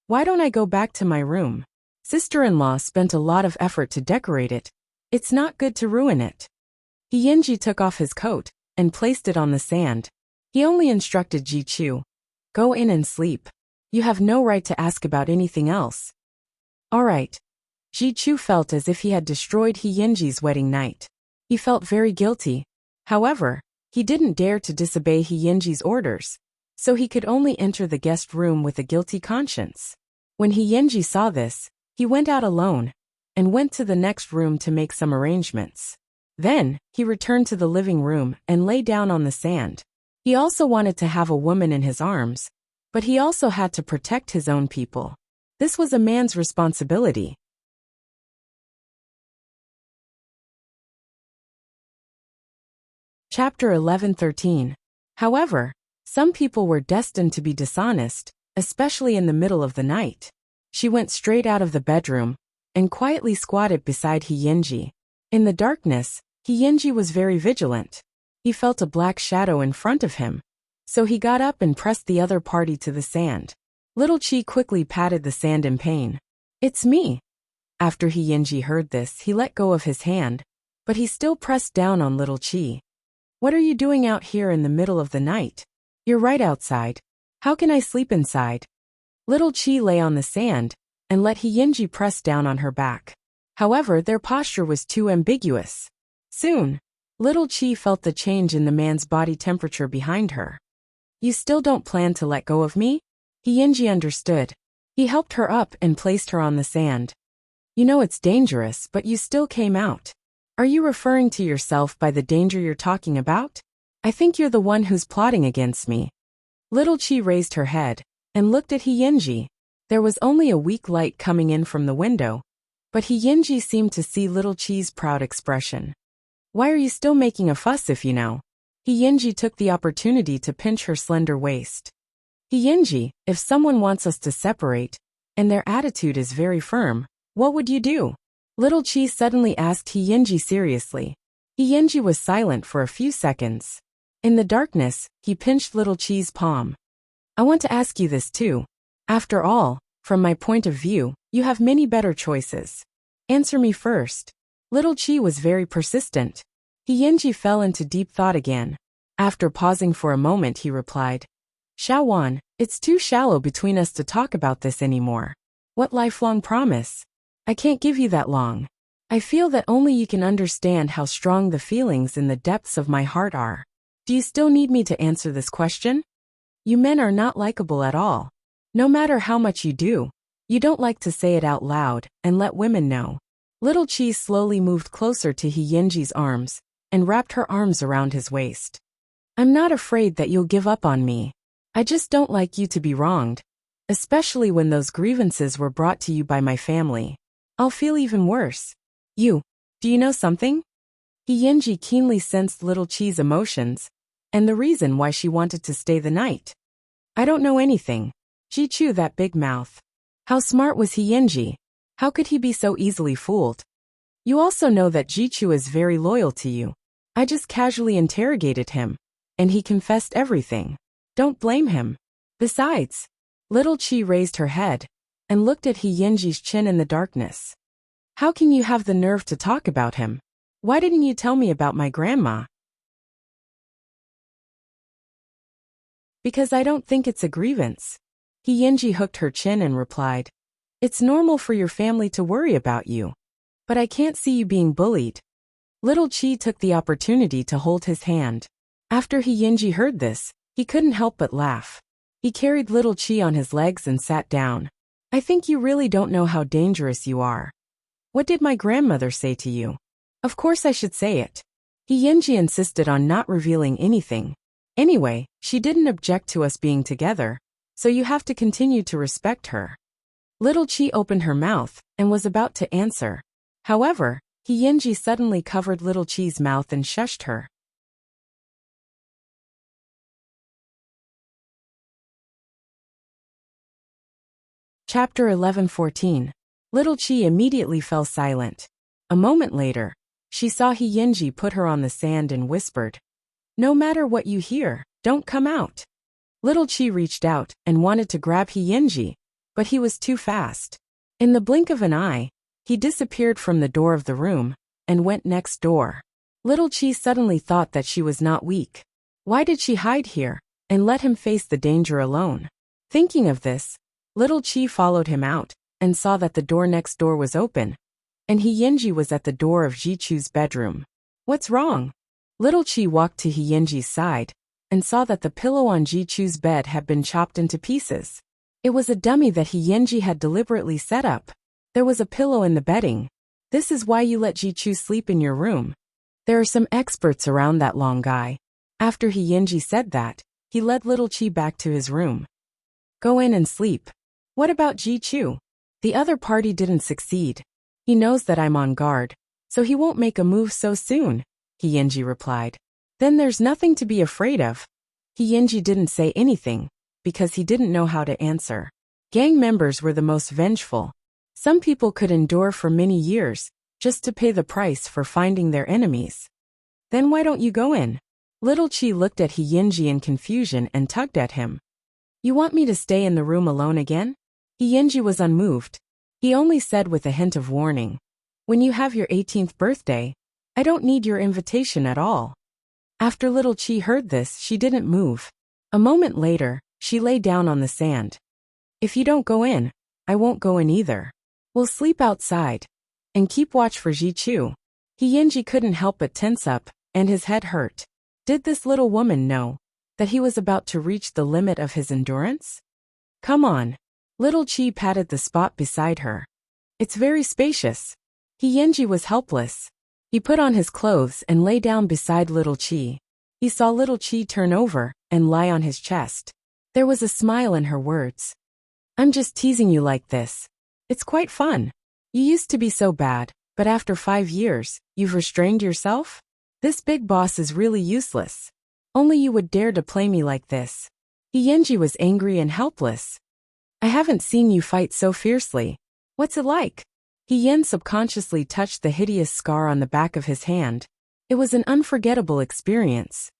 why don't I go back to my room? Sister-in-law spent a lot of effort to decorate it. It's not good to ruin it. Yinji took off his coat and placed it on the sand. He only instructed Jichu, Go in and sleep. You have no right to ask about anything else. Alright. Jichu felt as if he had destroyed Yinji's wedding night. He felt very guilty. However, he didn't dare to disobey Yinji's orders, so he could only enter the guest room with a guilty conscience. When Yinji saw this, he went out alone and went to the next room to make some arrangements. Then, he returned to the living room and lay down on the sand. He also wanted to have a woman in his arms, but he also had to protect his own people. This was a man's responsibility. Chapter 11:13. However, some people were destined to be dishonest, especially in the middle of the night. She went straight out of the bedroom and quietly squatted beside Yinji. In the darkness, Yinji was very vigilant. He felt a black shadow in front of him, so he got up and pressed the other party to the sand. Little Chi quickly patted the sand in pain. It's me. After Yinji heard this, he let go of his hand, but he still pressed down on Little Chi. What are you doing out here in the middle of the night? You're right outside. How can I sleep inside? Little Chi lay on the sand and let Yinji press down on her back. However, their posture was too ambiguous. Soon, Little Chi felt the change in the man's body temperature behind her. You still don't plan to let go of me? Yinji understood. He helped her up and placed her on the sand. You know it's dangerous, but you still came out. Are you referring to yourself by the danger you're talking about? I think you're the one who's plotting against me. Little Chi raised her head and looked at Yinji. There was only a weak light coming in from the window, but Yinji seemed to see Little Chi's proud expression. Why are you still making a fuss if you know? Yinji took the opportunity to pinch her slender waist. Yinji, if someone wants us to separate, and their attitude is very firm, what would you do? Little Chi suddenly asked Yinji seriously. Yinji was silent for a few seconds. In the darkness, he pinched Little Chi's palm. I want to ask you this too. After all, from my point of view, you have many better choices. Answer me first. Little Chi was very persistent. Yinji fell into deep thought again. After pausing for a moment, he replied, Xiaowan, it's too shallow between us to talk about this anymore. What lifelong promise? I can't give you that long. I feel that only you can understand how strong the feelings in the depths of my heart are. Do you still need me to answer this question? You men are not likable at all. No matter how much you do, you don't like to say it out loud and let women know. Little Chi slowly moved closer to Yinji's arms and wrapped her arms around his waist. I'm not afraid that you'll give up on me. I just don't like you to be wronged, especially when those grievances were brought to you by my family. I'll feel even worse. Do you know something? Yinji keenly sensed Little Chi's emotions and the reason why she wanted to stay the night. I don't know anything. Jichu, that big mouth. How smart was Yinji? How could he be so easily fooled? You also know that Jichu is very loyal to you. I just casually interrogated him, and he confessed everything. Don't blame him. Besides, Little Chi raised her head and looked at Yinji's chin in the darkness. How can you have the nerve to talk about him? Why didn't you tell me about my grandma? Because I don't think it's a grievance. He hooked her chin and replied, "It's normal for your family to worry about you. But I can't see you being bullied." Little Chi took the opportunity to hold his hand. After He heard this, he couldn't help but laugh. He carried Little Chi on his legs and sat down. "I think you really don't know how dangerous you are. What did my grandmother say to you?" "Of course I should say it." He insisted on not revealing anything. "Anyway, she didn't object to us being together, so you have to continue to respect her." Little Chi opened her mouth and was about to answer. However, He suddenly covered Little Chi's mouth and shushed her. Chapter 11:14. Little Chi immediately fell silent. A moment later, she saw He put her on the sand and whispered, "No matter what you hear, don't come out." Little Chi reached out and wanted to grab He, but he was too fast. In the blink of an eye, he disappeared from the door of the room and went next door. Little Chi suddenly thought that she was not weak. Why did she hide here and let him face the danger alone? Thinking of this, Little Chi followed him out and saw that the door next door was open, and He was at the door of Jichu's bedroom. "What's wrong?" Little Chi walked to He side and saw that the pillow on Jichu's bed had been chopped into pieces. It was a dummy that He had deliberately set up. There was a pillow in the bedding. "This is why you let Jichu sleep in your room. There are some experts around that long guy." After He said that, he led Little Chi back to his room. "Go in and sleep." "What about Jichu?" "The other party didn't succeed. He knows that I'm on guard, so he won't make a move so soon," He replied. "Then there's nothing to be afraid of." He didn't say anything, because he didn't know how to answer. Gang members were the most vengeful. Some people could endure for many years, just to pay the price for finding their enemies. "Then why don't you go in?" Little Chi looked at He in confusion and tugged at him. "You want me to stay in the room alone again?" He was unmoved. He only said with a hint of warning, "When you have your 18th birthday, I don't need your invitation at all." After Little Chi heard this, she didn't move. A moment later, she lay down on the sand. "If you don't go in, I won't go in either. We'll sleep outside and keep watch for Jichu." He couldn't help but tense up, and his head hurt. Did this little woman know that he was about to reach the limit of his endurance? "Come on." Little Chi patted the spot beside her. "It's very spacious." He was helpless. He put on his clothes and lay down beside Little Chi. He saw Little Chi turn over and lie on his chest. There was a smile in her words. "I'm just teasing you like this. It's quite fun. You used to be so bad, but after 5 years, you've restrained yourself? This big boss is really useless. Only you would dare to play me like this." He was angry and helpless. "I haven't seen you fight so fiercely. What's it like?" He subconsciously touched the hideous scar on the back of his hand. It was an unforgettable experience.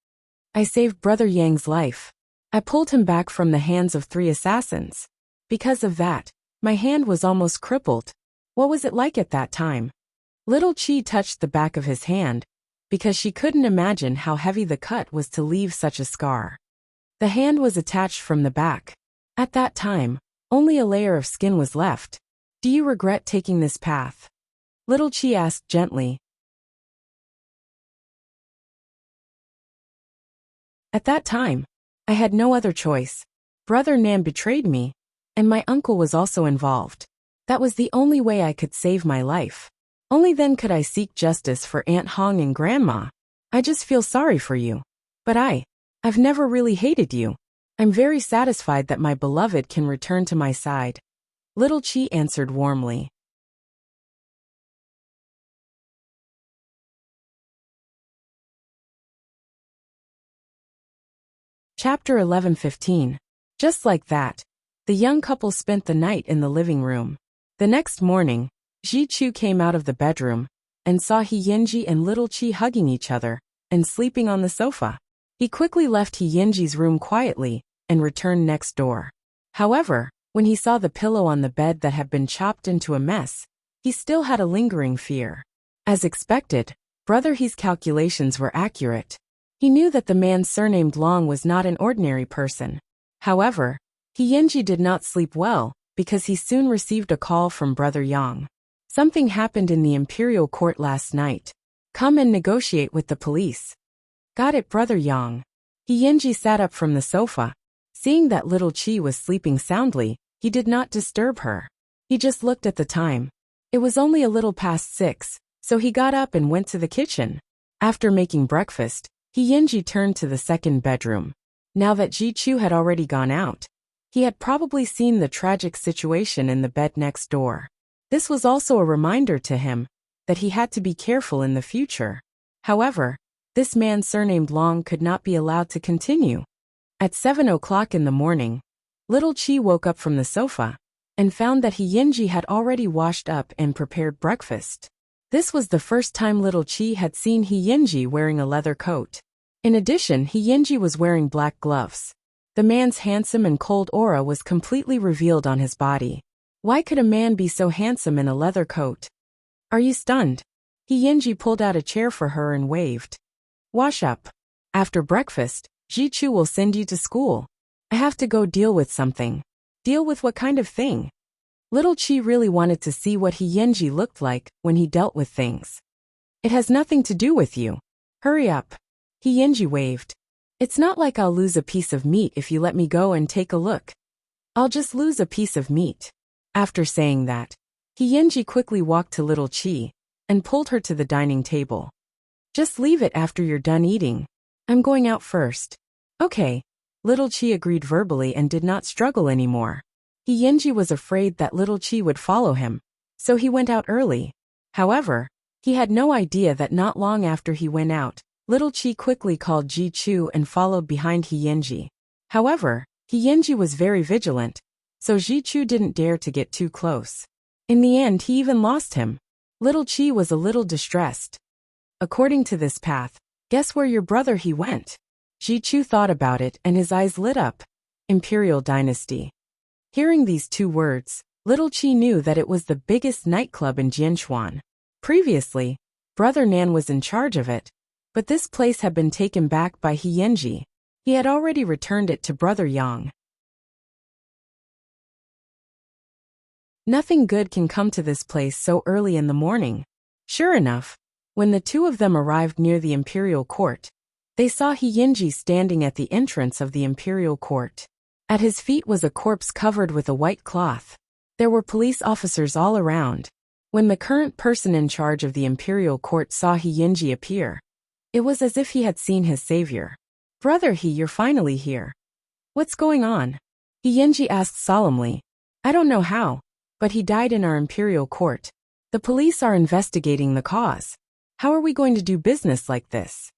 "I saved Brother Yang's life. I pulled him back from the hands of 3 assassins. Because of that, my hand was almost crippled." "What was it like at that time?" Little Chi touched the back of his hand, because she couldn't imagine how heavy the cut was to leave such a scar. The hand was attached from the back. At that time, only a layer of skin was left. "Do you regret taking this path?" Little Chi asked gently. "At that time, I had no other choice. Brother Nan betrayed me, and my uncle was also involved. That was the only way I could save my life. Only then could I seek justice for Aunt Hong and Grandma. I just feel sorry for you. But I've never really hated you. I'm very satisfied that my beloved can return to my side." Little Chi answered warmly. Chapter 11:15. Just like that, the young couple spent the night in the living room. The next morning, Jichu came out of the bedroom and saw He and Little Chi hugging each other and sleeping on the sofa. He quickly left He room quietly and returned next door. However, when he saw the pillow on the bed that had been chopped into a mess, he still had a lingering fear. As expected, Brother He's calculations were accurate. He knew that the man surnamed Long was not an ordinary person. However, He did not sleep well, because he soon received a call from Brother Yang. Something happened in the imperial court last night. Come and negotiate with the police. Got it, Brother Yang. He sat up from the sofa. Seeing that little Chi was sleeping soundly, he did not disturb her. He just looked at the time. It was only a little past 6, so he got up and went to the kitchen. After making breakfast, He turned to the second bedroom. Now that Ji Chu had already gone out, he had probably seen the tragic situation in the bed next door. This was also a reminder to him that he had to be careful in the future. However, this man surnamed Long could not be allowed to continue. At 7 o'clock in the morning, little Chi woke up from the sofa and found that He had already washed up and prepared breakfast. This was the first time little Chi had seen He wearing a leather coat. In addition, He was wearing black gloves. The man's handsome and cold aura was completely revealed on his body. Why could a man be so handsome in a leather coat? Are you stunned? He pulled out a chair for her and waved. Wash up. After breakfast, Ji Chu will send you to school. I have to go deal with something. Deal with what kind of thing? Little Chi really wanted to see what He looked like when he dealt with things. It has nothing to do with you. Hurry up. He waved. It's not like I'll lose a piece of meat if you let me go and take a look. I'll just lose a piece of meat. After saying that, He quickly walked to little Chi and pulled her to the dining table. Just leave it after you're done eating. I'm going out first. Okay. Little Chi agreed verbally and did not struggle anymore. He was afraid that little Chi would follow him, so he went out early. However, he had no idea that not long after he went out, little Chi quickly called Ji Chu and followed behind He. However, He was very vigilant, so Ji Chu didn't dare to get too close. In the end, he even lost him. Little Chi was a little distressed. According to this path, guess where your brother he went? Ji Chu thought about it and his eyes lit up. Imperial Dynasty. Hearing these two words, little Chi knew that it was the biggest nightclub in Jianchuan. Previously, Brother Nan was in charge of it, but this place had been taken back by He. He had already returned it to Brother Yang. Nothing good can come to this place so early in the morning. Sure enough, when the two of them arrived near the imperial court, they saw He standing at the entrance of the imperial court. At his feet was a corpse covered with a white cloth. There were police officers all around. When the current person in charge of the imperial court saw He appear, it was as if he had seen his savior. Brother you're finally here. What's going on? He asked solemnly. I don't know how, but he died in our imperial court. The police are investigating the cause. How are we going to do business like this?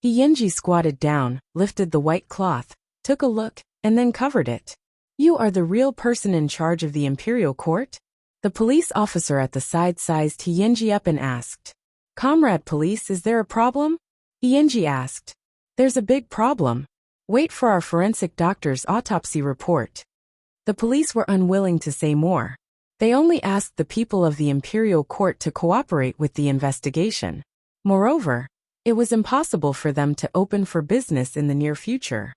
He squatted down, lifted the white cloth, took a look, and then covered it. You are the real person in charge of the imperial court? The police officer at the side sized He up and asked. Comrade police, is there a problem? He asked. There's a big problem. Wait for our forensic doctor's autopsy report. The police were unwilling to say more. They only asked the people of the imperial court to cooperate with the investigation. Moreover, it was impossible for them to open for business in the near future.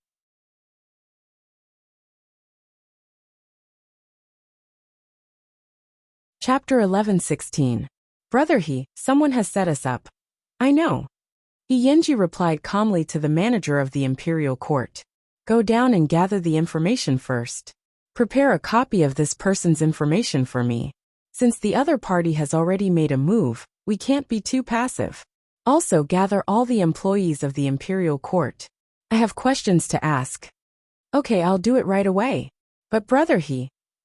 Chapter 11:16. Brother someone has set us up. I know. He replied calmly to the manager of the imperial court. Go down and gather the information first. Prepare a copy of this person's information for me. Since the other party has already made a move, we can't be too passive. Also gather all the employees of the imperial court. I have questions to ask. Okay, I'll do it right away. But brother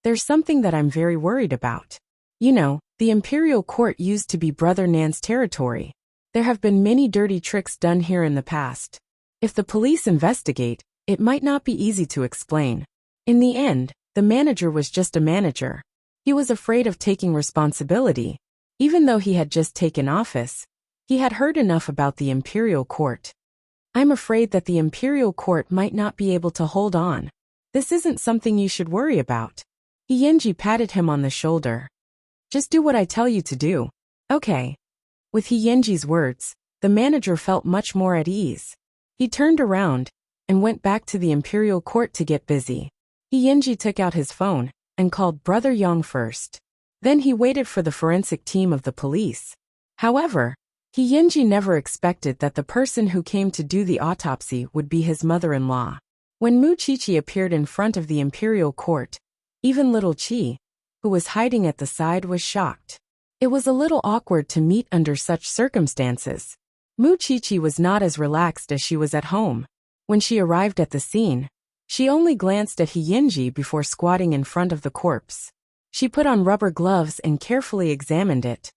there's something that I'm very worried about. You know, the imperial court used to be Brother Nan's territory. There have been many dirty tricks done here in the past. If the police investigate, it might not be easy to explain. In the end, the manager was just a manager. He was afraid of taking responsibility. Even though he had just taken office, he had heard enough about the imperial court. I'm afraid that the imperial court might not be able to hold on. This isn't something you should worry about. He patted him on the shoulder. Just do what I tell you to do. Okay. With He words, the manager felt much more at ease. He turned around and went back to the imperial court to get busy. He took out his phone and called Brother Yang first. Then he waited for the forensic team of the police. However, He never expected that the person who came to do the autopsy would be his mother-in-law. When Mu Qiqi appeared in front of the imperial court, even little Qi, who was hiding at the side, was shocked. It was a little awkward to meet under such circumstances. Mu Qiqi was not as relaxed as she was at home. When she arrived at the scene, she only glanced at He before squatting in front of the corpse. She put on rubber gloves and carefully examined it.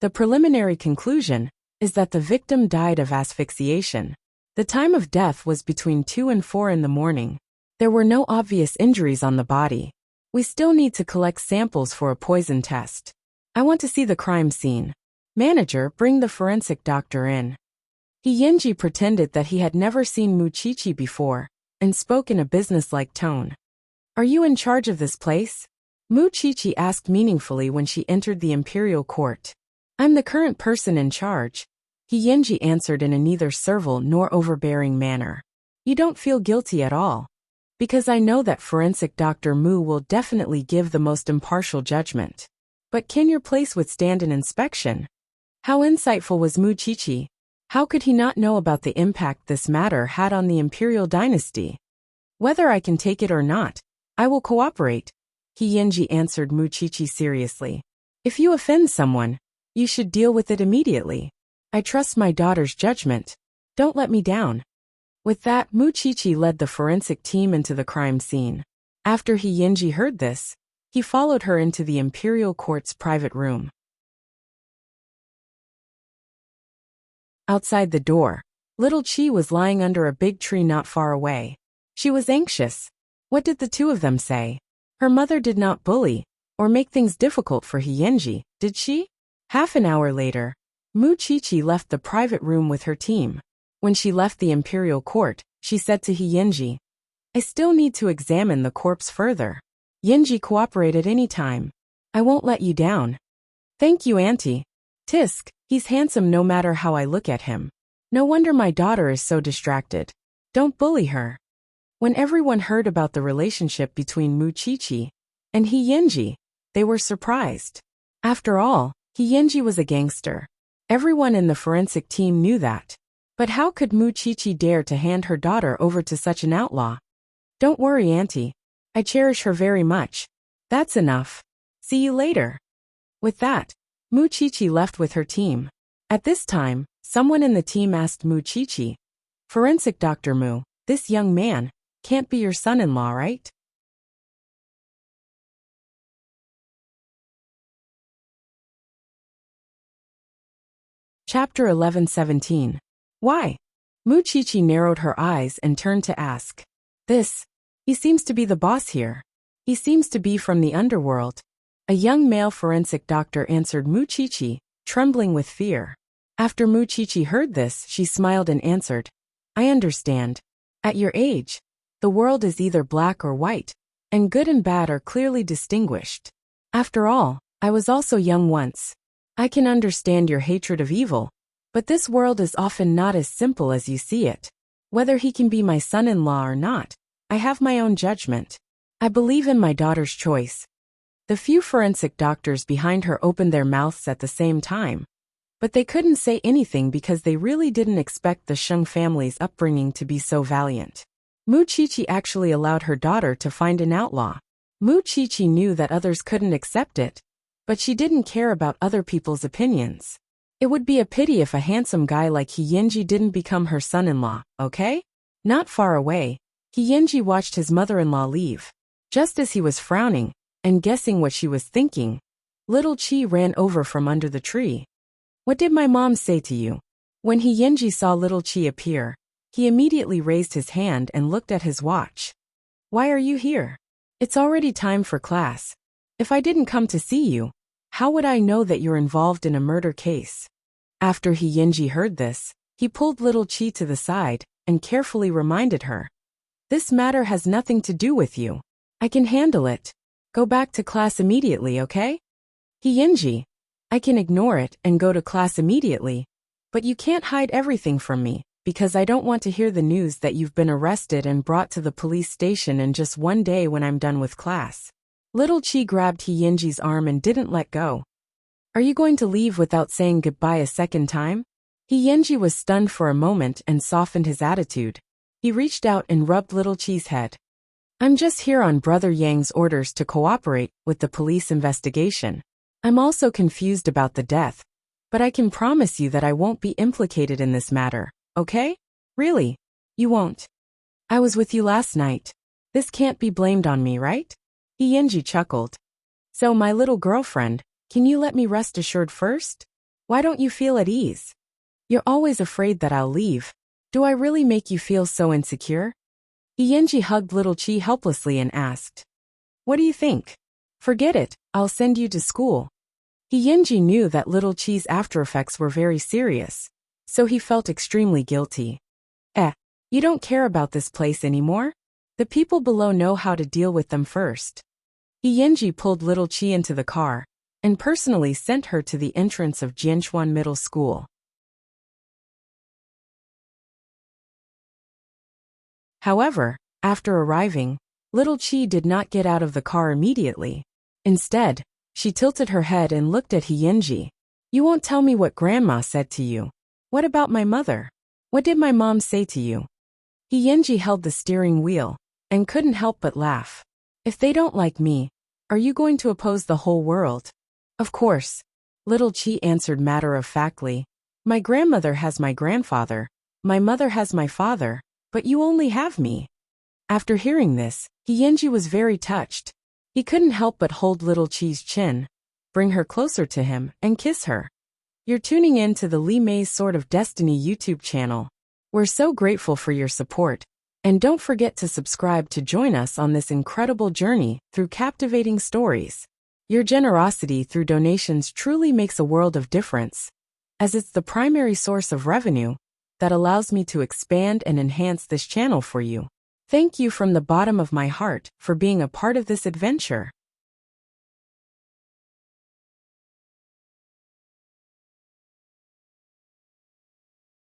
The preliminary conclusion is that the victim died of asphyxiation. The time of death was between 2 and 4 in the morning. There were no obvious injuries on the body. We still need to collect samples for a poison test. I want to see the crime scene. Manager, bring the forensic doctor in. He pretended that he had never seen Mu Qiqi before and spoke in a businesslike tone. Are you in charge of this place? Mu Qiqi asked meaningfully when she entered the imperial court. I'm the current person in charge, He answered in a neither servile nor overbearing manner. You don't feel guilty at all. Because I know that forensic Dr. Mu will definitely give the most impartial judgment. But can your place withstand an inspection? How insightful was Mu Qiqi? How could he not know about the impact this matter had on the imperial dynasty? Whether I can take it or not, I will cooperate, He answered Mu Qiqi seriously. If you offend someone, you should deal with it immediately. I trust my daughter's judgment. Don't let me down. With that, Mu Qiqi led the forensic team into the crime scene. After He heard this, he followed her into the imperial court's private room. Outside the door, little Qi was lying under a big tree not far away. She was anxious. What did the two of them say? Her mother did not bully or make things difficult for He, did she? Half an hour later, Mu Qiqi left the private room with her team. When she left the imperial court, she said to He, I still need to examine the corpse further. Cooperate at any time. I won't let you down. Thank you, Auntie. Tisk, he's handsome no matter how I look at him. No wonder my daughter is so distracted. Don't bully her. When everyone heard about the relationship between Mu Qiqi and He, they were surprised. After all, He was a gangster. Everyone in the forensic team knew that. But how could Mu Qiqi dare to hand her daughter over to such an outlaw? Don't worry, Auntie. I cherish her very much. That's enough. See you later. With that, Mu Qiqi left with her team. At this time, someone in the team asked Mu Qiqi, Forensic Dr. Mu, this young man can't be your son-in-law, right? Chapter 11:17. Why? Mu Qiqi narrowed her eyes and turned to ask. He seems to be the boss here. He seems to be from the underworld. A young male forensic doctor answered Mu Qiqi, trembling with fear. After Mu Qiqi heard this, she smiled and answered, I understand. At your age, the world is either black or white, and good and bad are clearly distinguished. After all, I was also young once. I can understand your hatred of evil, but this world is often not as simple as you see it. Whether he can be my son-in-law or not, I have my own judgment. I believe in my daughter's choice. The few forensic doctors behind her opened their mouths at the same time, but they couldn't say anything because they really didn't expect the Sheng family's upbringing to be so valiant. Mu Qiqi actually allowed her daughter to find an outlaw. Mu Qiqi knew that others couldn't accept it, but she didn't care about other people's opinions. It would be a pity if a handsome guy like He didn't become her son-in-law, okay? Not far away, He watched his mother-in-law leave. Just as he was frowning and guessing what she was thinking, little Qi ran over from under the tree. What did my mom say to you? When He saw little Qi appear, he immediately raised his hand and looked at his watch. Why are you here? It's already time for class. If I didn't come to see you, how would I know that you're involved in a murder case? After He heard this, he pulled little Qi to the side and carefully reminded her. This matter has nothing to do with you. I can handle it. Go back to class immediately, okay? He, I can ignore it and go to class immediately, but you can't hide everything from me, because I don't want to hear the news that you've been arrested and brought to the police station in just one day when I'm done with class. Little Chi grabbed Yinji's arm and didn't let go. Are you going to leave without saying goodbye a second time? Yinji was stunned for a moment and softened his attitude. He reached out and rubbed Little Chi's head. I'm just here on Brother Yang's orders to cooperate with the police investigation. I'm also confused about the death, but I can promise you that I won't be implicated in this matter, okay? Really? You won't? I was with you last night. This can't be blamed on me, right? Yinji chuckled. So, my little girlfriend, can you let me rest assured first? Why don't you feel at ease? You're always afraid that I'll leave. Do I really make you feel so insecure? Yinji hugged Little Chi helplessly and asked. What do you think? Forget it, I'll send you to school. Yinji knew that Little Chi's aftereffects were very serious, so he felt extremely guilty. You don't care about this place anymore? The people below know how to deal with them first. Yinji pulled Little Chi into the car and personally sent her to the entrance of Jianchuan Middle School. However, after arriving, Little Chi did not get out of the car immediately. Instead, she tilted her head and looked at Yinji. You won't tell me what Grandma said to you. What about my mother? What did my mom say to you? Yinji held the steering wheel and couldn't help but laugh. If they don't like me, are you going to oppose the whole world? Of course. Little Chi answered matter-of-factly. My grandmother has my grandfather. My mother has my father. But you only have me. After hearing this, Yinji was very touched. He couldn't help but hold Little Chi's chin, bring her closer to him, and kiss her. You're tuning in to the Li Mei's Sword of Destiny YouTube channel. We're so grateful for your support, and don't forget to subscribe to join us on this incredible journey through captivating stories. Your generosity through donations truly makes a world of difference, as it's the primary source of revenue that allows me to expand and enhance this channel for you. Thank you from the bottom of my heart for being a part of this adventure.